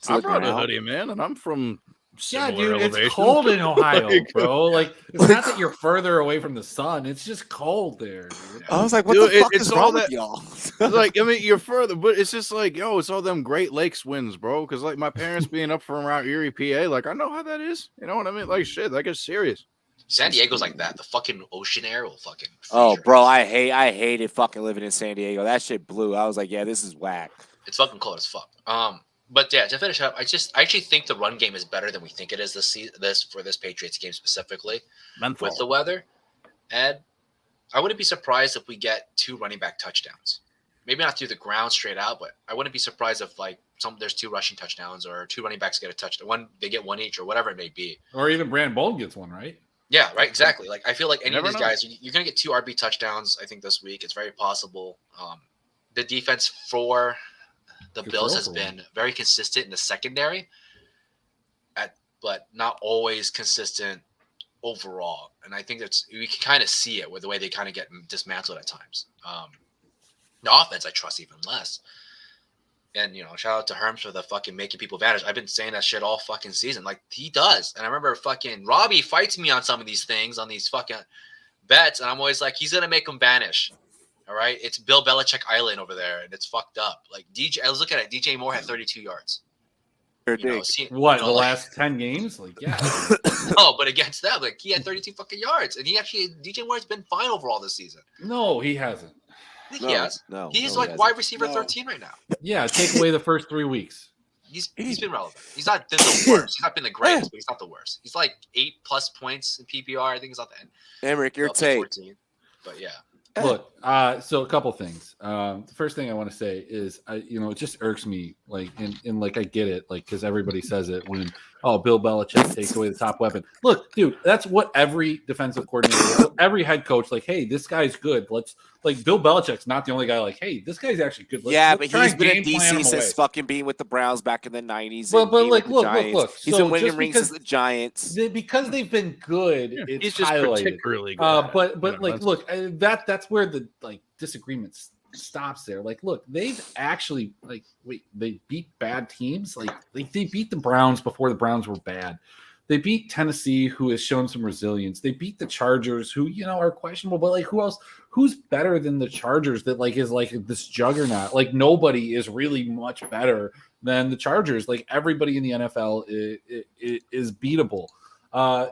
G: I brought a hoodie, man, and I'm from similar elevation.
C: It's cold in Ohio,
G: Like,
C: bro. Like, it's not that you're further away from the sun. It's just cold there, dude.
A: I was like, what
G: Dude,
A: the fuck
G: it's
A: is
G: all
A: wrong
G: that-
A: with y'all?
G: Like, I mean, you're further, but it's just like, it's all them Great Lakes winds, bro. Because like my parents being up from around Erie, PA, like I know how that is. You know what I mean? Like shit, that gets serious.
D: San Diego's like that. The fucking ocean air will fucking.
A: Oh, bro, I hated fucking living in San Diego. That shit blew. I was like, yeah, this is whack.
D: It's fucking cold as fuck. But yeah, to finish up, I actually think the run game is better than we think it is for this Patriots game specifically with the weather. And I wouldn't be surprised if we get 2 running back touchdowns. Maybe not through the ground straight out, but I wouldn't be surprised if there's 2 rushing touchdowns or 2 running backs get a touchdown. They get 1 each or whatever it may be.
C: Or even Brandon Bolden gets one, right?
D: Yeah, right. Exactly. Like I feel like any of
G: Never
D: these
G: know.
D: guys, you're gonna get 2 RB touchdowns. I think this week it's very possible. The defense for the Bills has been very consistent in the secondary, but not always consistent overall. And I think we can kind of see it with the way they kind of get dismantled at times. The offense I trust even less. And shout out to Herms for the fucking making people vanish. I've been saying that shit all fucking season. Like he does. And I remember fucking Robbie fights me on some of these things, on these fucking bets, and I'm always like, he's gonna make them vanish. All right, it's Bill Belichick Island over there, and it's fucked up. Like I was looking at it. DJ Moore had 32 yards.
C: The last 10 games? Like, yeah.
D: No, but against them, like he had 32 fucking yards, and DJ Moore's been fine overall this season.
C: No, he hasn't.
D: I think he has. He's like wide receiver 13 right now.
C: Yeah, take away the first 3 weeks.
D: He's been relevant. He's not been the worst. He's not been the greatest, but he's not the worst. He's like 8+ points in PPR. I think he's not the end.
A: Emmerich, your take.
D: 14, but yeah.
C: Look, so a couple things. The first thing I want to say is, it just irks me, like, and like I get it, like, because everybody says it when, Bill Belichick takes away the top weapon. Look, dude, that's what every defensive coordinator, every head coach, like, hey, this guy's good. Like, Bill Belichick's not the only guy. Like, hey, this guy's actually good.
A: But he's been in DC since fucking being with the Browns back in the 90s.
C: But like, look.
A: He's been winning rings as the Giants
C: because they've been good.
G: Yeah,
C: it's
G: he's just
C: highlighted.
G: particularly good.
C: But like, look, that's where the disagreement stops there. Like, look, they've actually they beat bad teams. Like they beat the Browns before the Browns were bad. They beat Tennessee, who has shown some resilience. They beat the Chargers, who are questionable. But like, who else? Who's better than the Chargers? That is this juggernaut. Like nobody is really much better than the Chargers. Like everybody in the NFL is beatable.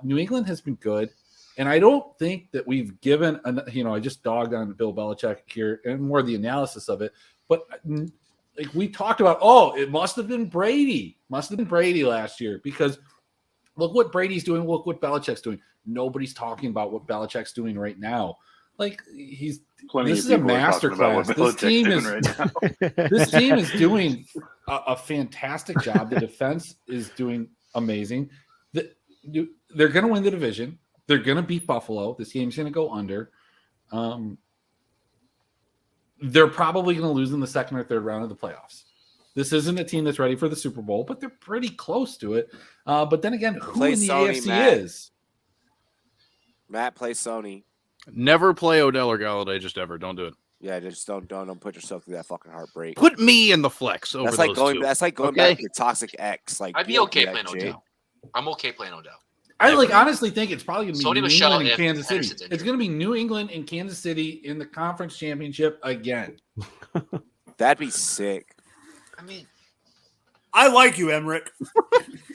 C: New England has been good, and I don't think that we've given. I just dogged on Bill Belichick here, and more the analysis of it. But like we talked about, it must have been Brady. Must have been Brady last year because. Look what Brady's doing. Look what Belichick's doing. Nobody's talking about what Belichick's doing right now. Like this is a masterclass. This team is doing a fantastic job. The defense is doing amazing. They're going to win the division. They're going to beat Buffalo. This game's going to go under. They're probably going to lose in the second or third round of the playoffs. This isn't a team that's ready for the Super Bowl, but they're pretty close to it. But then again, who in the AFC is?
A: Matt, play Sony.
G: Never play Odell or Galladay, just ever. Don't do it.
A: Yeah, just don't put yourself through that fucking heartbreak.
G: Put me in the flex over
A: that's like
G: those
A: going.
G: two.
A: That's like going
G: Okay?
A: back to Toxic X. Like
D: I'd be okay playing Odell. I'm okay playing Odell.
C: I honestly think it's probably going to be
D: Sony
C: New
D: Michel
C: England and Kansas City.
D: Henderson's injured.
C: It's going to be New England and Kansas City in the conference championship again.
A: That'd be sick.
D: I mean,
H: I like you, Emmerich.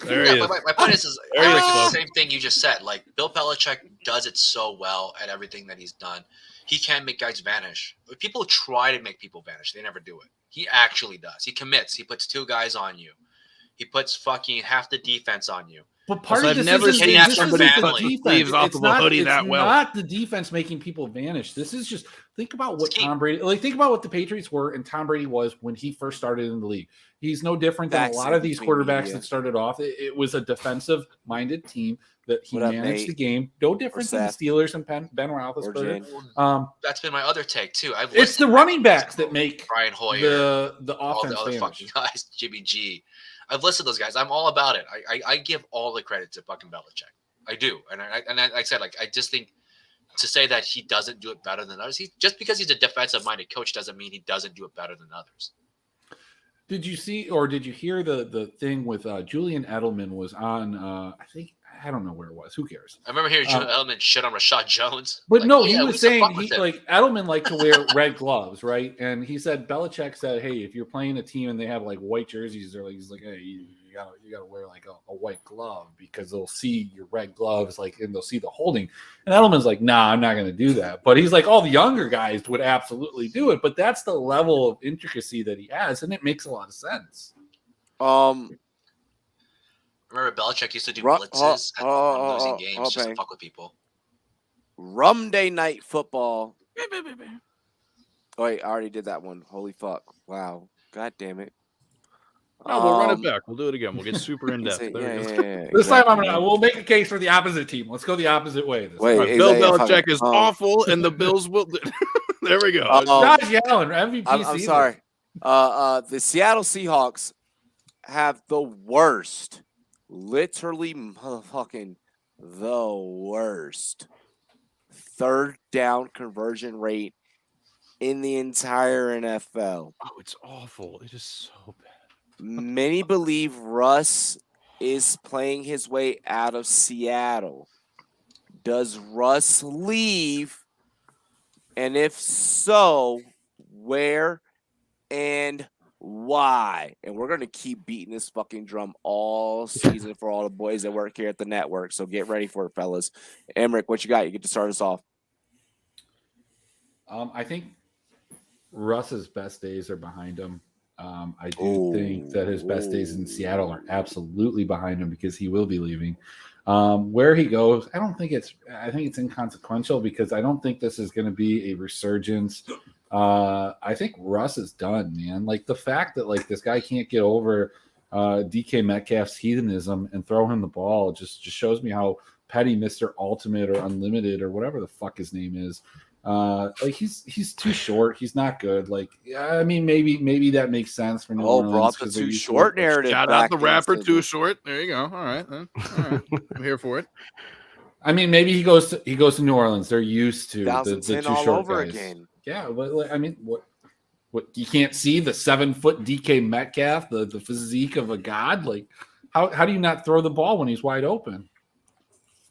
G: There he is.
D: My point is the same thing you just said. Like Bill Belichick does it so well at everything that he's done. He can make guys vanish. If people try to make people vanish, they never do it. He actually does. He commits. He puts 2 guys on you. He puts fucking half the defense on you.
C: But part of
G: I've
C: this
G: never
C: isn't
G: seen
C: this
G: somebody
C: isn't
G: put
C: the
G: the
C: defense.
G: sleeves off
C: It's
G: of a hoodie that well.
C: Not the defense making people vanish. This is just think about what Tom Brady think about what the Patriots were and Tom Brady was when he first started in the league. He's no different than a lot of these quarterbacks that started off. It was a defensive minded team that he managed the game. No different than the Steelers and Ben Roethlisberger.
D: That's been my other take too.
C: It's the running backs that make
D: Brian Hoyer,
C: the
D: all
C: offense
D: the other
C: vanish.
D: fucking guys, Jimmy G. I've listed those guys. I'm all about it. I give all the credit to fucking Belichick. I do, and I said I just think to say that he doesn't do it better than others. Just because he's a defensive-minded coach doesn't mean he doesn't do it better than others.
C: Did you see or did you hear the thing with Julian Edelman was on? I don't know where it was. Who cares?
D: I remember hearing Julian Edelman shit on Rashad Jones.
C: But
D: like,
C: no,
D: yeah,
C: he was saying Edelman liked to wear red gloves, right? And he said Belichick said, "Hey, if you're playing a team and they have like white jerseys, they're like, he's like, hey, you gotta wear like a white glove because they'll see your red gloves, like, and they'll see the holding." And Edelman's like, "Nah, I'm not gonna do that." But he's like, all the younger guys would absolutely do it. But that's the level of intricacy that he has, and it makes a lot of sense.
D: Remember Belichick used to do blitzes on losing games just to fuck with people.
A: Rum Day Night Football. Oh, wait, I already did that one. Holy fuck. Wow. God damn it.
G: No, we'll run it back. We'll do it again. We'll get super in depth.
C: This time we'll make a case for the opposite team. Let's go the opposite way.
G: Bill Belichick is awful, and the Bills will. There we go.
C: Josh Allen, MVP.
A: I'm sorry. The Seattle Seahawks have the worst, literally motherfucking the worst third down conversion rate in the entire NFL.
G: Oh, it's awful. It is so bad.
A: Many believe Russ is playing his way out of Seattle. Does Russ leave? And if so, where and why? And we're going to keep beating this fucking drum all season for all the boys that work here at the network. So get ready for it, fellas. Emmerich, what you got? You get to start us off.
C: I think Russ's best days are behind him. I do think that his best days in Seattle are absolutely behind him because he will be leaving. Where he goes, I think it's inconsequential because I don't think this is going to be a resurgence. I think Russ is done, man. Like the fact that like this guy can't get over DK Metcalf's heathenism and throw him the ball just shows me how petty Mr. Ultimate or Unlimited or whatever the fuck his name is. Like he's too short. He's not good. Like I mean, maybe that makes sense for New Orleans.
A: Brought the too short narrative.
G: Shout out the rapper Too Short. There you go. All right, then. All right. I'm here for it.
C: I mean, maybe he goes to New Orleans. They're used to the too
A: all
C: short
A: over
C: guys.
A: again.
C: Yeah, but I mean, what you can't see the 7-foot DK Metcalf, the physique of a god. Like, how do you not throw the ball when he's wide open?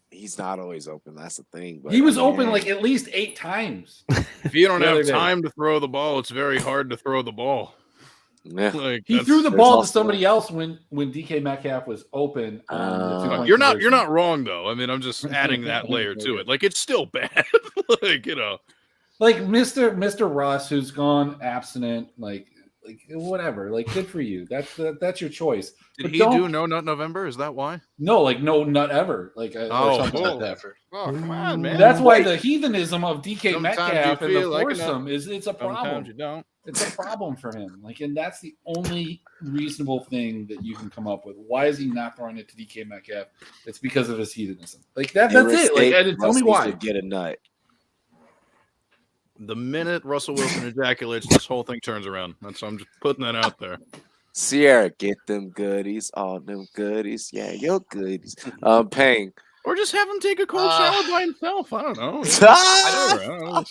A: He's not always open. That's the thing. But
C: he was open like at least 8 times.
G: If you don't have time to throw the ball, it's very hard to throw the ball.
A: Yeah.
G: Like,
C: he threw the ball to somebody else when DK Metcalf was open.
G: You're not wrong though. I mean, I'm just adding that layer to it. Like it's still bad. Like
C: like Mr. Russ who's gone abstinent. Like whatever. Like good for you. That's your choice.
G: Did he do No Nut November? Is that why?
C: No, like no nut ever. Like
G: ever. Oh, come on, man.
C: That's why the heathenism of DK
G: Sometimes
C: Metcalf
G: you
C: and the
G: feel like
C: foursome it's a problem.
G: Sometimes you don't.
C: It's a problem for him. Like, and that's the only reasonable thing that you can come up with. Why is he not throwing it to DK Metcalf? It's because of his heathenism. Like that's it. Like, tell me why.
A: Get a nut.
G: The minute Russell Wilson ejaculates, this whole thing turns around. I'm just putting that out there.
A: Sierra, get them goodies, all them goodies. Yeah, your goodies. Paying.
G: Or just have him take a cold shower by himself. I don't know.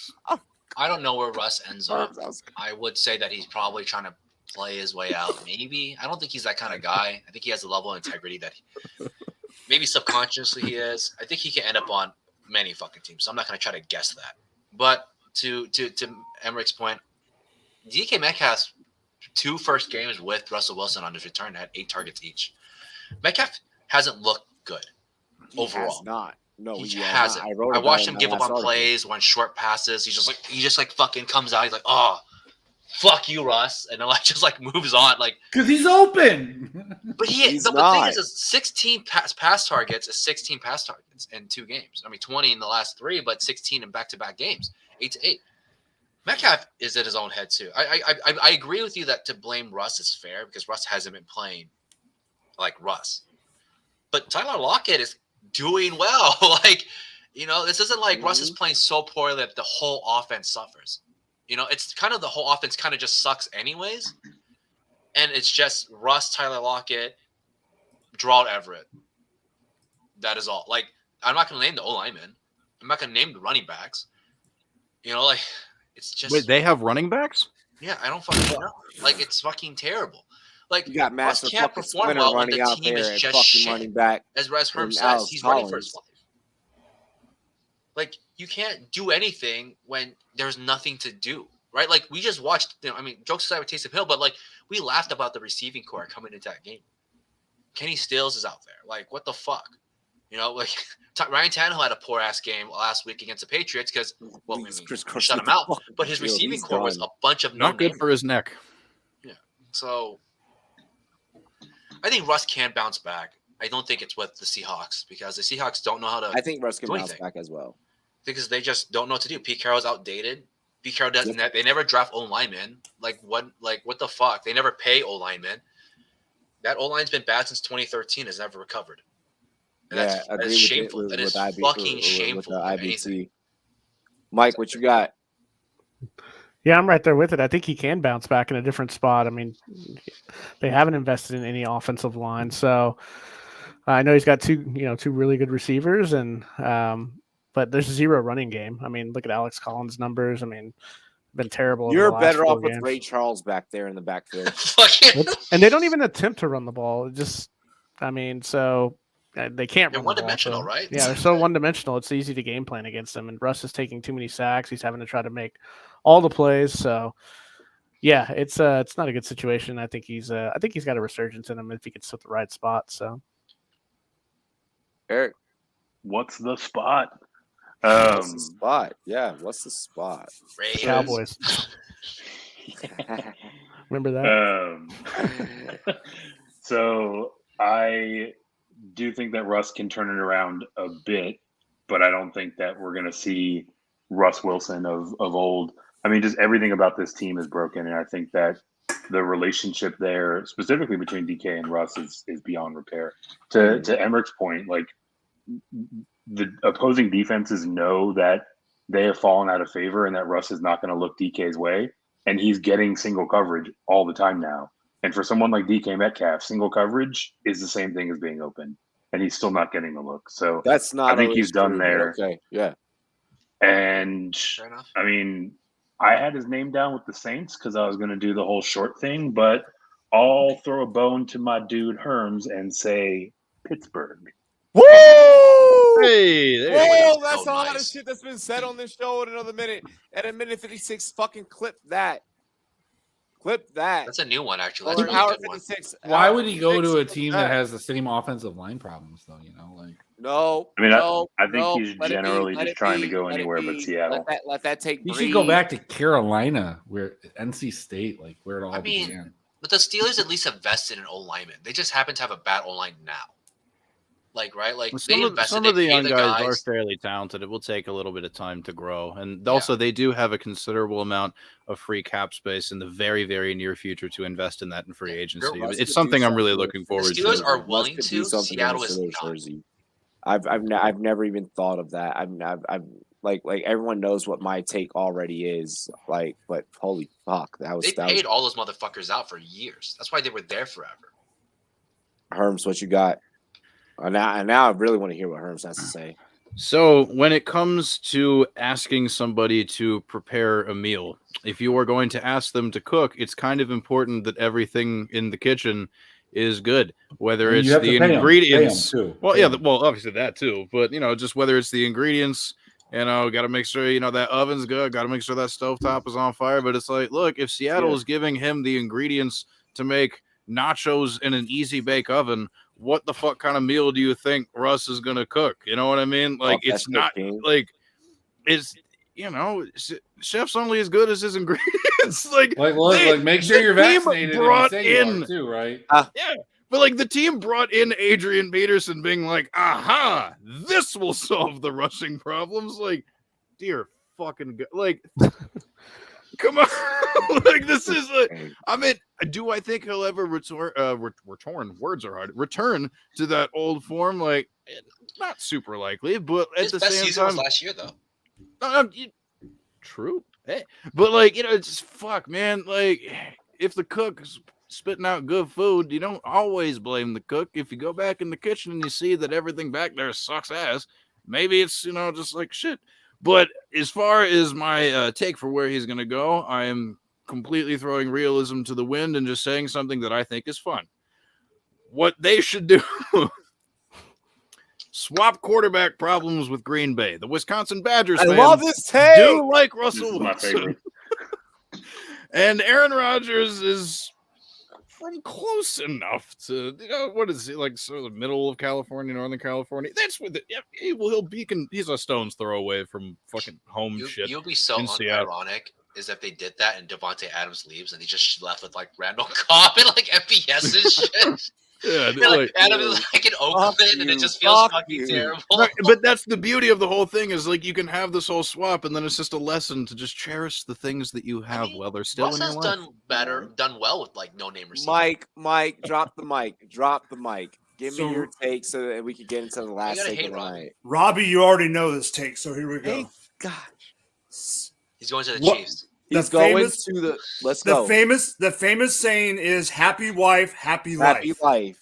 D: I don't know where Russ ends up. I would say that he's probably trying to play his way out. Maybe. I don't think he's that kind of guy. I think he has a level of integrity that maybe subconsciously he is. I think he can end up on many fucking teams. So I'm not going to try to guess that. But to Emmerich's point, DK Metcalf's 2 first games with Russell Wilson on his return had 8 targets each. Metcalf hasn't looked good overall.
A: Has not. No,
D: he hasn't. I watched him give up on plays, on short passes. He just fucking comes out. He's like, oh, fuck you, Russ, and then just moves on,
C: because he's open.
D: But the thing is 16 pass targets is 16 pass targets in 2 games. I mean, 20 in the last 3, but 16 in back-to-back games, 8-8. Metcalf is in his own head too. I agree with you that to blame Russ is fair because Russ hasn't been playing like Russ, but Tyler Lockett is doing well. This isn't like Russ is playing so poorly that the whole offense suffers. It's kind of the whole offense kind of just sucks anyways, and it's just Russ, Tyler Lockett, Gerald Everett. That is all. I'm not going to name the O-linemen. I'm not going to name the running backs. It's just.
G: Wait, they have running backs?
D: Yeah, I don't fucking know. It's fucking terrible.
A: You got Master
D: Russ can't perform well when the team is just shit.
A: Running back
D: as Herm says, he's running for his life. You can't do anything when there's nothing to do, right? We just watched. Jokes aside with Taysom Hill, but we laughed about the receiving core coming into that game. Kenny Stills is out there. What the fuck? Ryan Tannehill had a poor ass game last week against the Patriots because shut him out. But his receiving core was a bunch of
G: not good for his neck.
D: Yeah, so I think Russ can bounce back. I don't think it's with the Seahawks because the Seahawks don't know how to.
A: I think Russ can bounce back as well
D: because they just don't know what to do. Pete Carroll's outdated. Pete Carroll doesn't. Yep. They never draft O-linemen. What the fuck? They never pay O-linemen. That O-line's been bad since 2013. Has never recovered. And that's shameful. That is fucking shameful.
A: Mike, what you got?
E: Yeah, I'm right there with it. I think he can bounce back in a different spot. I mean, they haven't invested in any offensive line, so I know he's got two really good receivers, and but there's 0 running game. I mean, look at Alex Collins' numbers. I mean, been terrible. over
A: You're
E: the last
A: better
E: 4
A: off with
E: games.
A: Ray Charles back there in the backfield.
E: And they don't even attempt to run the ball. It just, I mean, so they can't
D: They're
E: run the ball.
D: one-dimensional,
E: So,
D: right?
E: yeah, they're so one-dimensional. It's easy to game plan against them. And Russ is taking too many sacks. He's having to try to make all the plays. So, yeah, it's not a good situation. I think he's got a resurgence in him if he gets to the right spot. So,
A: Eric,
F: What's the spot?
A: what's the spot? Yeah, what's the spot?
E: Cowboys. Remember that?
F: So I do think that Russ can turn it around a bit, but I don't think that we're going to see Russ Wilson of old. I mean, just everything about this team is broken, and I think that the relationship there, specifically between DK and Russ, is beyond repair. To Emmerich's point, like the opposing defenses know that they have fallen out of favor and that Russ is not going to look DK's way, and he's getting single coverage all the time now. And for someone like DK Metcalf, single coverage is the same thing as being open, and he's still not getting the look. So
A: That's not.
F: I think
A: always
F: he's done
A: true, but
F: there.
A: Okay, yeah.
F: And I mean, I had his name down with the Saints because I was going to do the whole short thing, but I'll throw a bone to my dude Herms and say Pittsburgh.
A: Woo!
G: Hey, there
A: Whoa,
G: you go.
A: that's
D: So
A: a lot of
D: nice.
A: shit that's been said on this show in another minute. At a minute 56, fucking clip that. Clip that.
D: That's a new one, actually.
A: Or
D: That's a
A: an
D: really
A: hour
D: good one.
A: 56.
C: Why
A: hour
C: would he go
A: 56,
C: to a
A: clip
C: team that has the same offensive line problems, though? You know, like
A: No.
F: I mean,
A: no,
F: I think
A: no,
F: he's
A: let it be,
F: generally
A: let
F: just
A: it
F: trying to
A: be,
F: go
A: let it
F: anywhere but
A: be.
F: Seattle.
A: Let that take
C: he
A: breathe.
C: should go back to Carolina, where NC State, like where it all
D: I mean,
C: began.
D: but the Steelers at least invested in O-linemen. They just happen to have a bad O-line now. Like, right? Like, they invested.
G: Some
D: They
G: of the
D: paid
G: young
D: the
G: guys are
D: guys.
G: fairly talented. It will take a little bit of time to grow, and also they do have a considerable amount of free cap space in the very, very near future to invest in that in free agency.
A: Russ
G: It's
A: could
G: something
A: do
G: I'm really
A: something
G: looking
A: with
G: forward
D: The Steelers
G: to.
D: are
A: Russ
D: willing
A: could do
D: to.
A: something in a
D: Seattle is
A: Steelers
D: not.
A: jersey. I've never even thought of that. I've like everyone knows what my take already is. Like, but holy fuck,
D: They
A: that was
D: paid all those motherfuckers out for years. That's why they were there forever.
A: Herms. What you got? Now I really want to hear what Herms has to say.
G: So, when it comes to asking somebody to prepare a meal, if you are going to ask them to cook, it's kind of important that everything in the kitchen is good, whether
C: And
G: it's
C: you have
G: the
C: to pay 'em.
G: ingredients.
C: Pay 'em, too.
G: Well,
C: Pay
G: yeah,
C: 'em.
G: well, obviously that too, but just whether it's the ingredients, got to make sure that oven's good, got to make sure that stovetop is on fire. But it's like, look, if Seattle is giving him the ingredients to make nachos in an easy bake oven, what the fuck kind of meal do you think Russ is gonna cook? You know what I mean? Like, it's not like it's chef's only as good as his ingredients. like
C: make sure you're
G: the team
C: vaccinated. If you
G: brought
C: say you
G: in
C: are too, right?
G: yeah, but like the team brought in Adrian Peterson, being like, "Aha, this will solve the rushing problems." Like, dear fucking God, like. Come on, like this is I mean, do I think he'll ever return? Words are hard. Return to that old form? Like, not super likely, but at
D: His
G: the
D: best
G: same
D: season was
G: time,
D: last year, though.
G: True. Hey, but like it's just fuck, man. Like, if the cook's spitting out good food, you don't always blame the cook. If you go back in the kitchen and you see that everything back there sucks ass, maybe it's just like shit. But as far as my take for where he's going to go, I am completely throwing realism to the wind and just saying something that I think is fun. What they should do, swap quarterback problems with Green Bay. The Wisconsin Badgers
A: I
G: fans
A: love this take.
G: do like Russell
F: This is my
G: Wilson.
F: favorite.
G: And Aaron Rodgers is from close enough to, what is he, like sort of the middle of California, Northern California? That's with it. He's a stone's throw away from fucking home shit.
D: You'll be so
G: in Seattle.
D: unironic is if they did that and Devontae Adams leaves and he just left with like Randall Cobb and like FBS and shit.
G: Yeah,
D: And, like Adams is like in Oakland and it just feels fucking terrible.
G: Right, but that's the beauty of the whole thing is like you can have this whole swap and then it's just a lesson to just cherish the things that you have while they're still
D: Russ
G: in your
D: has
G: life.
D: done well with like no name receivers.
A: Mike, drop the mic. Give me your take so that we can get into the last segment of the night.
H: Robbie, you already know this take, so here we go.
A: Hey, gosh.
D: He's going to the
H: What-
D: Chiefs.
A: He's going to the. Let's go.
H: The famous saying is "Happy wife, happy life."
A: Happy life.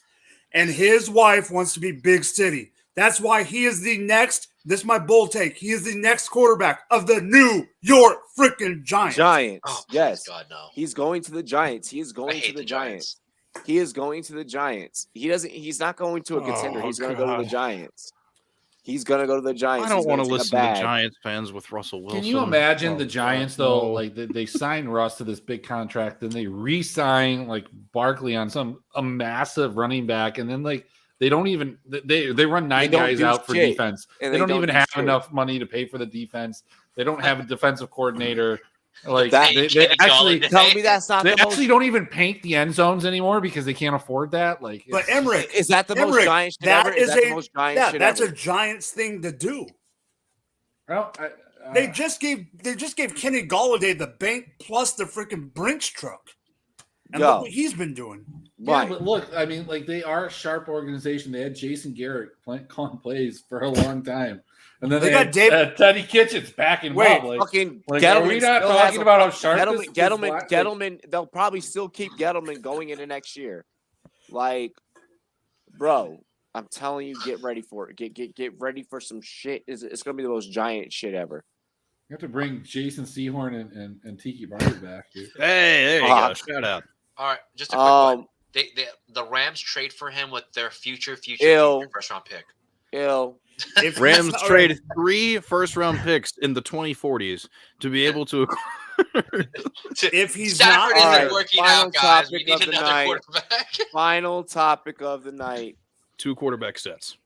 H: And his wife wants to be big city. That's why he is the next. This is my bold take. He is the next quarterback of the New York freaking Giants.
A: Giants. Yes.
D: God, no.
A: He's going to the Giants. He is going to the Giants. He is going to the Giants. He's not going to a contender. He's going to go to the Giants. He's going to go to the Giants.
G: I don't want to listen to Giants fans with Russell Wilson.
C: Can you imagine the Giants, though? Like, they signed Russ to this big contract, then they re-sign, like, Barkley on a massive running back, and then, like, they don't even – they run 9 guys out for defense. They don't even have enough money to pay for the defense. They don't have a defensive coordinator. Like, they actually
A: tell me that's not.
C: They actually don't even paint the end zones anymore because they can't afford that. Like,
H: but Emmerich,
A: is that the most Giants shit ever? Is that the most Giants shit
H: that's
A: ever?
H: a Giants thing to do.
C: Well,
H: they just gave Kenny Golladay the bank plus the freaking Brinks truck, and look what he's been doing.
C: Yeah, but look, I mean, like, they are a sharp organization. They had Jason Garrett calling plays for a long time. And then they got Teddy Kitchens backing up. Like,
A: fucking
C: like,
A: Gettleman.
C: Are we not talking about how sharp
A: Gettleman, they'll probably still keep Gettleman going into next year. Like, bro, I'm telling you, get ready for it. Get ready for some shit. It's going to be the most Giant shit ever.
C: You have to bring Jason Sehorn and Tiki Barber back, dude.
G: Hey, there you go. Shout out.
D: All right, just a quick one. The Rams trade for him with their future first-round pick.
G: Rams trade 3 first-round picks in the 2040s to be able to acquire.
H: If he's
D: Stafford
H: not
D: isn't working out, guys, we need another quarterback.
A: Final topic of the night.
G: 2 quarterback sets.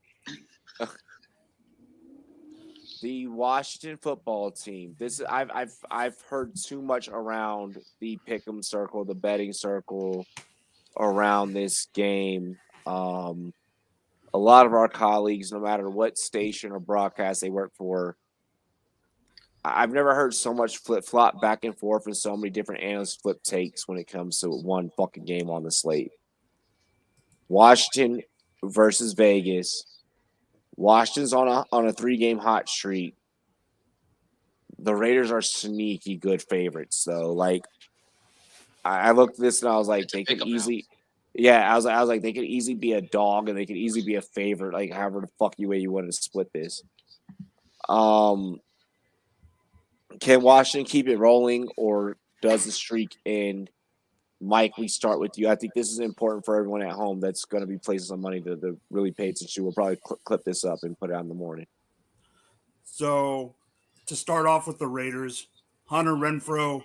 A: The Washington football team. I've heard too much around the pick'em circle, the betting circle around this game. A lot of our colleagues, no matter what station or broadcast they work for, I've never heard so much flip-flop back and forth and so many different analysts flip takes when it comes to one fucking game on the slate. Washington versus Vegas. Washington's on a 3-game hot streak. The Raiders are sneaky good favorites. So, like, I looked at this and I was like, they could easily – yeah, I was like, they could easily be a dog and they could easily be a favorite, like however the fuck way you want to split this. Can Washington keep it rolling, or does the streak end? Mike, we start with you. I think this is important for everyone at home that's going to be placing some money to really pay attention. We'll probably clip this up and put it out in the morning.
H: So, to start off with the Raiders, Hunter Renfrow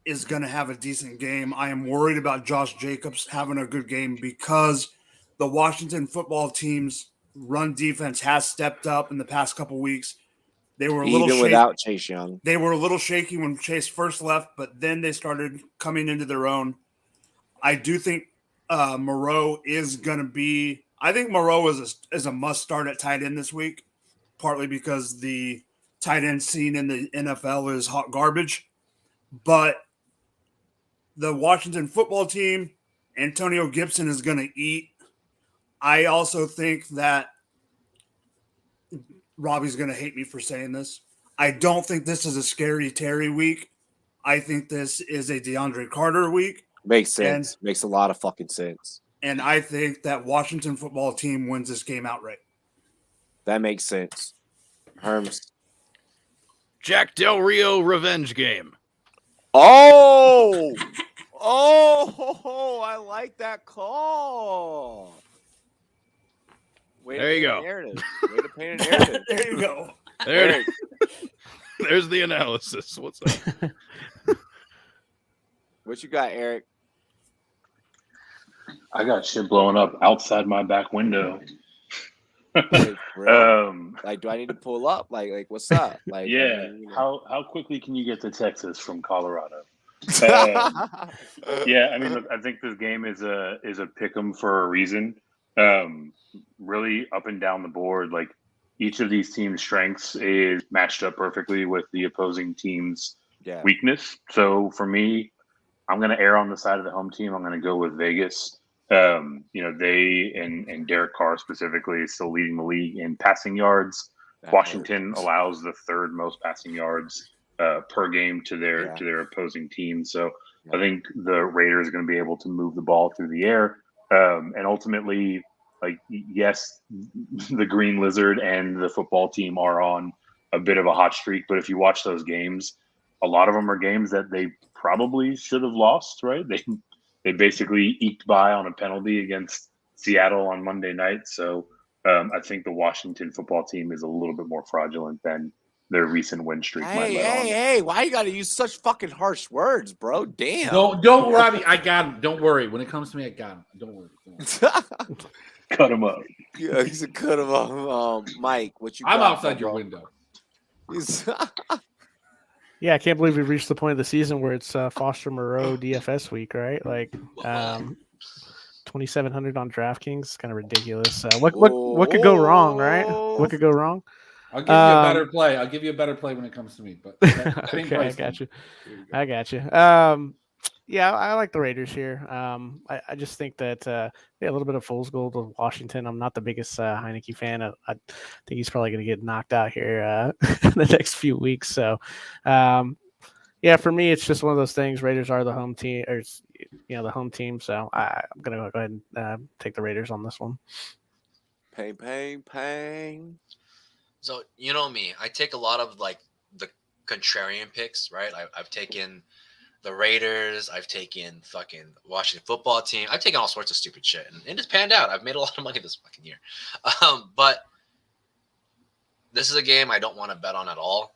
H: is going to have a decent game. I am worried about Josh Jacobs having a good game because the Washington football team's run defense has stepped up in the past couple weeks. They were
A: even without Chase Young.
H: They were a little shaky when Chase first left, but then they started coming into their own. I do think Moreau is going to be – I think Moreau is a must-start at tight end this week, partly because the tight end scene in the NFL is hot garbage. But the Washington football team, Antonio Gibson is going to eat. I also think that Robbie's going to hate me for saying this. I don't think this is a Scary Terry week. I think this is a DeAndre Carter week.
A: Makes sense. Makes a lot of fucking sense.
H: And I think that Washington football team wins this game outright.
A: That makes sense. Herms.
G: Jack Del Rio revenge game.
A: Oh, I like that call.
G: There you go.
A: Way to paint a narrative.
H: There you go.
G: There's the analysis. What's that?
A: What you got, Eric?
F: I got shit blowing up outside my back window.
A: Like, do I need to pull up? Like, what's up? Like,
F: yeah. How quickly can you get to Texas from Colorado? Yeah, I mean, look, I think this game is a pick'em for a reason. Really up and down the board, like each of these teams' strengths is matched up perfectly with the opposing team's weakness. So for me, I'm going to err on the side of the home team. I'm going to go with Vegas. They and Derek Carr specifically is still leading the league in passing yards. Washington allows the 3rd most passing yards per game to their opposing team. So I think the Raiders are going to be able to move the ball through the air. And ultimately, Like, yes, the Green Lizard and the football team are on a bit of a hot streak, but if you watch those games, a lot of them are games that they probably should have lost, right? They basically eked by on a penalty against Seattle on Monday night. So I think the Washington football team is a little bit more fraudulent than their recent win streak might let on.
A: Hey, why you gotta use such fucking harsh words, bro? Damn.
C: Don't Robbie, I got him. Don't worry. When it comes to me, I got him. Don't worry.
F: Cut him up.
A: Yeah, he's a cut him up. Mike, what you
C: I'm
A: got,
C: outside your
A: bro?
C: window.
E: Yeah, I can't believe we've reached the point of the season where it's Foster Moreau DFS week, right? Like 2,700 on DraftKings, kind of ridiculous. What could go wrong, right? What could go wrong?
C: I'll give you a better play. I'll give you a better play when it comes to me. But
E: okay, I got you. I got you. Yeah, I like the Raiders here. I just think that a little bit of fool's gold with Washington. I'm not the biggest Heineke fan. I think he's probably going to get knocked out here in the next few weeks. So, yeah, for me, it's just one of those things. Raiders are the home team, or the home team. So I'm going to go ahead and take the Raiders on this one.
A: Pain.
D: So you know me, I take a lot of like the contrarian picks, right? I've taken the Raiders, I've taken fucking Washington football team, I've taken all sorts of stupid shit, and it just panned out. I've made a lot of money this fucking year. But this is a game I don't want to bet on at all.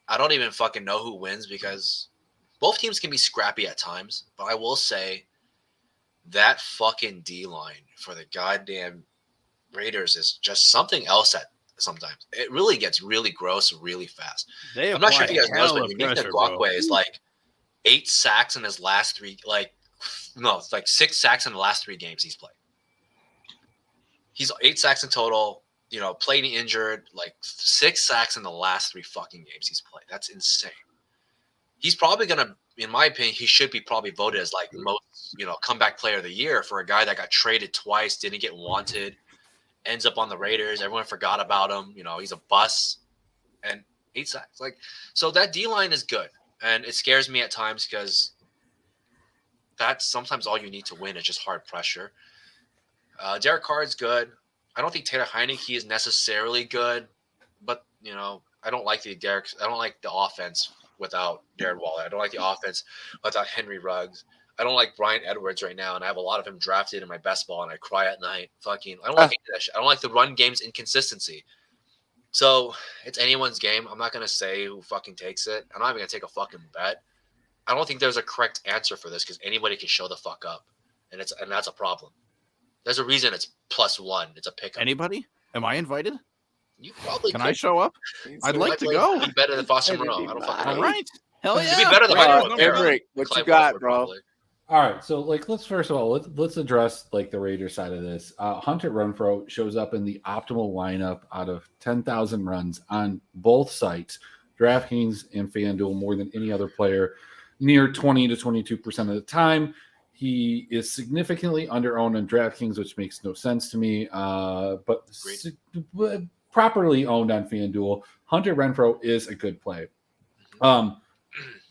D: I don't even fucking know who wins because both teams can be scrappy at times. But I will say that fucking D-line for the goddamn Raiders is just something else at sometimes. It really gets really gross really fast. I'm not sure if you guys noticed, but Unique Ngakoue is like 8 sacks in his last 3, it's like 6 sacks in the last 3 games he's played. He's 8 sacks in total, played injured, like 6 sacks in the last 3 fucking games he's played. That's insane. He's probably going to, in my opinion, he should be probably voted as like most, comeback player of the year for a guy that got traded twice, didn't get wanted, ends up on the Raiders. Everyone forgot about him. He's a bust, and 8 sacks. So that D-line is good. And it scares me at times because that's sometimes all you need to win is just hard pressure. Derek Carr is good. I don't think Taylor Heineke is necessarily good, but I don't like the offense without Darren Waller. I don't like the offense without Henry Ruggs. I don't like Bryan Edwards right now, and I have a lot of him drafted in my best ball, and I cry at night. I don't like any of that shit. I don't like the run game's inconsistency. So it's anyone's game. I'm not going to say who fucking takes it. I'm not even going to take a fucking bet. I don't think there's a correct answer for this because anybody can show the fuck up. And that's a problem. There's a reason it's +1. It's a pickup.
G: Anybody? Am I invited?
D: You probably
G: Can
D: could.
G: I show up? I'd like to go.
D: Be better than Foster Moreau. I don't fucking know.
G: All right. Hell yeah.
D: You'd be better than
A: Eric, what you got, bro?
C: All right, so let's first of all let's address the Raiders side of this. Hunter Renfrow shows up in the optimal lineup out of 10,000 runs on both sites, DraftKings and FanDuel, more than any other player, near 20 to 22% of the time. He is significantly under-owned on DraftKings, which makes no sense to me, but properly owned on FanDuel. Hunter Renfrow is a good play.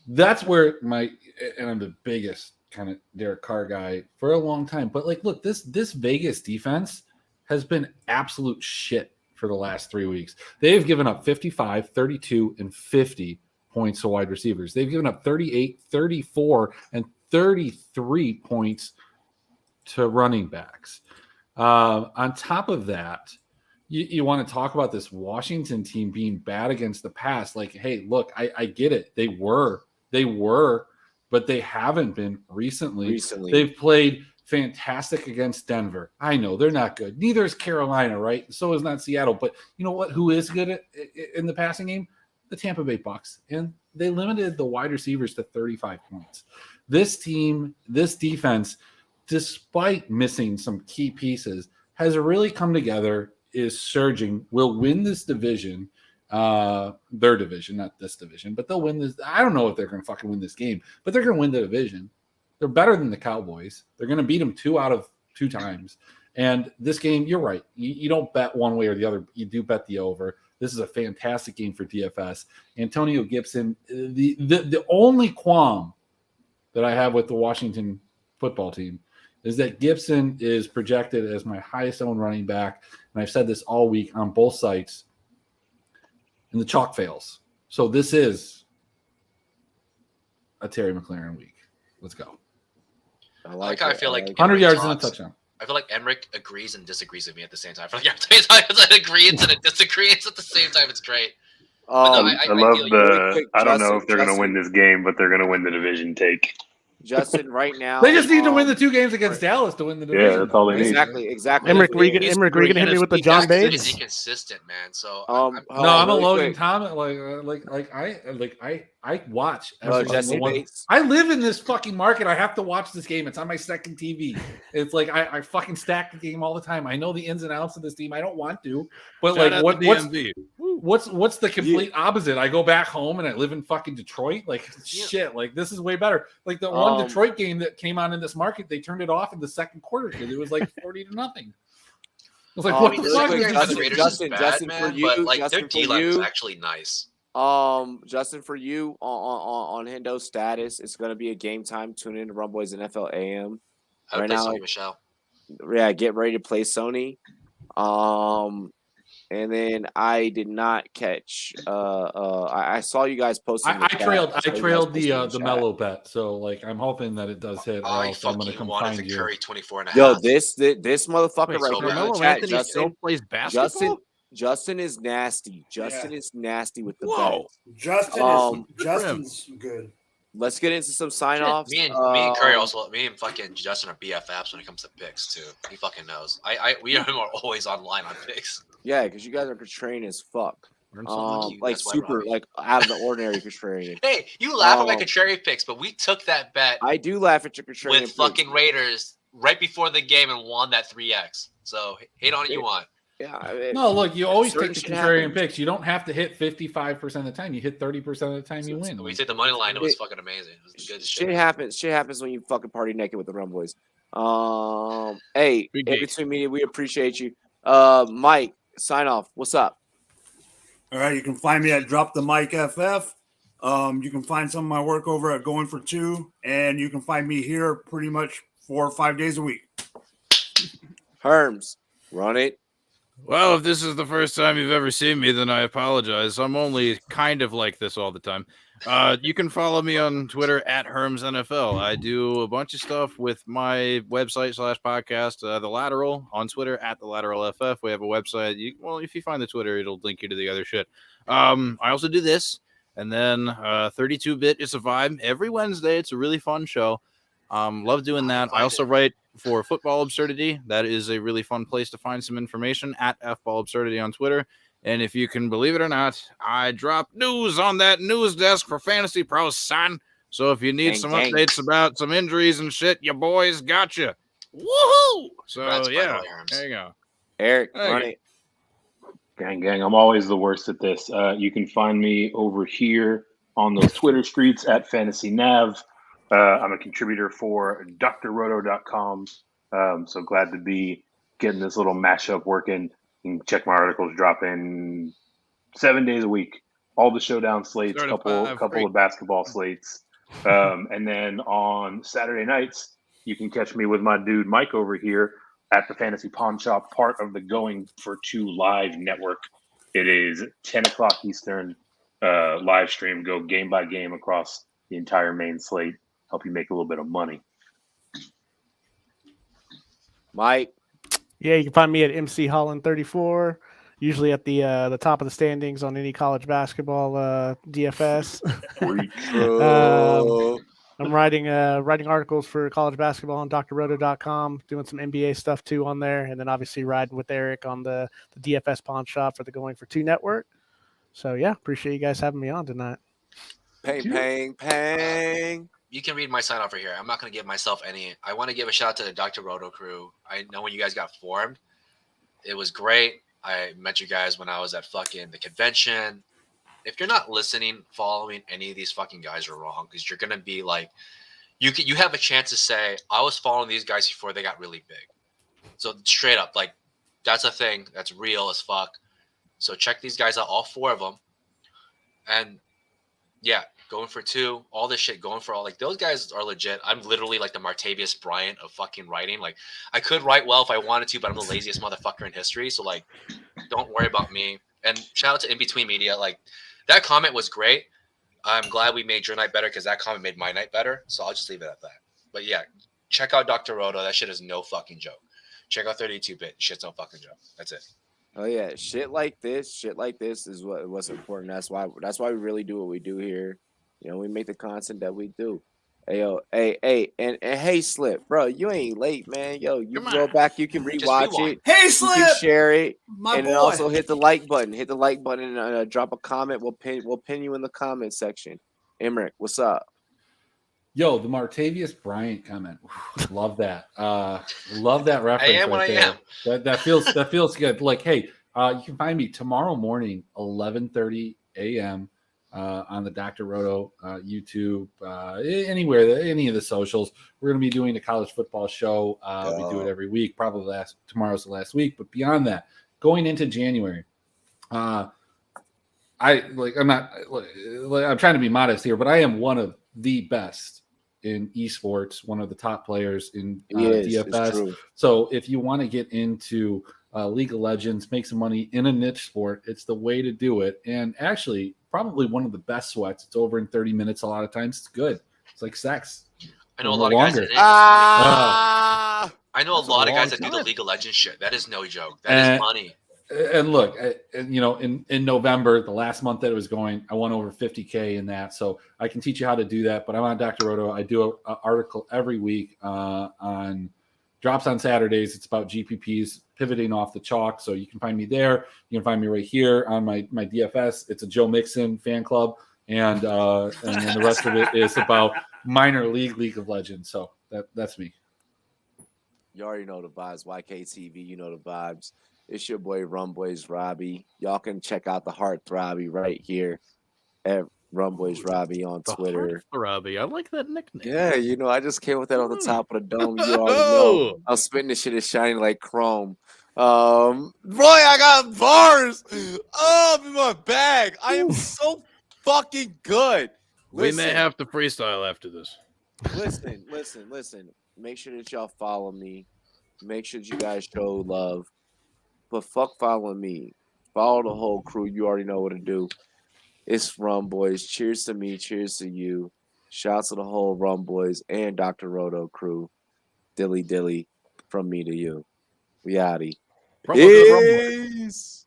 C: That's where and I'm the biggest kind of Derek Carr guy for a long time. But look, this Vegas defense has been absolute shit for the last 3 weeks. They've given up 55, 32, and 50 points to wide receivers. They've given up 38, 34, and 33 points to running backs. On top of that, you want to talk about this Washington team being bad against the pass. Hey, look, I get it. They were, but they haven't been recently. They've played fantastic against Denver. I know they're not good. Neither is Carolina, right? So is not Seattle. But you know what? Who is good in the passing game? The Tampa Bay Bucks. And they limited the wide receivers to 35 points. This team, this defense, despite missing some key pieces, has really come together, is surging, will win this division. Their division, not this division, but they'll win this. I don't know if they're going to fucking win this game, but they're going to win the division. They're better than the Cowboys. They're going to beat them 2 out of 2 times. And this game, you're right. You don't bet one way or the other. You do bet the over. This is a fantastic game for DFS. Antonio Gibson, the only qualm that I have with the Washington football team is that Gibson is projected as my highest owned running back, and I've said this all week on both sites. And the chalk fails. So this is a Terry McLaurin week. Let's go.
D: I like how I feel like
C: 100
D: Emrick
C: yards and a
D: talks.
C: touchdown.
D: I feel like Emrick agrees and disagrees with me at the same time. I feel like every time it's an agreement and a disagreement at the same time. It's great. But no,
F: I
D: feel
F: love
D: you.
F: the.
A: quick,
F: I don't know
A: Justin,
F: if they're going to win this game, but they're going to win the division take.
A: Justin, right now.
C: They just need to win the 2 games against Dallas to win the division.
F: Yeah, that's all they need.
A: Exactly.
E: Emrick, were you going to hit me with the John Bates?
D: Is he consistent, man? So
C: No, I'm a
A: really
C: Logan
A: quick.
C: Thomas. I watch. every
A: Jesse
C: single one.
A: Bates.
C: I live in this fucking market. I have to watch this game. It's on my second TV. It's like I fucking stack the game all the time. I know the ins and outs of this team. I don't want to, but
G: Shout
C: like
G: out
C: what
G: to
C: what's
G: DMV.
C: what's the complete opposite? I go back home and I live in fucking Detroit. Like shit. Like this is way better. Like the one Detroit game that came on in this market, they turned it off in the second quarter because it was like 40-0. I was like, what the fuck?
D: Quick,
C: is
D: the
C: this?
D: Raiders
A: Justin,
D: is bad,
A: Justin,
D: man,
A: for you,
D: but like
A: Justin,
D: their
A: for
D: D line is
A: you.
D: actually nice.
A: Justin, for you on Hendo's status, it's going to be a game time. Tune in to Rumboyz NFL AM.
D: I would
A: Right
D: play
A: now,
D: Sony Michelle.
A: yeah, get ready to play Sony. And then I did not catch. I saw you guys posting.
C: I trailed the
A: chat.
C: Mellow bet, so like I'm hoping that it does hit. Or
D: I
C: else I'm gonna come
D: wanted
C: find
D: to
C: you.
D: Curry 24.5.
A: Yo, this motherfucker
G: Wait,
A: right
G: so
A: here in the
G: Carmelo
A: chat,
G: Anthony still plays basketball?
A: Justin is nasty. Justin
H: Yeah.
A: is nasty with the
G: Whoa.
A: bets.
H: Justin's good.
A: Let's get into some sign offs.
D: Me and Curry also. Me and fucking Justin are BFFs when it comes to picks too. He fucking knows. We are always online on picks.
A: Yeah, because you guys are contrarian as fuck.
D: you.
A: Like
D: That's why,
A: super,
D: Robbie.
A: like out of the ordinary contrarian.
D: Hey, you laugh at my contrarian picks, but we took that bet
A: I do laugh at your contrarian
D: with
A: picks.
D: fucking Raiders right before the game and won that 3x. So hate on it you want.
A: Yeah. I mean,
C: No, look, you always
A: certain
C: take the
A: shit
C: contrarian
A: happens.
C: picks. You don't have to hit 55% of the time. You hit 30% of the time you win.
D: We took the money line. It was fucking amazing. It was good as
A: Shit
D: shit.
A: happens. Shit happens when you fucking party naked with the Rumboyz. Hey,
G: Big
A: in
G: game.
A: between media, we appreciate you. Mike, sign off. What's up?
H: All right, you can find me at Drop the Mic FF. You can find some of my work over at Going for Two, and you can find me here pretty much 4 or 5 days a week.
A: Herms, run it.
G: Well, if this is the first time you've ever seen me, then I apologize. I'm only kind of like this all the time. You can follow me on Twitter at HermsNFL. I do a bunch of stuff with my website / podcast, The Lateral, on Twitter at The Lateral FF. We have a website. If you find the Twitter, it'll link you to the other shit. I also do this. And then 32-Bit is a vibe. Every Wednesday, it's a really fun show. Love doing that. I also write for Football Absurdity. That is a really fun place to find some information at FBall Absurdity on Twitter. And if you can believe it or not, I drop news on that news desk for Fantasy Pros, son. So if you need some updates about some injuries and shit, your boys got you. Woohoo! So, yeah, there you go.
A: Eric,
G: Hey.
A: run it.
F: Gang, I'm always the worst at this. You can find me over here on those Twitter streets at Fantasy Nav. I'm a contributor for drroto.com. So glad to be getting this little mashup working. You can check my articles, drop in 7 days a week. All the showdown slates, couple of basketball slates. And then on Saturday nights, you can catch me with my dude Mike over here at the Fantasy Pawn Shop, part of the Going for Two live network. It is 10 o'clock Eastern live stream. Go game by game across the entire main slate. Help you make a little bit of money.
A: Mike.
E: Yeah, you can find me at MC Holland 34. Usually at the top of the standings on any college basketball DFS. I'm writing articles for college basketball on drroto.com, doing some NBA stuff too on there, and then obviously riding with Eric on the DFS Pawn Shop for the Going for Two network. So yeah, appreciate you guys having me on tonight.
A: Pang.
D: You can read my sign off right here. I'm not going to give myself any. I want to give a shout out to the Dr. Roto crew. I know when you guys got formed, it was great. I met you guys when I was at fucking the convention. If you're not listening, following any of these fucking guys are wrong, because you're going to be like, you have a chance to say, I was following these guys before they got really big. So straight up, like, that's a thing. That's real as fuck. So check these guys out, all 4 of them. And yeah, going for 2, all this shit, going for all. Like, those guys are legit. I'm literally like the Martavius Bryant of fucking writing. Like, I could write well if I wanted to, but I'm the laziest motherfucker in history. So, like, don't worry about me. And shout out to In Between Media. Like, that comment was great. I'm glad we made your night better because that comment made my night better. So I'll just leave it at that. But yeah, check out Dr. Roto. That shit is no fucking joke. Check out 32-bit. Shit's no fucking joke. That's it.
A: Oh yeah, shit like this is what's important. That's why we really do what we do here. You know, we make the content that we do. Hey, yo, hey, and hey, Slip, bro, you ain't late, man. Yo, you can go back, you can rewatch it.
H: Hey,
A: you
H: Slip,
A: can share it,
H: my
A: and
H: boy.
A: then also hit the like button. Hit the like button and drop a comment. We'll pin you in the comment section. Emmerich, what's up?
C: Yo, the Martavius Bryant comment. Love that. Love that reference.
D: I am what I am.
C: That feels good. Like, hey, you can find me tomorrow morning, 11:30 a.m. On the Dr. Roto YouTube, anywhere, any of the socials. We're going to be doing a college football show. We do it every week. Probably tomorrow's the last week, but beyond that, going into January, I'm trying to be modest here, but I am one of the best in esports, one of the top players in DFS. So if you want to get into League of Legends, make some money in a niche sport, it's the way to do it. And actually, probably one of the best sweats. It's over in 30 minutes. A lot of times it's good. It's like sex.
D: I know a lot of guys that I know a lot of guys that do the League of Legends shit. That is no joke. That is money.
C: And look, you know, in November, the last month that it was going, I won over 50K in that. So I can teach you how to do that. But I'm on Dr. Roto. I do an article every week on drops on Saturdays. It's about GPPs pivoting off the chalk. So you can find me there. You can find me right here on my DFS. It's a Joe Mixon fan club. And then the rest of it is about minor League of Legends. So that's me.
A: You already know the vibes. YKTV, you know the vibes. It's your boy Rumboyz Robbie. Y'all can check out the Heart Throbby right here at Rumboyz Robbie on Twitter.
G: Robbie, I like that nickname.
A: Yeah, you know, I just came with that on the top of the dome. You already know. I'm spitting this shit is shining like chrome. Boy, I got bars. Oh, I'm in my bag. I am so fucking good.
G: We may have to freestyle after this.
A: Listen. Make sure that y'all follow me. Make sure that you guys show love. But fuck following me. Follow the whole crew. You already know what to do. It's Rumboyz. Cheers to me. Cheers to you. Shouts to the whole Rumboyz and Dr. Roto crew. Dilly dilly from me to you. We outie. Peace.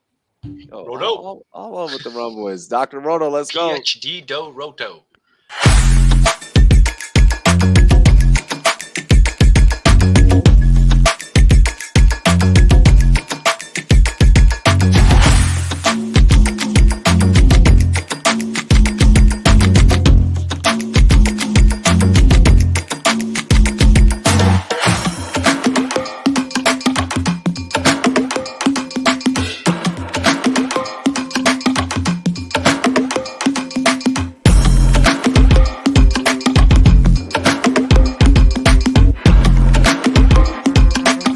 D: Roto.
A: All over the Rumboyz. Dr. Roto, let's go.
D: PhD Do Roto.